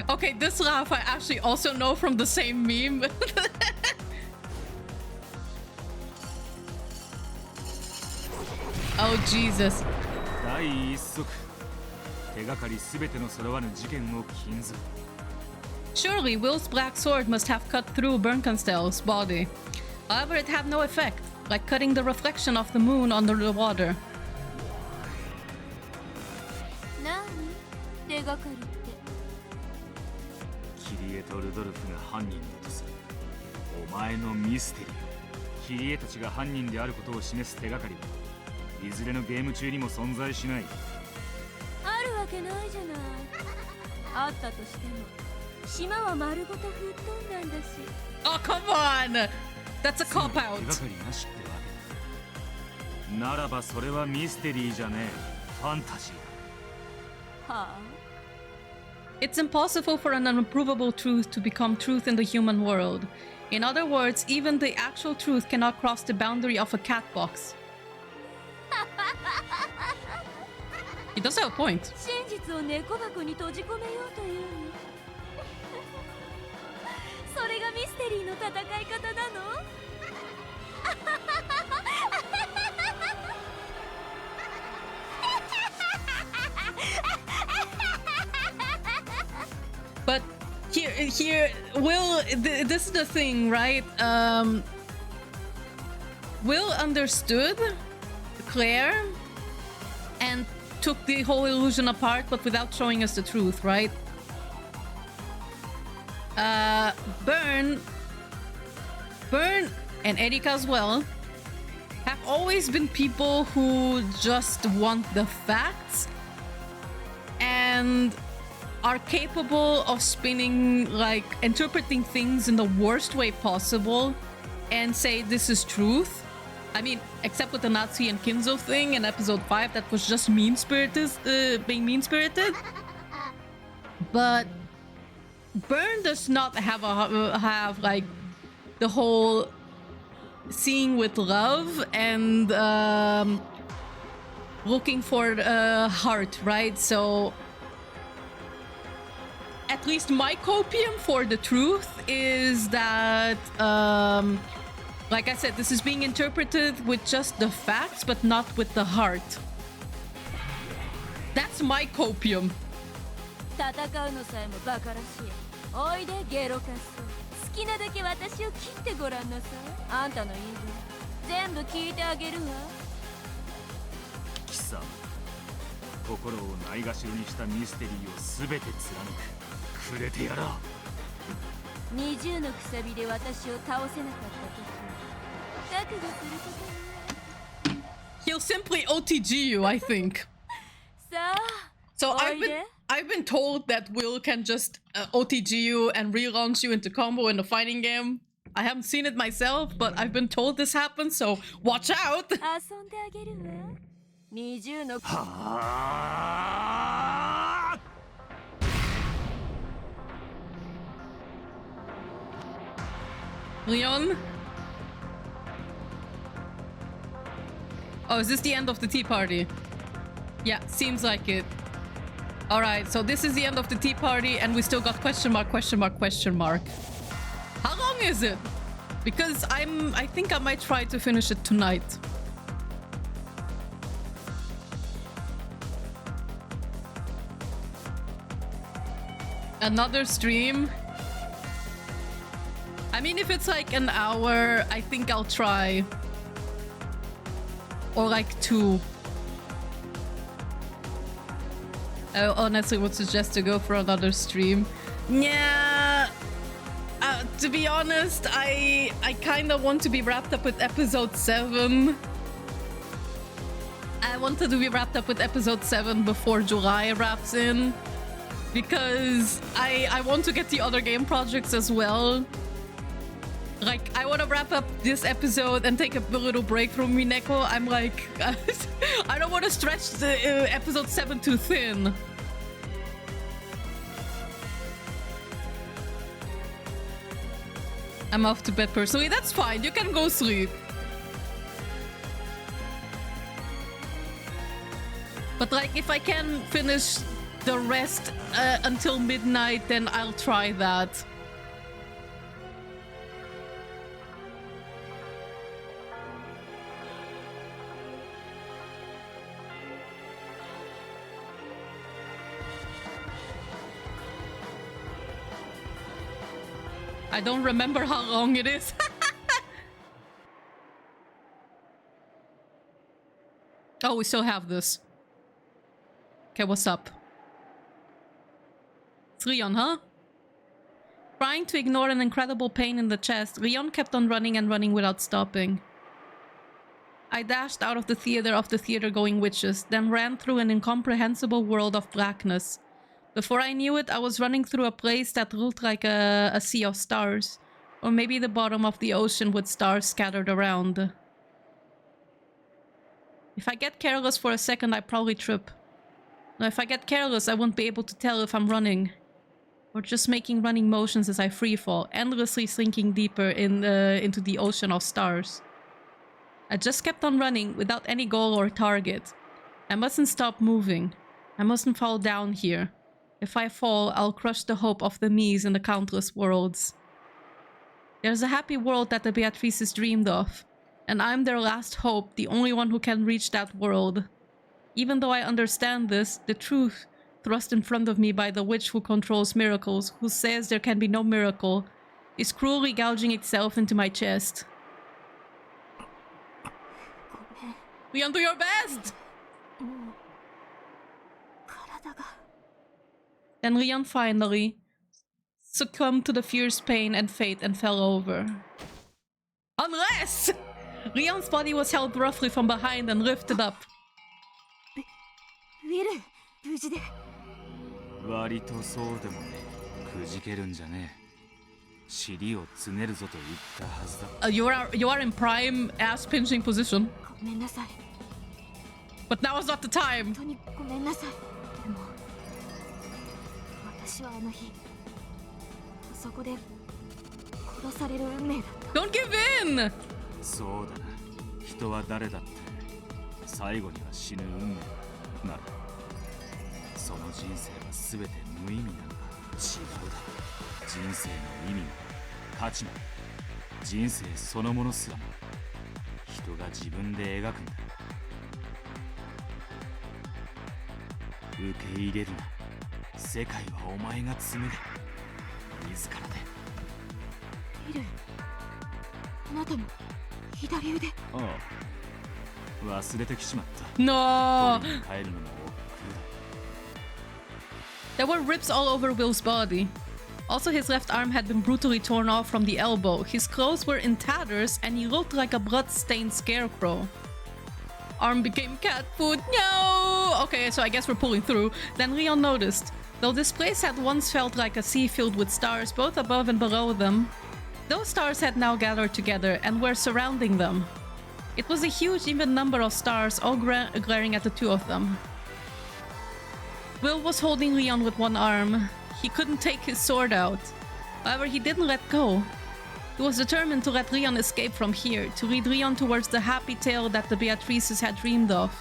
Okay, this laugh I actually also know from the same meme. Oh, Jesus. 第一足。手がかりすべての揃わぬ事件を禁ず。Surely Will's black sword must have cut through Bernkastel's body. However, it had no effect, like cutting the reflection of the moon under the water. 何？手がかりって。キリエとルドルフが犯人だとする。お前のミステリー。キリエたちが犯人であることを示す手がかりはいずれのゲーム中にも存在しない。あるわけないじゃない。あったとしても島は丸ごと吹っ飛んだんだし。Oh, come on! That's a cop out. 手がかりなしってわけだ。ならばそれはミステリーじゃねえ。ファンタジー。はあIt's impossible for an unprovable truth to become truth in the human world. In other words, even the actual truth cannot cross the boundary of a cat box. He does have a point. 真実を猫箱に閉じ込めようというの。それがミステリーの戦い方なのBut here, Will, this is the thing, right? Will understood Claire and took the whole illusion apart, but without showing us the truth, right? Burn, and Erika as well have always been people who just want the facts and are capable of spinning, like, interpreting things in the worst way possible and say this is truth. I mean, except with the Nazi and Kinzo thing in episode 5, that was just mean-spirited, being mean-spirited. But Burn does not have like the whole seeing with love and looking for heart, right? So at least my copium for the truth is that, like I said, this is being interpreted with just the facts, but not with the heart. That's my copium. 戦うのさえもバカらしい。おいでゲロカス。好きなだけ私を切ってごらんなさい。あんたの言い分全部聞いてあげるわ。貴様、心をないがしろにしたミステリーをすべて貫く。くれてやら。20のくさびで私を倒せなかった時、覚悟することね。 He'll simply OTG you, I think. さあ、 So おいで。I've been told that Will can just OTG you and relaunch you into combo in a fighting game. I haven't seen it myself, but I've been told this happens, so watch out! 遊んであげるわ。20のはあ。Leon? Oh, is this the end of the tea party? Yeah, seems like it. Alright, so this is the end of the tea party and we still got question mark, question mark, question mark. How long is it? Because I think I might try to finish it tonight. Another stream? I mean, if it's like an hour, I think I'll try. Or like 2. I honestly would suggest to go for another stream. Yeah. To be honest, I kind of want to be wrapped up with episode 7. I wanted to be wrapped up with episode 7 before July wraps in. Because I want to get the other game projects as well. Like, I want to wrap up this episode and take a little break from Umineko. I'm like, I don't want to stretch the episode 7 too thin. I'm off to bed personally. That's fine. You can go sleep. But like, if I can finish the rest until midnight, then I'll try that. I don't remember how long it is. Oh, we still have this. Okay, what's up? It's Rion, huh? Trying to ignore an incredible pain in the chest, Rion kept on running and running without stopping. I dashed out of the theater-going witches, then ran through an incomprehensible world of blackness. Before I knew it, I was running through a place that looked like a sea of stars. Or maybe the bottom of the ocean with stars scattered around. If I get careless for a second, I probably trip. Now, if I get careless, I won't be able to tell if I'm running. Or just making running motions as I freefall, endlessly sinking deeper into the ocean of stars. I just kept on running without any goal or target. I mustn't stop moving. I mustn't fall down here. If I fall, I'll crush the hope of the me's in the countless worlds. There's a happy world that the Beatrices dreamed of, and I'm their last hope, the only one who can reach that world. Even though I understand this, the truth, thrust in front of me by the witch who controls miracles, who says there can be no miracle, is cruelly gouging itself into my chest. Leon, do your best! Then Leon finally succumbed to the fierce pain and fate and fell over. Unless! Leon's body was held roughly from behind and lifted up. ウィル、無事で。割とそうでもね、くじけるんじゃねえ。尻をつねるぞと言ったはずだ。You are in prime ass pinching position. ごめんなさい。But now is not the time. 本当にごめんなさい。でも、私はあの日、そこで殺される運命だった。Don't give in! そうだな。人は誰だって最後には死ぬ運命だ。なら、その人生は全て無意味なのか。違うだ。人生の意味も価値も人生そのものすらも人が自分で描くんだ。受け入れるな。世界はお前が紡ぐ。自らで。ウィル、あなたも左腕。ああ、忘れてきちまった。No! 取りに帰るのも億劫だ。 There were rips all over Will's body. Also, his left arm had been brutally torn off from the elbow. His clothes were in tatters and he looked like a blood-stained scarecrow. Arm became cat food. No! Okay, so I guess we're pulling through. Then Leon noticed. Though this place had once felt like a sea filled with stars both above and below them, those stars had now gathered together and were surrounding them. It was a huge even number of stars all glaring at the two of them. Will was holding Leon with one arm. He couldn't take his sword out. However, he didn't let go. He was determined to let Leon escape from here, to lead Leon towards the happy tale that the Beatrices had dreamed of.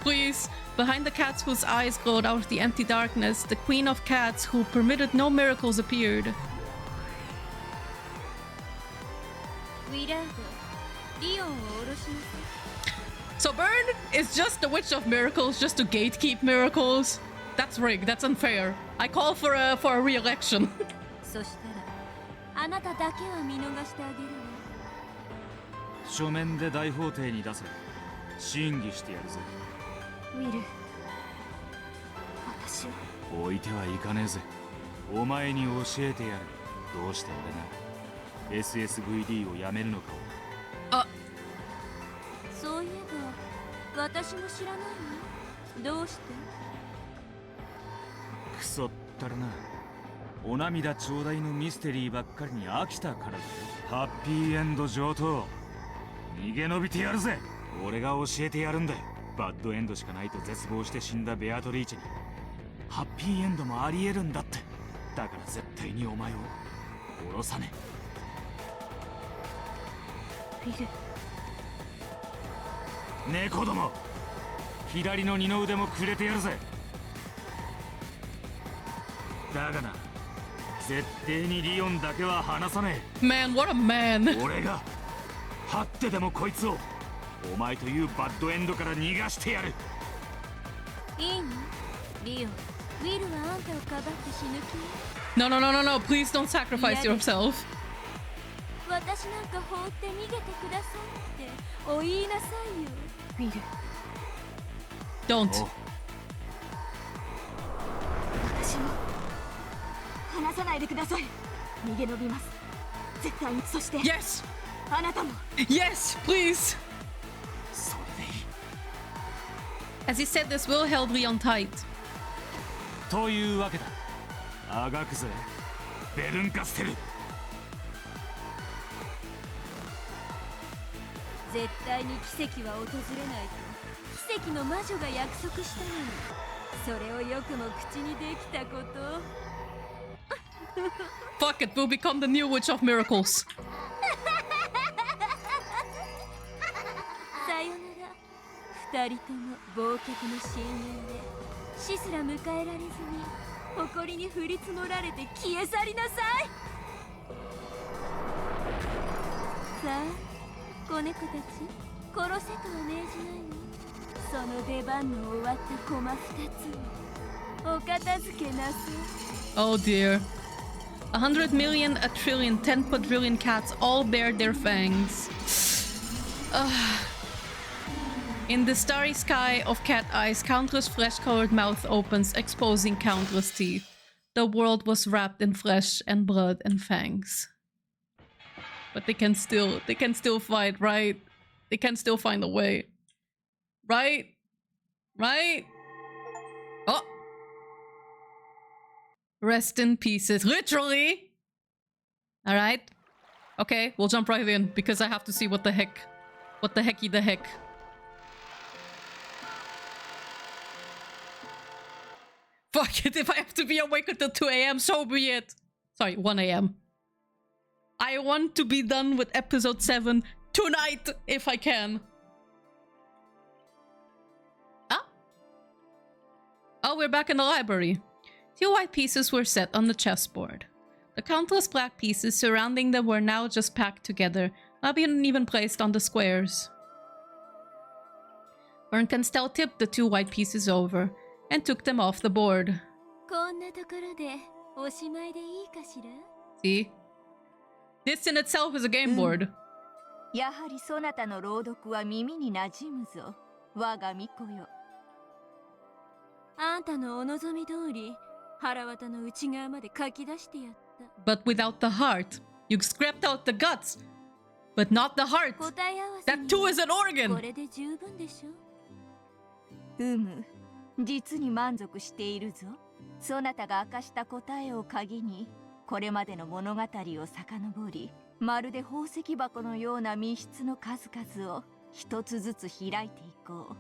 Please, behind the cats whose eyes glowed out of the empty darkness, the queen of cats who permitted no miracles appeared. ウィラード、リオンを下ろしなさい。 So Burn is just the witch of miracles, just to gatekeep miracles. That's rigged. That's unfair. I call for a re-election. そしたら、あなただけは見逃してあげるわ。書面で大法廷に出せ。審議してやるぜ。ウィル、私は。置いてはいかねえぜ。お前に教えてやる。どうして俺が SSVD をやめるのかを。あ、そういえば、私も知らないわ。どうして？クソったらな。お涙ちょうだいのミステリーばっかりに飽きたからだよ。ハッピーエンド上等。逃げ延びてやるぜ。俺が教えてやるんだよ。バッドエンドしかないと絶望して死んだベアトリーチェにハッピーエンドもありえるんだって。だから絶対にお前を殺さねウィル。猫ども、左の二の腕もくれてやるぜ。だがな、絶対にリオンだけは離さねえ。 Man, what a man. 俺が張ってでもこいつをお前というバッドエンドから逃がしてやる。いいの？リオン、ウィルはあんたをかばって死ぬ気？ No, no, no, no, no. Please don't sacrifice yourself. 私なんか放って逃げてくださいってお言いなさいよ。ウィル。Don't. 私を離さないでください。逃げ延びます。絶対に。そして。Yes. あなたも。Yes, please. それでいい。 As he said this, Will held Leon tight. というわけだ。あがくぜ、ベルンカステル。絶対に奇跡は訪れないと奇跡の魔女が約束したのに、それをよくも口にできたこと。Fuck it, we'll become the new witch of miracles. さよなら、二人とも忘却の深淵で死すら迎えられずに誇りに降り積もられて消え去りなさい。さあ、子猫たち、殺せとは命じないわ。その出番の終わった駒二つをお片付けなさい。 Oh dear. 100 million, a trillion, 10 quadrillion cats all bared their fangs. In the starry sky of cat eyes, countless flesh-colored mouth opens, exposing countless teeth. The world was wrapped in flesh and blood and fangs. But they can still fight, right? They can still find a way. Right? Right? Oh! Rest in pieces. Literally! Alright. Okay, we'll jump right in, because I have to see what the heck. What the hecky the heck. Fuck it, if I have to be awake until 2 AM, so be it. Sorry, 1 AM. I want to be done with episode 7 tonight, if I can. Ah? Oh, we're back in the library. 2 white pieces were set on the chessboard. The countless black pieces surrounding them were now just packed together, not being even placed on the squares. Bernkastel tipped the 2 white pieces over and took them off the board. こんなところでおしまいでいいかしら？ See? This in itself is a game board. やはりそなたの朗読は耳に馴染むぞ、我が巫女よ。あんたのお望み通り、腹渡の内側まで書き出してやった。But without the heart. You scrapped out the guts, but not the heart. 答え合わせ That に too is an こ organ. れで十分でしょ？実に満足しているぞ。そなたが明かした答えを鍵に、これまでの物語を遡り、まるで宝石箱のような密室の数々を一つずつ開いていこう。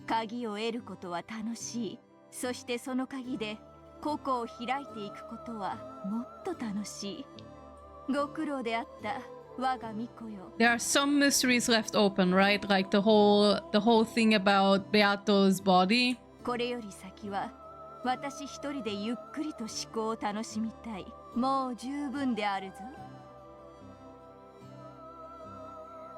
鍵を得ることは楽しい。そしてその鍵で個々を開いていくことはもっと楽しい。ご苦労であった、我が巫女よ。There are some mysteries left open, right? Like the whole thing about Beato's body. これより先は私一人でゆっくりと思考を楽しみたい。もう十分であるぞ。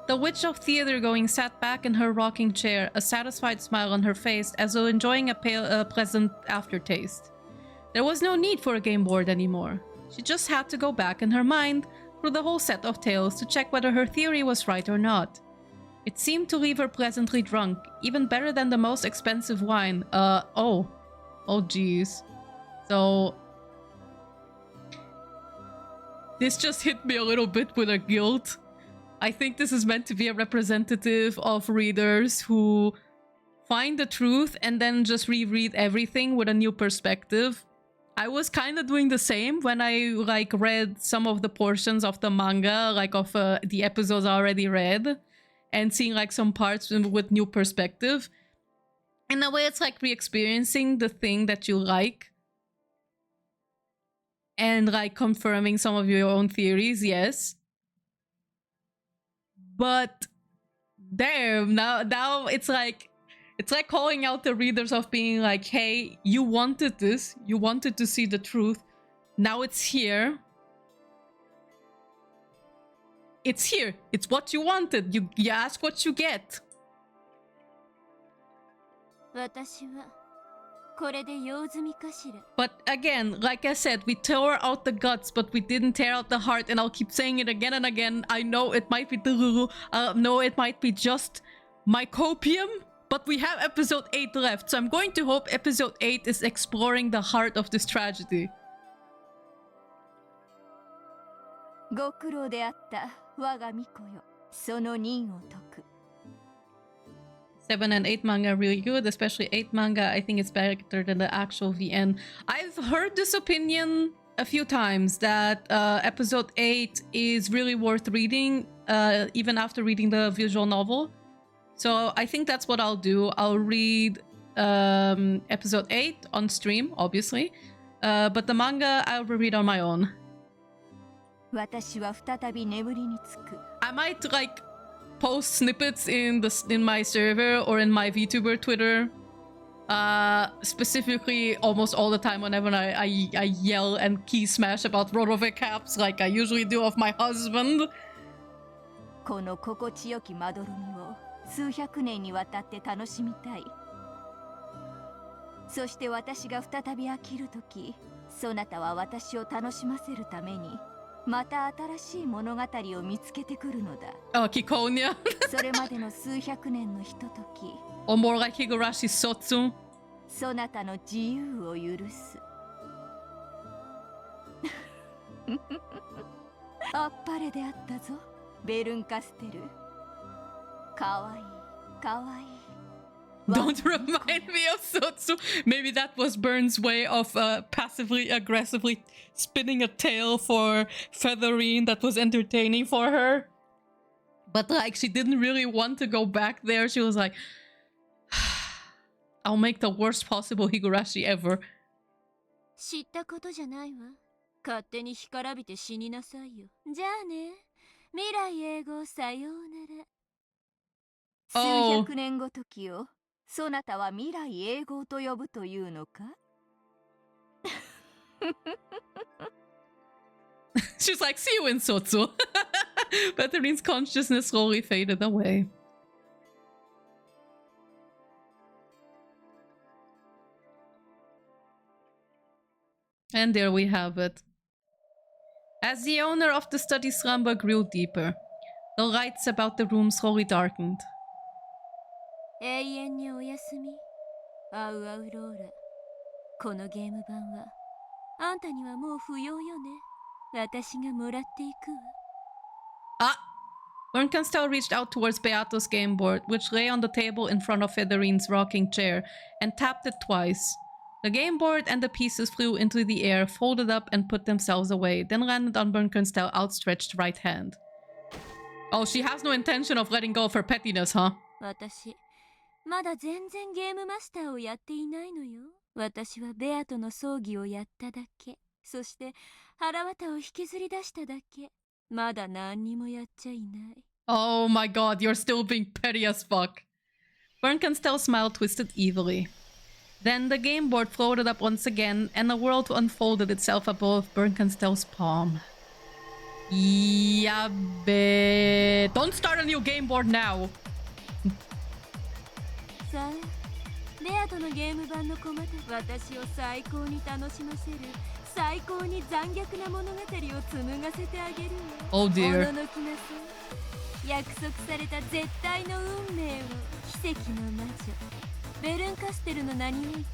The witch of theater going sat back in her rocking chair, a satisfied smile on her face as though enjoying a pleasant aftertaste. There was no need for a game board anymore. She just had to go back in her mind through the whole set of tales to check whether her theory was right or not. It seemed to leave her pleasantly drunk, even better than the most expensive wine. Oh geez. So this just hit me a little bit with a guilt. I think this is meant to be a representative of readers who find the truth and then just reread everything with a new perspective. I was kind of doing the same when I read some of the portions of the manga, of the episodes I already read, and seeing some parts with new perspective. In a way, it's like re-experiencing the thing that you like and confirming some of your own theories, yes. But damn, now it's like calling out the readers of being like, hey, you wanted this, you wanted to see the truth, now it's here. It's here. It's what you wanted. You ask what you get. 私はこれで用済みかしら。 But again, like I said, we tore out the guts, but we didn't tear out the heart, and I'll keep saying it again and again. I know it might be no, it might be just my copium, but we have episode 8 left, so I'm going to hope episode 8 is exploring the heart of this tragedy. ご苦労であった、我が巫女よ。その任を解く。7 and 8 manga are really good, especially 8 manga. I think it's better than the actual VN. I've heard this opinion a few times that episode 8 is really worth reading, even after reading the visual novel. So I think that's what I'll do. I'll read episode 8 on stream, obviously, but the manga I'll read on my own. 私は再び眠りにつく。 I might post snippets in my server or in my VTuber Twitter. Specifically, almost all the time whenever I yell and key smash about Rodove caps like I usually do of my husband. この心地よきまどろみを数百年にわたって楽しみたい。そして私が再び飽きるとき、そなたは私を楽しませるためにまた新しい物語を見つけてくるのだ。Oh, Kikonia. それまでの数百年のひととき。Or more like Higurashi's Sotsu. そなたの自由を許す。あっぱれであったぞ、ベルンカステル。かわいい、かわいい。Don't remind me of Sotsu. Maybe that was Burn's way of passively aggressively spinning a tale for Featherine that was entertaining for her. But she didn't really want to go back there. She was like, I'll make the worst possible Higurashi ever. 知ったことじゃないわ。勝手に干からびて死になさいよ。じゃあね。未来永劫さようなら。数百年ごときを。そなたは未来永劫と呼ぶというのか？ She's like, see you in Sotsu. Betterine's consciousness slowly faded away. And there we have it. As the owner of the study slumber grew deeper, the lights about the room slowly darkened. 永遠におやすみ、アウアウローラ。このゲーム版はあんたにはもう不要よね。私がもらっていくわ。Ah! Bernkenstell reached out towards Beato's game board, which lay on the table in front of Federine's rocking chair, and tapped it twice. The game board and the pieces flew into the air, folded up and put themselves away, then landed on Bernkenstell's outstretched right hand. Oh, she has no intention of letting go of her pettiness, huh? 私、まだ全然ゲームマスターをやっていないのよ。私はベアとの葬儀をやっただけ。そして腹渡を引きずり出しただけ。まだ何にもやっちゃいない。Oh my god, you're still being petty as fuck. Bernkenstell's smile twisted evilly. Then the game board floated up once again, and a world unfolded itself above Bernkenstell's palm. Yabe. Don't start a new game board now. さあ、ベアとのゲーム版のコマた私を最高に楽しませる最高に残虐な物語を紡がせてあげるわ。Oh dear. おののきなさい。約束された絶対の運命を。奇跡の魔女ベルンカステルの名において。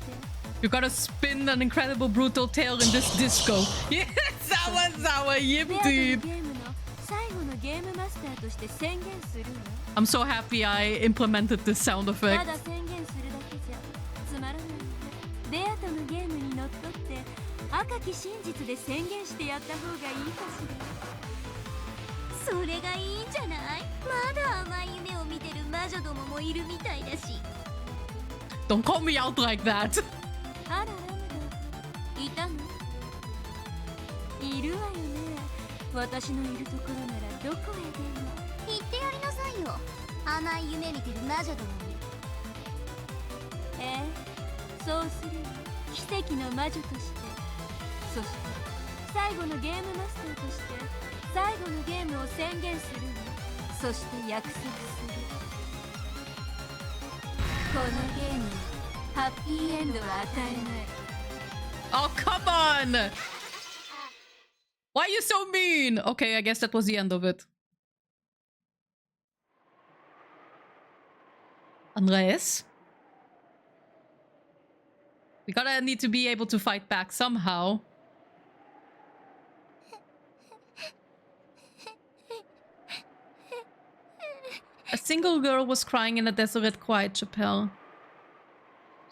You gotta spin an incredible brutal tale in this disco. Yes, Zawa, yep, dude. ゲームの最後のゲームマスターとして宣言するわ。I'm so happy I implemented this sound た effect. だ宣言するだけじゃつまらない。ベアとのゲームにのっとって赤き真実で宣言してやった方がいいかしら。それがいいんじゃない？まだ甘い夢を見てる魔女どももいるみたいだし。Don't call me out like that. あらラムド、いたの？いるわよね。私のいるところならどこへでも。言ってやりなさいよ。甘い夢見てる魔女どもに。そうするわ。奇跡の魔女として。そして最後のゲームマスターとして最後のゲームを宣言するわ。そして約束する。このゲームはハッピーエンドは与えない。Oh, come on! Why are you so mean? Okay, I guess that was the end of it. Unless... we gotta need to be able to fight back somehow. A single girl was crying in a desolate, quiet chapel.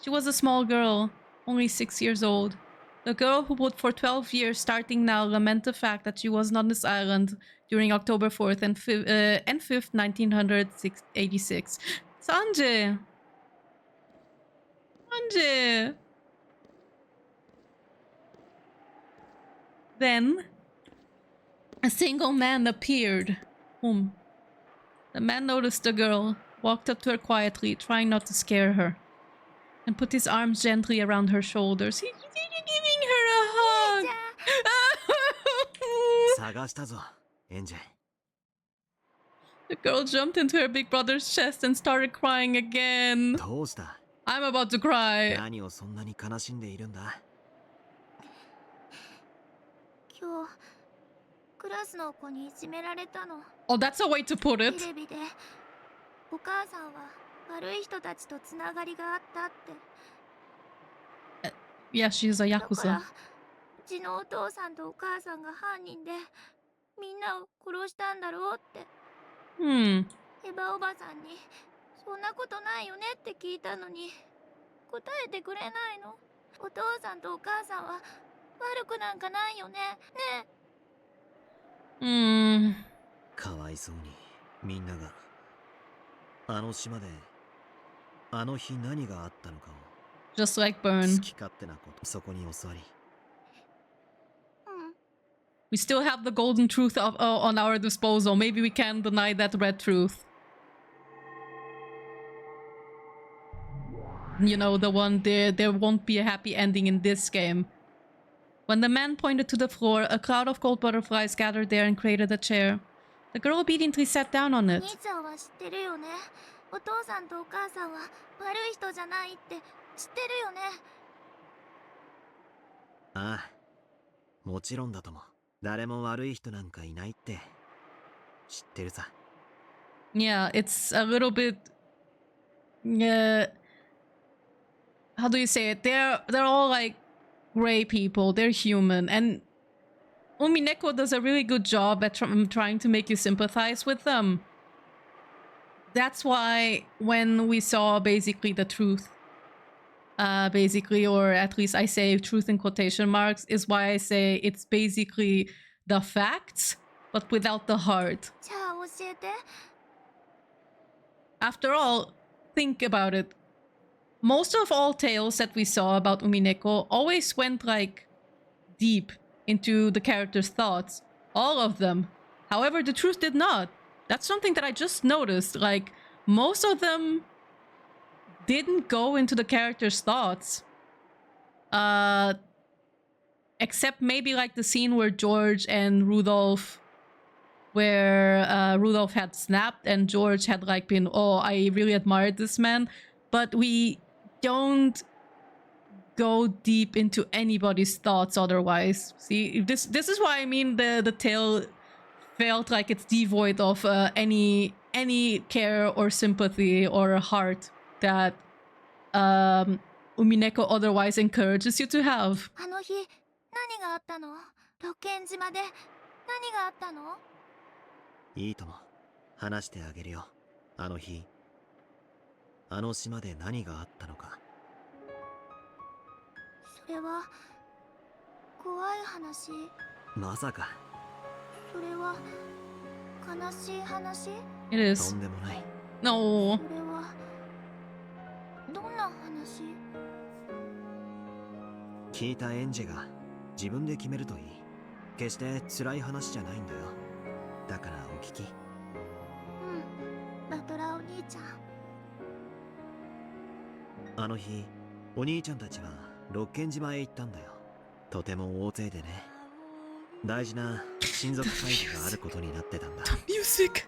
She was a small girl, only 6 years old. The girl who would for 12 years starting now lament the fact that she was on this island during October 4th and 5th, 1986. Sanjay! Sanjay! Then, a single man appeared. Whom? The man noticed the girl, walked up to her quietly, trying not to scare her, and put his arms gently around her shoulders. He's giving her a hug! 探したぞ、エンジェ。 The girl jumped into her big brother's chest and started crying again. どうした？ I'm about to cry. 何をそんなに悲しんでいるんだ？今日クラスの子にいじめられたの。 Oh, that's a way to put テ it. レビでお母さんは悪い人たちとつながりがあったって。 Yeah, she's a だか yakuza. らうちのお父さんとお母さんが犯人でみんなを殺したんだろうって。Hmm. エバおばさんにそんなことないよねって聞いたのに答えてくれないの。お父さんとお母さんは悪くなんかないよね。ねえ。Hmm. かわいそうにみんながあの島であの日何があったのかを Just like 好 Burn. き勝手なことそこに教わり We still have the golden truth on our disposal. Maybe we can deny that red truth. You know, the one there won't be a happy ending in this game. When the man pointed to the floor, a cloud of gold butterflies gathered there and created a chair. The girl obediently sat down on it. 兄ちゃんは知ってるよね。お父さんとお母さんは悪い人じゃないって知ってるよね。ああもちろんだとも。誰も悪い人なんかいないって知ってるさ。Yeah, it's a little bit how do you say it? They're all like gray people. They're human, and Umineko does a really good job at trying to make you sympathize with them. That's why when we saw basically the truth, basically, or at least I say truth in quotation marks, is why I say it's basically the facts, but without the heart. じゃあ教えて。 After all, think about it. Most of all tales that we saw about Umineko always went like deep into the character's thoughts. All of them. However, the truth did not. That's something that I just noticed. Like, most of them didn't go into the character's thoughts. Except maybe like the scene where George and Rudolph, where Rudolph had snapped and George had like been, oh, I really admired this man. But we don't go deep into anybody's thoughts otherwise. See, this is why I mean the tale felt like it's devoid of any care or sympathy or heart that Umineko otherwise encourages you to have. あの日、何があったの？ロケン島で何があったの？いいとも。話してあげるよ。あの日、あの島で何があったのか。それは怖い話。まさか。それは悲しい話。 It is. とんでもない。No. それはどんな話？聞いたエンジェが自分で決めるといい。決して辛い話じゃないんだよ。だからお聞き。うん、バトラお兄ちゃん。あの日、お兄ちゃんたちはロッケン島へ行ったんだよ。とても大勢でね。大事な親族会議があることになってたんだ。The music.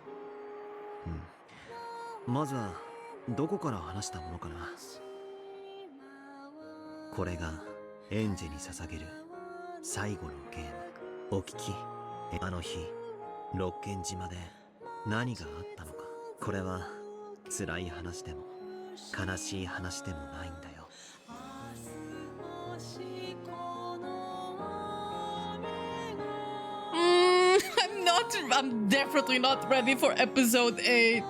うん。まずはどこから話したものかな。これがエンジェに捧げる最後のゲーム。お聞き。あの日、ロッケン島で何があったのか。これは辛い話でも悲しい話でもないんだよ。I'm definitely not ready for episode 8.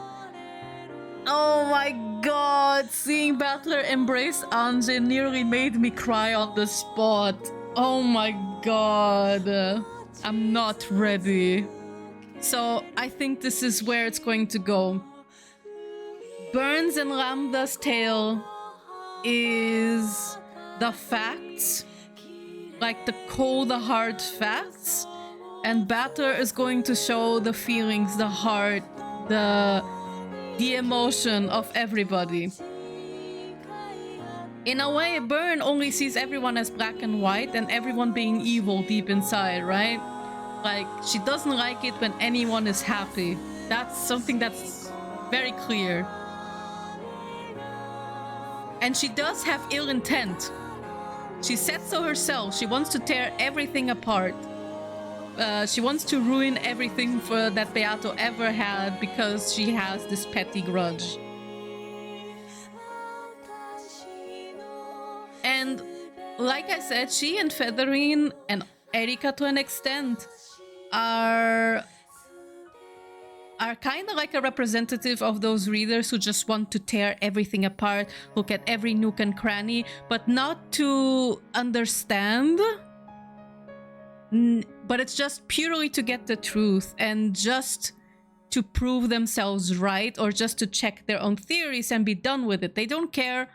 Oh my god, seeing Battler embrace Anje nearly made me cry on the spot. Oh my god. I'm not ready. So I think this is where it's going to go. Burns and Lambda's tale is the facts, like the cold, hard facts, and Battler is going to show the feelings, the heart, the emotion of everybody. In a way, Burn only sees everyone as black and white and everyone being evil deep inside, right? Like, she doesn't like it when anyone is happy. That's something that's very clear. And she does have ill intent. She said so herself. She wants to tear everything apart. She wants to ruin everything that Beato ever had because she has this petty grudge. And like I said, she and Featherine and Erika to an extent are kind of like a representative of those readers who just want to tear everything apart, look at every nook and cranny, but not to understand. But it's just purely to get the truth and just to prove themselves right or just to check their own theories and be done with it. They don't care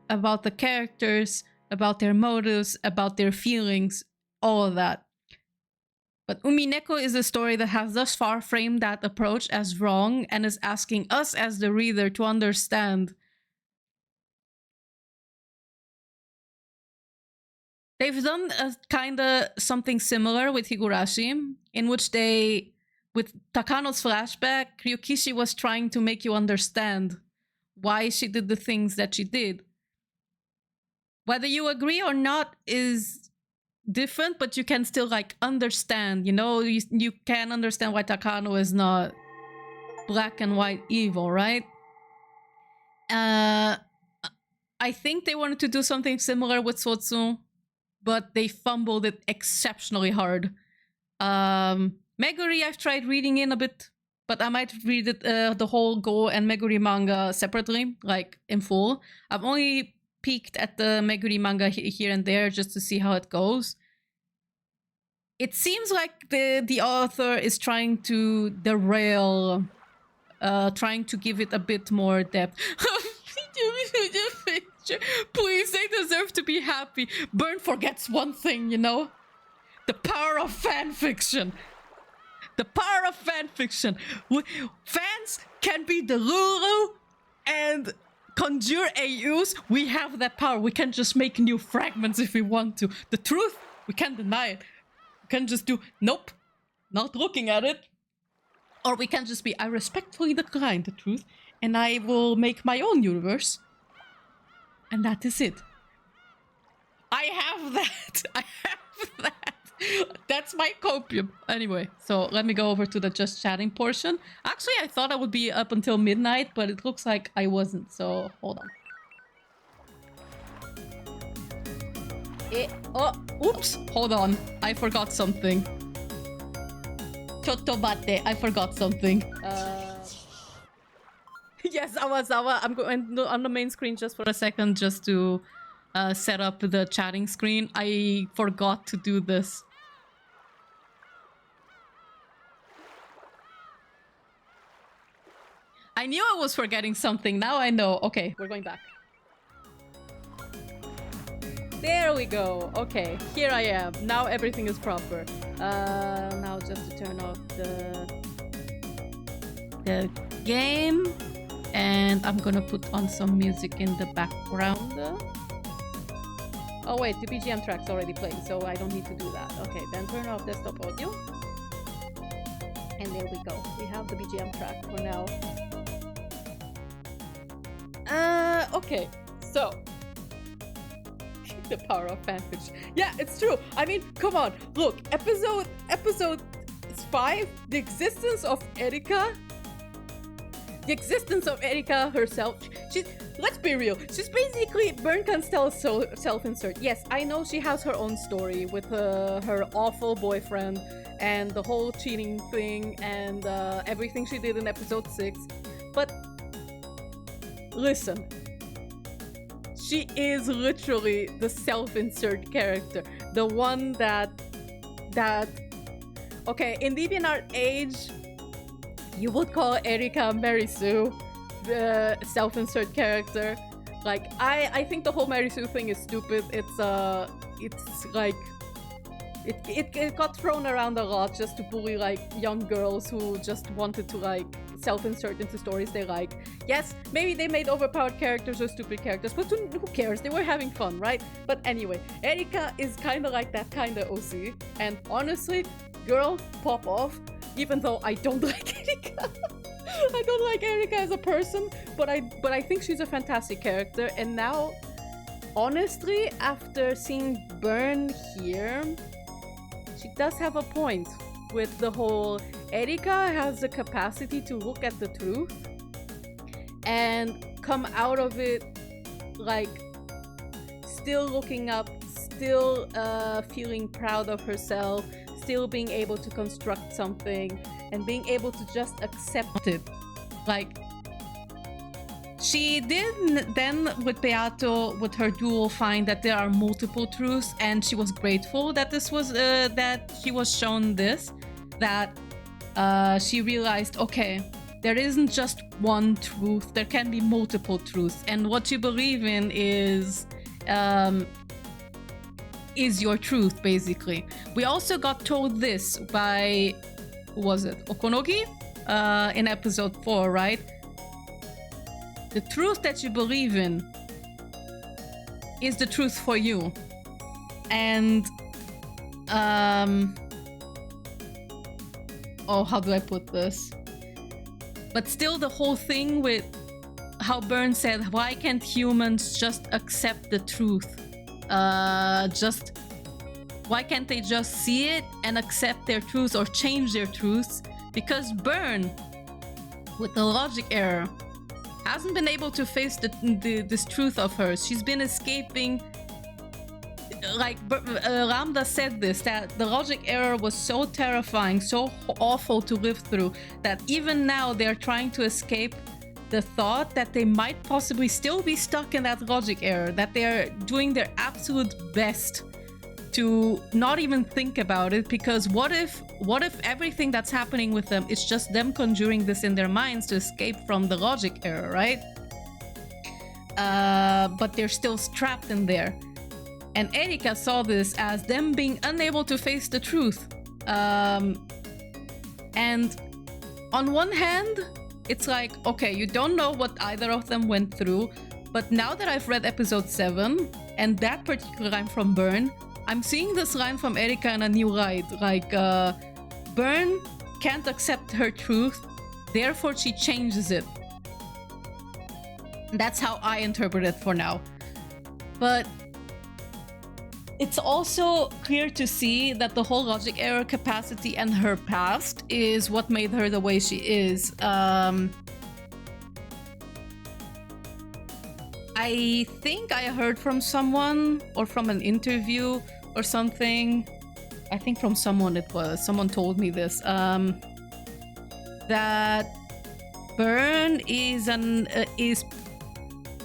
about the characters, about their motives, about their feelings, all of that. But Umineko is a story that has thus far framed that approach as wrong and is asking us as the reader to understand. They've done a kind of something similar with Higurashi, in which with Takano's flashback, Ryukishi was trying to make you understand why she did the things that she did. Whether you agree or not is different, but you can still like understand, you know, you can understand why Takano is not black and white evil, right? I think they wanted to do something similar with Sotsu, but they fumbled it exceptionally hard. Meguri, I've tried reading in a bit, but I might read it, the whole Go and Meguri manga separately, like in full. I've only peeked at the Meguri manga here and there just to see how it goes. It seems like the author is trying to derail, trying to give it a bit more depth. Please, they deserve to be happy. Burn forgets one thing, you know? The power of fanfiction. The power of fanfiction. Fans can be the Lulu and conjure AUs. We have that power. We can just make new fragments if we want to. The truth, we can't deny it. We can just do, nope, not looking at it. Or we can just be, I respectfully decline the truth, and I will make my own universe. And that is it. I have that. I have that. That's my copium. Anyway, so let me go over to the just chatting portion. Actually, I thought I would be up until midnight, but it looks like I wasn't. So hold on. Oh, oops. Hold on. I forgot something. Chotto batte. I forgot something. Yes, Awazawa. I'm going on the main screen just for a second, just to set up the chatting screen. I forgot to do this. I knew I was forgetting something. Now I know. Okay, we're going back. There we go. Okay, here I am. Now everything is proper. Now just to turn off the game. And I'm gonna put on some music in the background. Oh wait, the BGM track's already playing, so I don't need to do that. Okay, then turn off desktop audio. And there we go. We have the BGM track for now. Okay, so the power of fanfiction. Yeah, it's true. I mean, come on. Look, episode 5, the existence of Erika. The existence of Erika herself. Let's be real. She's basically Burn can still self-insert. Yes, I know she has her own story with her awful boyfriend and the whole cheating thing and everything she did in episode 6. But listen, she is literally the self-insert character. The one that okay, in DeviantArt age, you would call Erika Mary Sue the self-insert character. Like, I think the whole Mary Sue thing is stupid. It's like it got thrown around a lot just to bully like young girls who just wanted to like self-insert into stories they like. Yes, maybe they made overpowered characters or stupid characters, but who cares? They were having fun, right? But anyway, Erika is kind of like that kind of OC, and honestly, girl, pop off. Even though I don't like Erika. I don't like Erika as a person, but I think she's a fantastic character. And now, honestly, after seeing Burn here, she does have a point with the whole Erika has the capacity to look at the truth and come out of it like still looking up, still feeling proud of herself, still being able to construct something and being able to just accept it. Like, she did then with Beato, with her duel, find that there are multiple truths, and she was grateful that this was that she was shown this, that she realized, okay, there isn't just one truth, there can be multiple truths, and what you believe in is your truth, basically. We also got told this by, who was it? Okonogi? In episode 4, right? The truth that you believe in is the truth for you. And, oh, how do I put this? But still the whole thing with how Burn said, why can't humans just accept the truth? Just Why can't they just see it and accept their truths or change their truths? Because Burn, with the logic error, hasn't been able to face this truth of hers. She's been escaping. Like Ramda said this, that the logic error was so terrifying, so awful to live through, that even now they're trying to escape the thought that they might possibly still be stuck in that logic error, that they're doing their absolute best to not even think about it, because what if everything that's happening with them is just them conjuring this in their minds to escape from the logic error, right? But they're still trapped in there. And Erika saw this as them being unable to face the truth. And on one hand, it's like, okay, you don't know what either of them went through, but now that I've read episode 7 and that particular line from Burn, I'm seeing this line from Erika in a new light. Like, Burn can't accept her truth, therefore she changes it. That's how I interpret it for now. But it's also clear to see that the whole logic error capacity and her past is what made her the way she is. I think I heard from someone, or from an interview or something, I think from someone it was, someone told me this, that Burn is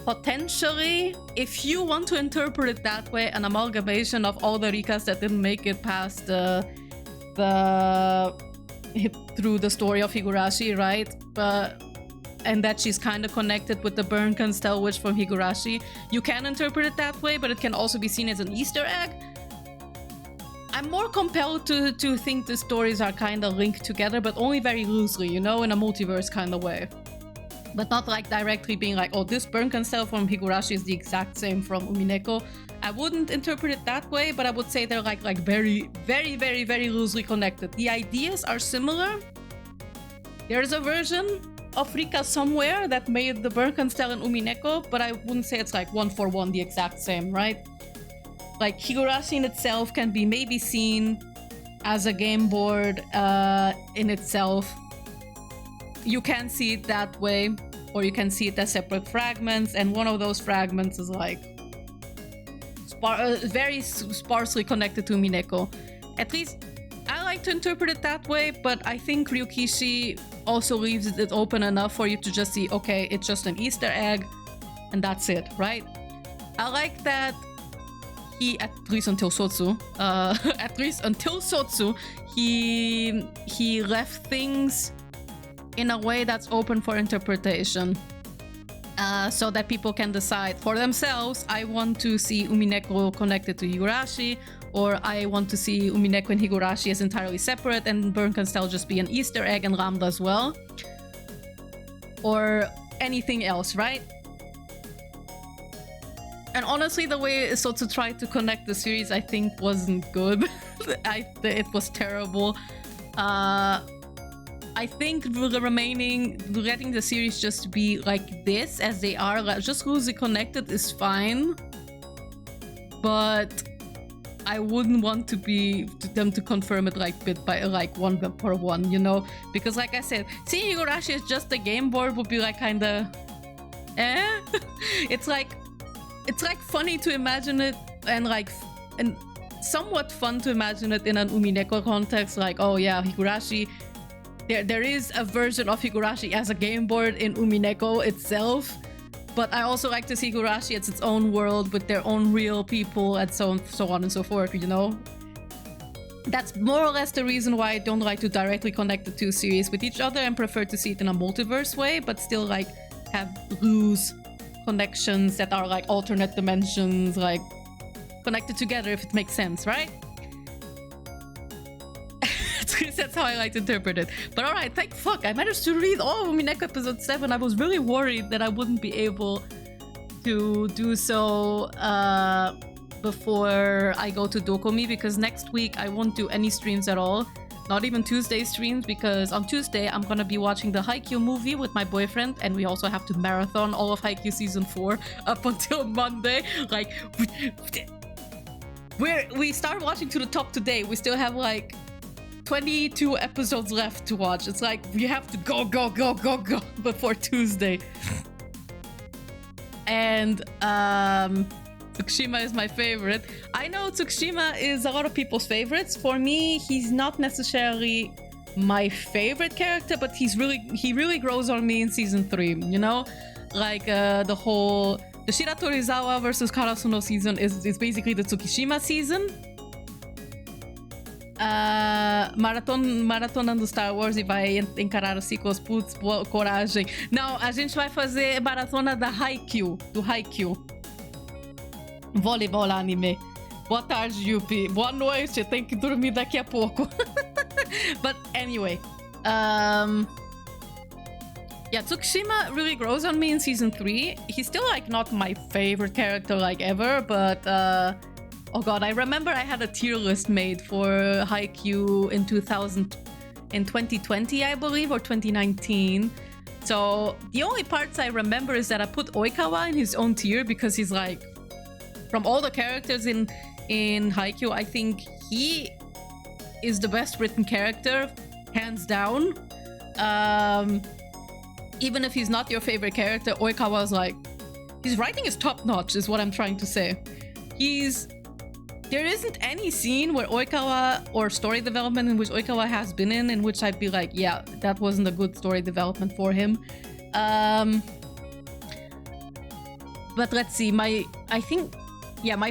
potentially, if you want to interpret it that way, an amalgamation of all the Rikas that didn't make it past through the story of Higurashi, right? And that she's kind of connected with the Burn Canstel witch from Higurashi. You can interpret it that way, but it can also be seen as an Easter egg. I'm more compelled to think the stories are kind of linked together, but only very loosely, you know, in a multiverse kind of way. But not like directly being like, oh, this Burn Canstel from Higurashi is the exact same from Umineko. I wouldn't interpret it that way, but I would say they're like very, very, very, very loosely connected. The ideas are similar. There's a version of Rika somewhere that made the Burn Canstel in Umineko, but I wouldn't say it's like one for one the exact same, right? Like Higurashi in itself can be maybe seen as a game board in itself. You can see it that way, or you can see it as separate fragments, and one of those fragments is like very sparsely connected to Umineko. At least I like to interpret it that way, but I think Ryukishi also leaves it open enough for you to just see, okay, it's just an Easter egg, and that's it, right? I like that he, at least until Sotsu, he left things in a way that's open for interpretation, so that people can decide for themselves, I want to see Umineko connected to Higurashi, or I want to see Umineko and Higurashi as entirely separate and Burn Canstel just be an Easter egg and Ramda as well, or anything else, right? And honestly, the way Sotsu tried to connect the series, I think wasn't good. It was terrible. I think letting the series just be like this, as they are, like, just loosely connected is fine. But I wouldn't want them to confirm it like bit by like one per one, you know? Because like I said, seeing Higurashi as just a game board would be like kinda It's like funny to imagine it, and somewhat fun to imagine it in an Umineko context, like, oh yeah, Higurashi, there is a version of Higurashi as a game board in Umineko itself, but I also like to see Higurashi as its own world with their own real people and so on and so forth, you know? That's more or less the reason why I don't like to directly connect the two series with each other and prefer to see it in a multiverse way, but still like have loose connections that are like alternate dimensions, like connected together, if it makes sense, right? That's how I like to interpret it. But alright, thank fuck, I managed to read all of Umineko episode 7. I was really worried that I wouldn't be able to do so before I go to Dokomi, because next week I won't do any streams at all. Not even Tuesday streams, because on Tuesday I'm gonna be watching the Haikyuu movie with my boyfriend, and we also have to marathon all of Haikyuu season 4 up until Monday. Like, we start watching To the Top today. We still have like 22 episodes left to watch. It's like we have to go before Tuesday. And Tsukushima is my favorite. I know Tsukushima is a lot of people's favorites. For me, he's not necessarily my favorite character, but he really grows on me in season 3, you know? Like the Shira Torizawa versus Karasuno season is basically the Tsukishima season. Maratona do Star Wars e vai encarar os sequels. Putz, boa coragem. Não, a gente vai fazer maratona do Haikyuu. Voleibol anime. Boa tarde, Yuppie. Boa noite. Tem que dormir daqui a pouco. But anyway, yeah, Tsukushima really grows on me in season 3. He's still like not my favorite character like ever, but oh god, I remember I had a tier list made for Haikyuu in 2020, I believe, or 2019. So the only parts I remember is that I put Oikawa in his own tier because he's like, from all the characters in Haikyuu, I think he is the best written character, hands down. Even if he's not your favorite character, Oikawa's like, his writing is top notch, is what I'm trying to say. There isn't any scene where Oikawa, or story development in which Oikawa has been in which I'd be like, yeah, that wasn't a good story development for him. But let's see, my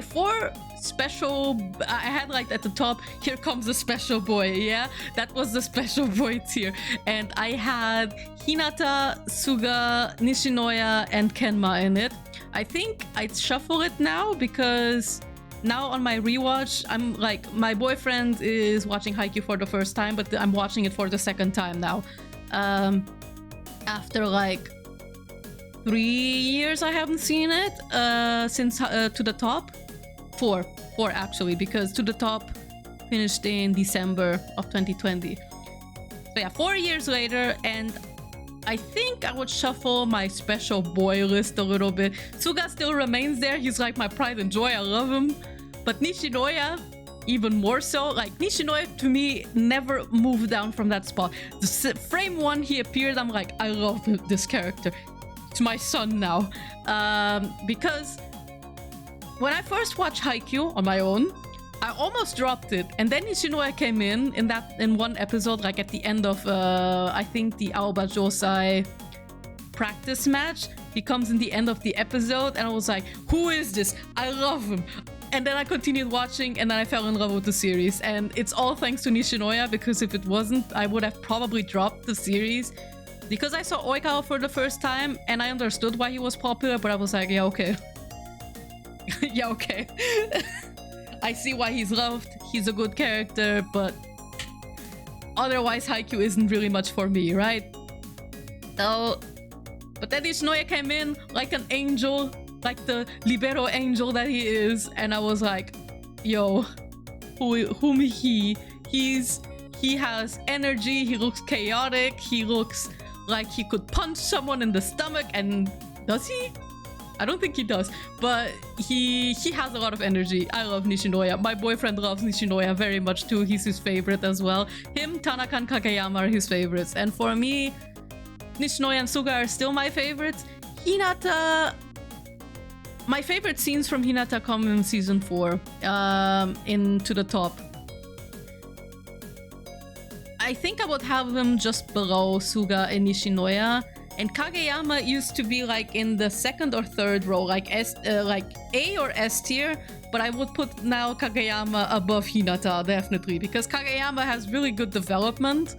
4 special, I had like at the top, here comes the special boy, yeah? That was the special boy tier. And I had Hinata, Suga, Nishinoya, and Kenma in it. I think I'd shuffle it now because now on my rewatch, I'm like, my boyfriend is watching Haikyuu for the first time, but I'm watching it for the second time now. After like 3 years I haven't seen it since To the Top. 4 actually, because To the Top finished in December of 2020. So yeah, 4 years later, and I think I would shuffle my special boy list a little bit. Suga still remains there. He's like my pride and joy. I love him. But Nishinoya, even more so. Like, Nishinoya to me never moved down from that spot. The frame 1 he appeared, I'm like, I love this character. It's my son now. Because when I first watched Haikyuu on my own, I almost dropped it, and then Nishinoya came in one episode, like at the end of I think the Aoba Josai practice match. He comes in the end of the episode, and I was like, who is this? I love him. And then I continued watching, and then I fell in love with the series. And it's all thanks to Nishinoya, because if it wasn't, I would have probably dropped the series. Because I saw Oikawa for the first time, and I understood why he was popular, but I was like, yeah, okay. Yeah, okay. I see why he's loved. He's a good character, but otherwise Haikyuu isn't really much for me, right? So, but then Nishinoya came in like an angel, like the libero angel that he is, and I was like, yo, whom he has energy, he looks chaotic, he looks like he could punch someone in the stomach, and does he? I don't think he does, but he has a lot of energy. I love Nishinoya. My boyfriend loves Nishinoya very much too. He's his favorite as well. Him, Tanaka, and Kageyama are his favorites. And for me, Nishinoya and Suga are still my favorites. Hinata... My favorite scenes from Hinata come in season 4, in To the Top. I think I would have him just below Suga and Nishinoya. And Kageyama used to be like in the 2nd or 3rd row, like A or S tier, but I would put now Kageyama above Hinata, definitely, because Kageyama has really good development.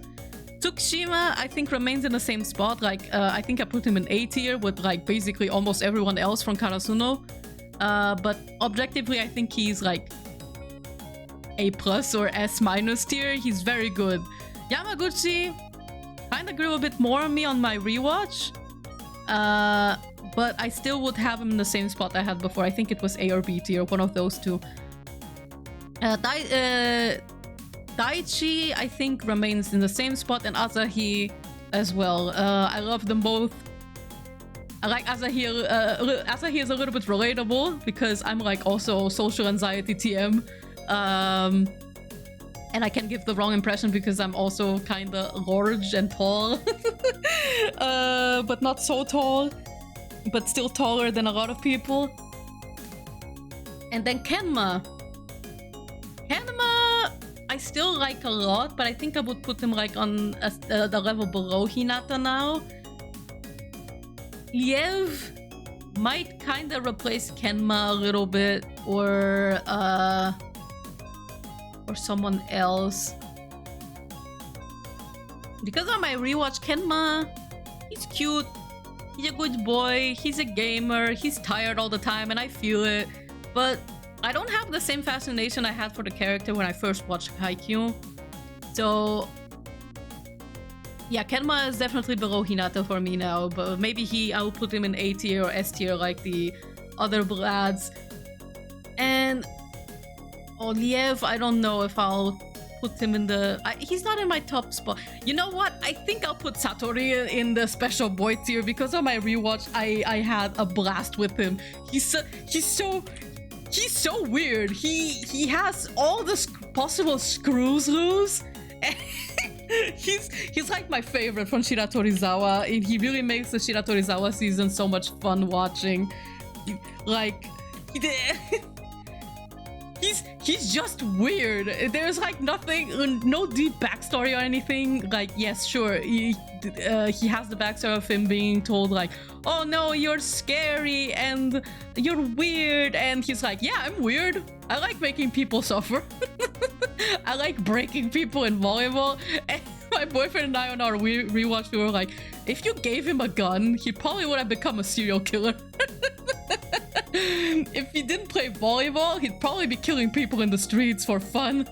Tsukushima, I think, remains in the same spot. Like, I think I put him in A tier with like basically almost everyone else from Karasuno. But objectively, I think he's like A+ or S- tier. He's very good. Yamaguchi kind of grew a bit more on me on my rewatch, but I still would have him in the same spot I had before. I think it was A or B tier, one of those two. Daichi, I think, remains in the same spot, and Asahi as well. I love them both. like Asahi is a little bit relatable because I'm like also social anxiety TM. And I can give the wrong impression because I'm also kind of large and tall. But not so tall. But still taller than a lot of people. And then Kenma. Kenma, I still like a lot, but I think I would put him like on the level below Hinata now. Liev might kind of replace Kenma a little bit, or someone else. Because on my rewatch, Kenma, he's cute, he's a good boy, he's a gamer, he's tired all the time, and I feel it. But I don't have the same fascination I had for the character when I first watched Haikyuu. So yeah, Kenma is definitely below Hinata for me now, but maybe I will put him in A tier or S tier like the other lads. And Liev, I don't know if I'll put him in the... he's not in my top spot. You know what? I think I'll put Satori in the special boy tier because on my rewatch, I had a blast with him. He's so weird. He has all the possible screws loose. He's like my favorite from Shiratorizawa, and he really makes the Shiratorizawa season so much fun watching. He's just weird. There's like nothing, no deep backstory or anything. Like, yes, sure, he has the backstory of him being told like, oh no, you're scary and you're weird, and he's like, yeah, I'm weird. I like making people suffer. I like breaking people in volleyball. And my boyfriend and I on our rewatch, we were like, if you gave him a gun, he probably would have become a serial killer. If he didn't play volleyball, he'd probably be killing people in the streets for fun.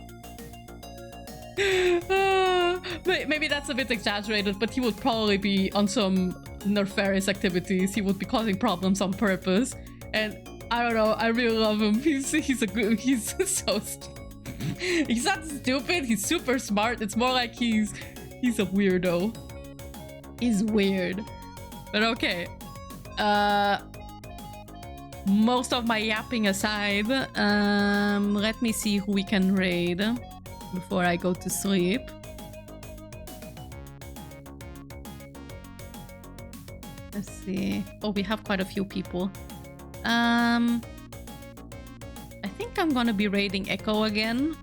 Maybe that's a bit exaggerated, but he would probably be on some nefarious activities. He would be causing problems on purpose. And I don't know, I really love him. He's so he's not stupid, he's super smart. It's more like he's a weirdo. He's weird. But okay. Most of my yapping aside, let me see who we can raid before I go to sleep. Let's see. Oh, we have quite a few people. I think I'm gonna be raiding Echo again.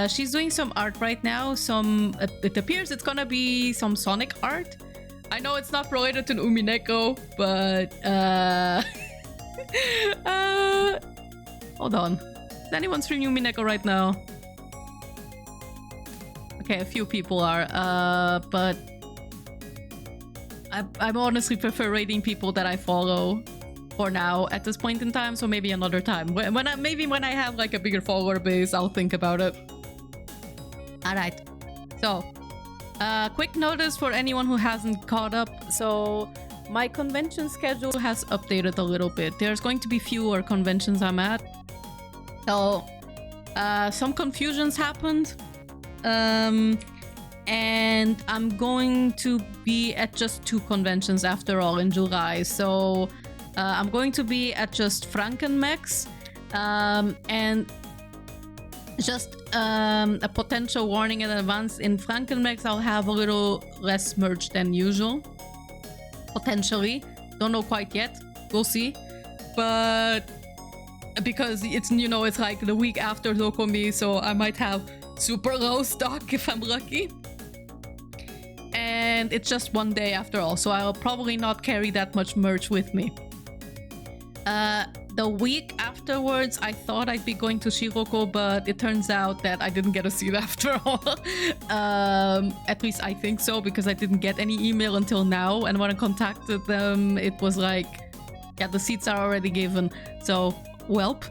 She's doing some art right now. It appears it's gonna be some Sonic art. I know it's not related to Umineko, but hold on. Is anyone streaming Umineko right now? Okay, a few people are, but I honestly prefer raiding people that I follow for now at this point in time, so maybe another time. Maybe when I have like a bigger follower base, I'll think about it. Alright, so quick notice for anyone who hasn't caught up. So my convention schedule has updated a little bit. There's going to be fewer conventions I'm at. So some confusions happened. And I'm going to be at just 2 conventions after all in July. So I'm going to be at just Frankenmex, and just a potential warning in advance. In Frankenmex, I'll have a little less merch than usual. Potentially. Don't know quite yet. We'll see. But because it's, you know, it's like the week after Dokomi, so I might have super low stock if I'm lucky. And it's just one day after all, so I'll probably not carry that much merch with me. The week afterwards, I thought I'd be going to Shiroko, but it turns out that I didn't get a seat after all. At least I think so, because I didn't get any email until now, and when I contacted them, it was like, yeah, the seats are already given. So, welp.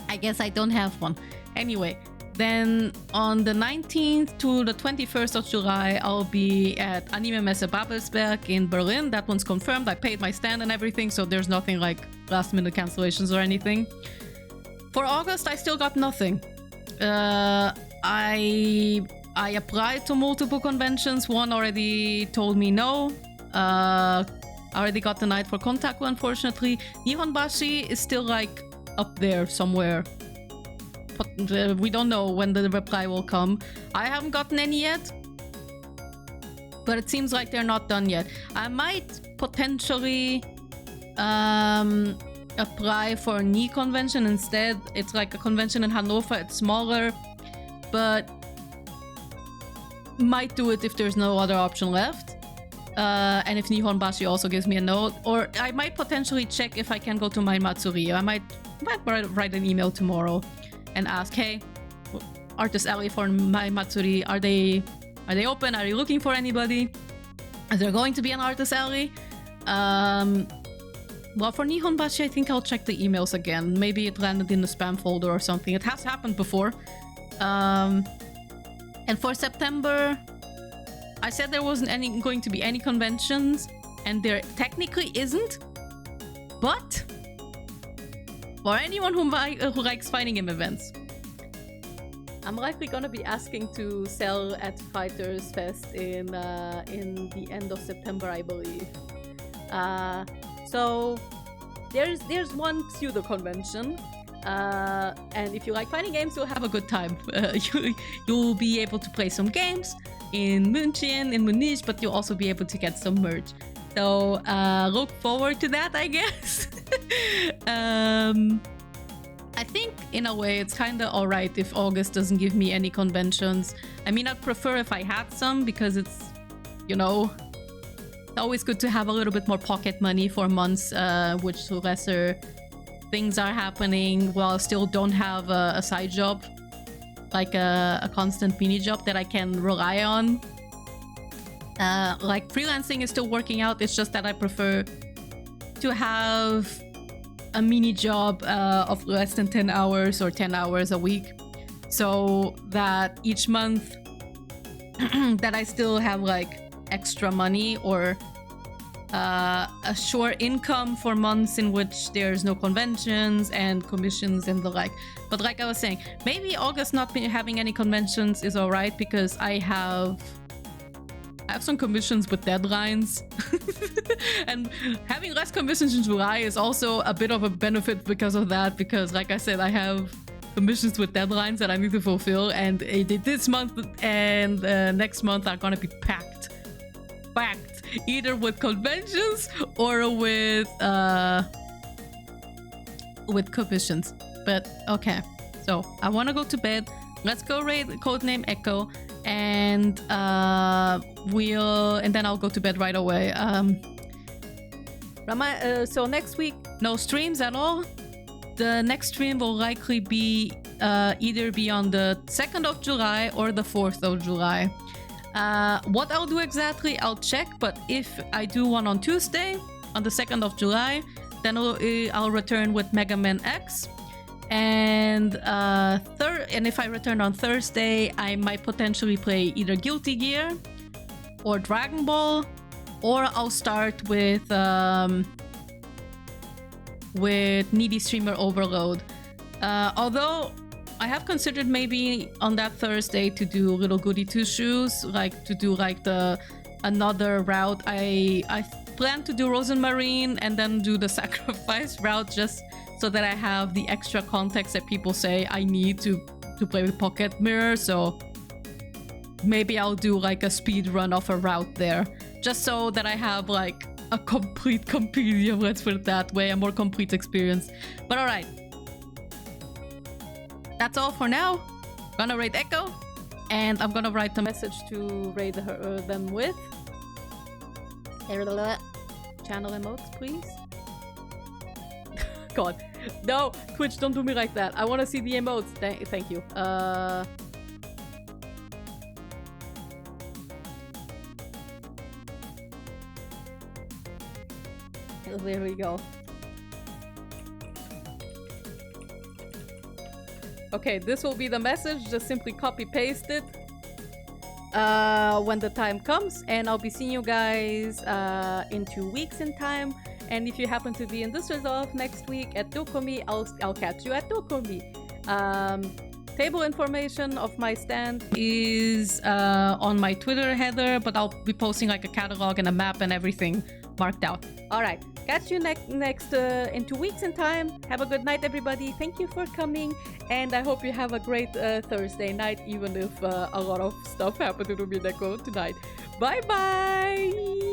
I guess I don't have one. Anyway. Then on the 19th to the 21st of July, I'll be at Anime Messe Babelsberg in Berlin. That one's confirmed. I paid my stand and everything, so there's nothing like last minute cancellations or anything. For August, I still got nothing. I applied to multiple conventions. One already told me no. I already got denied for Kontaku, unfortunately. Nihonbashi is still like up there somewhere. But we don't know when the reply will come. I haven't gotten any yet. But it seems like they're not done yet. I might potentially apply for a Ni convention instead. It's like a convention in Hannover. It's smaller. But might do it if there's no other option left. And if Nihonbashi also gives me a note. Or I might potentially check if I can go to my Matsuri. I might write an email tomorrow and ask, hey, Artist Alley for my Matsuri, are they open? Are you looking for anybody? Is there going to be an Artist Alley? Well, for Nihonbashi, I think I'll check the emails again. Maybe it landed in the spam folder or something. It has happened before. And for September, I said there wasn't going to be any conventions, and there technically isn't. But for anyone who likes fighting game events, I'm likely gonna be asking to sell at Fighters Fest in the end of September, I believe. So there's one pseudo convention, and if you like fighting games, you'll have a good time. You'll be able to play some games in München, in Munich, but you'll also be able to get some merch. So look forward to that, I guess. I think in a way it's kind of alright if August doesn't give me any conventions. I mean, I'd prefer if I had some, because it's, you know, always good to have a little bit more pocket money for months which lesser things are happening while I still don't have a side job, like a constant mini job that I can rely on. Like freelancing is still working out, it's just that I prefer to have a mini job of less than 10 hours or 10 hours a week, so that each month that I still have like extra money or a sure income for months in which there's no conventions and commissions and the like. But like I was saying, maybe August not having any conventions is alright, because I have some commissions with deadlines. And having less commissions in July is also a bit of a benefit because of that, because like I said, I have commissions with deadlines that I need to fulfill, and this month and next month are gonna be packed either with conventions or with commissions. But okay, so I want to go to bed. Let's go raid Codename Echo, and then I'll go to bed right away. So next week, no streams at all. The next stream will likely be either be on the 2nd of July or the 4th of July. What I'll do exactly, I'll check, but if I do one on Tuesday, on the 2nd of July, then I'll return with Mega Man X. And if I return on Thursday, I might potentially play either Guilty Gear or Dragon Ball, or I'll start with Needy Streamer Overload. Although I have considered maybe on that Thursday to do little goody two shoes, like to do like another route. I plan to do Rosenmarine and then do the sacrifice route, just so that I have the extra context that people say I need to play with Pocket Mirror. So maybe I'll do like a speed run of a route there, just so that I have like a complete compendium, let's put it that way, a more complete experience. But alright, that's all for now. Gonna raid Echo, and I'm gonna write a message to raid them with. Channel emotes, please. God, no, Twitch, don't do me like that. I want to see the emotes. Thank you. There we go. Okay, this will be the message. Just simply copy paste it when the time comes, and I'll be seeing you guys in 2 weeks in time. And if you happen to be in Düsseldorf next week at Dokomi, I'll catch you at Dokomi. Table information of my stand is on my Twitter header, but I'll be posting like a catalog and a map and everything marked out. All right, catch you next in 2 weeks in time. Have a good night, everybody. Thank you for coming, and I hope you have a great Thursday night, even if a lot of stuff happened to Umineko tonight. Bye bye.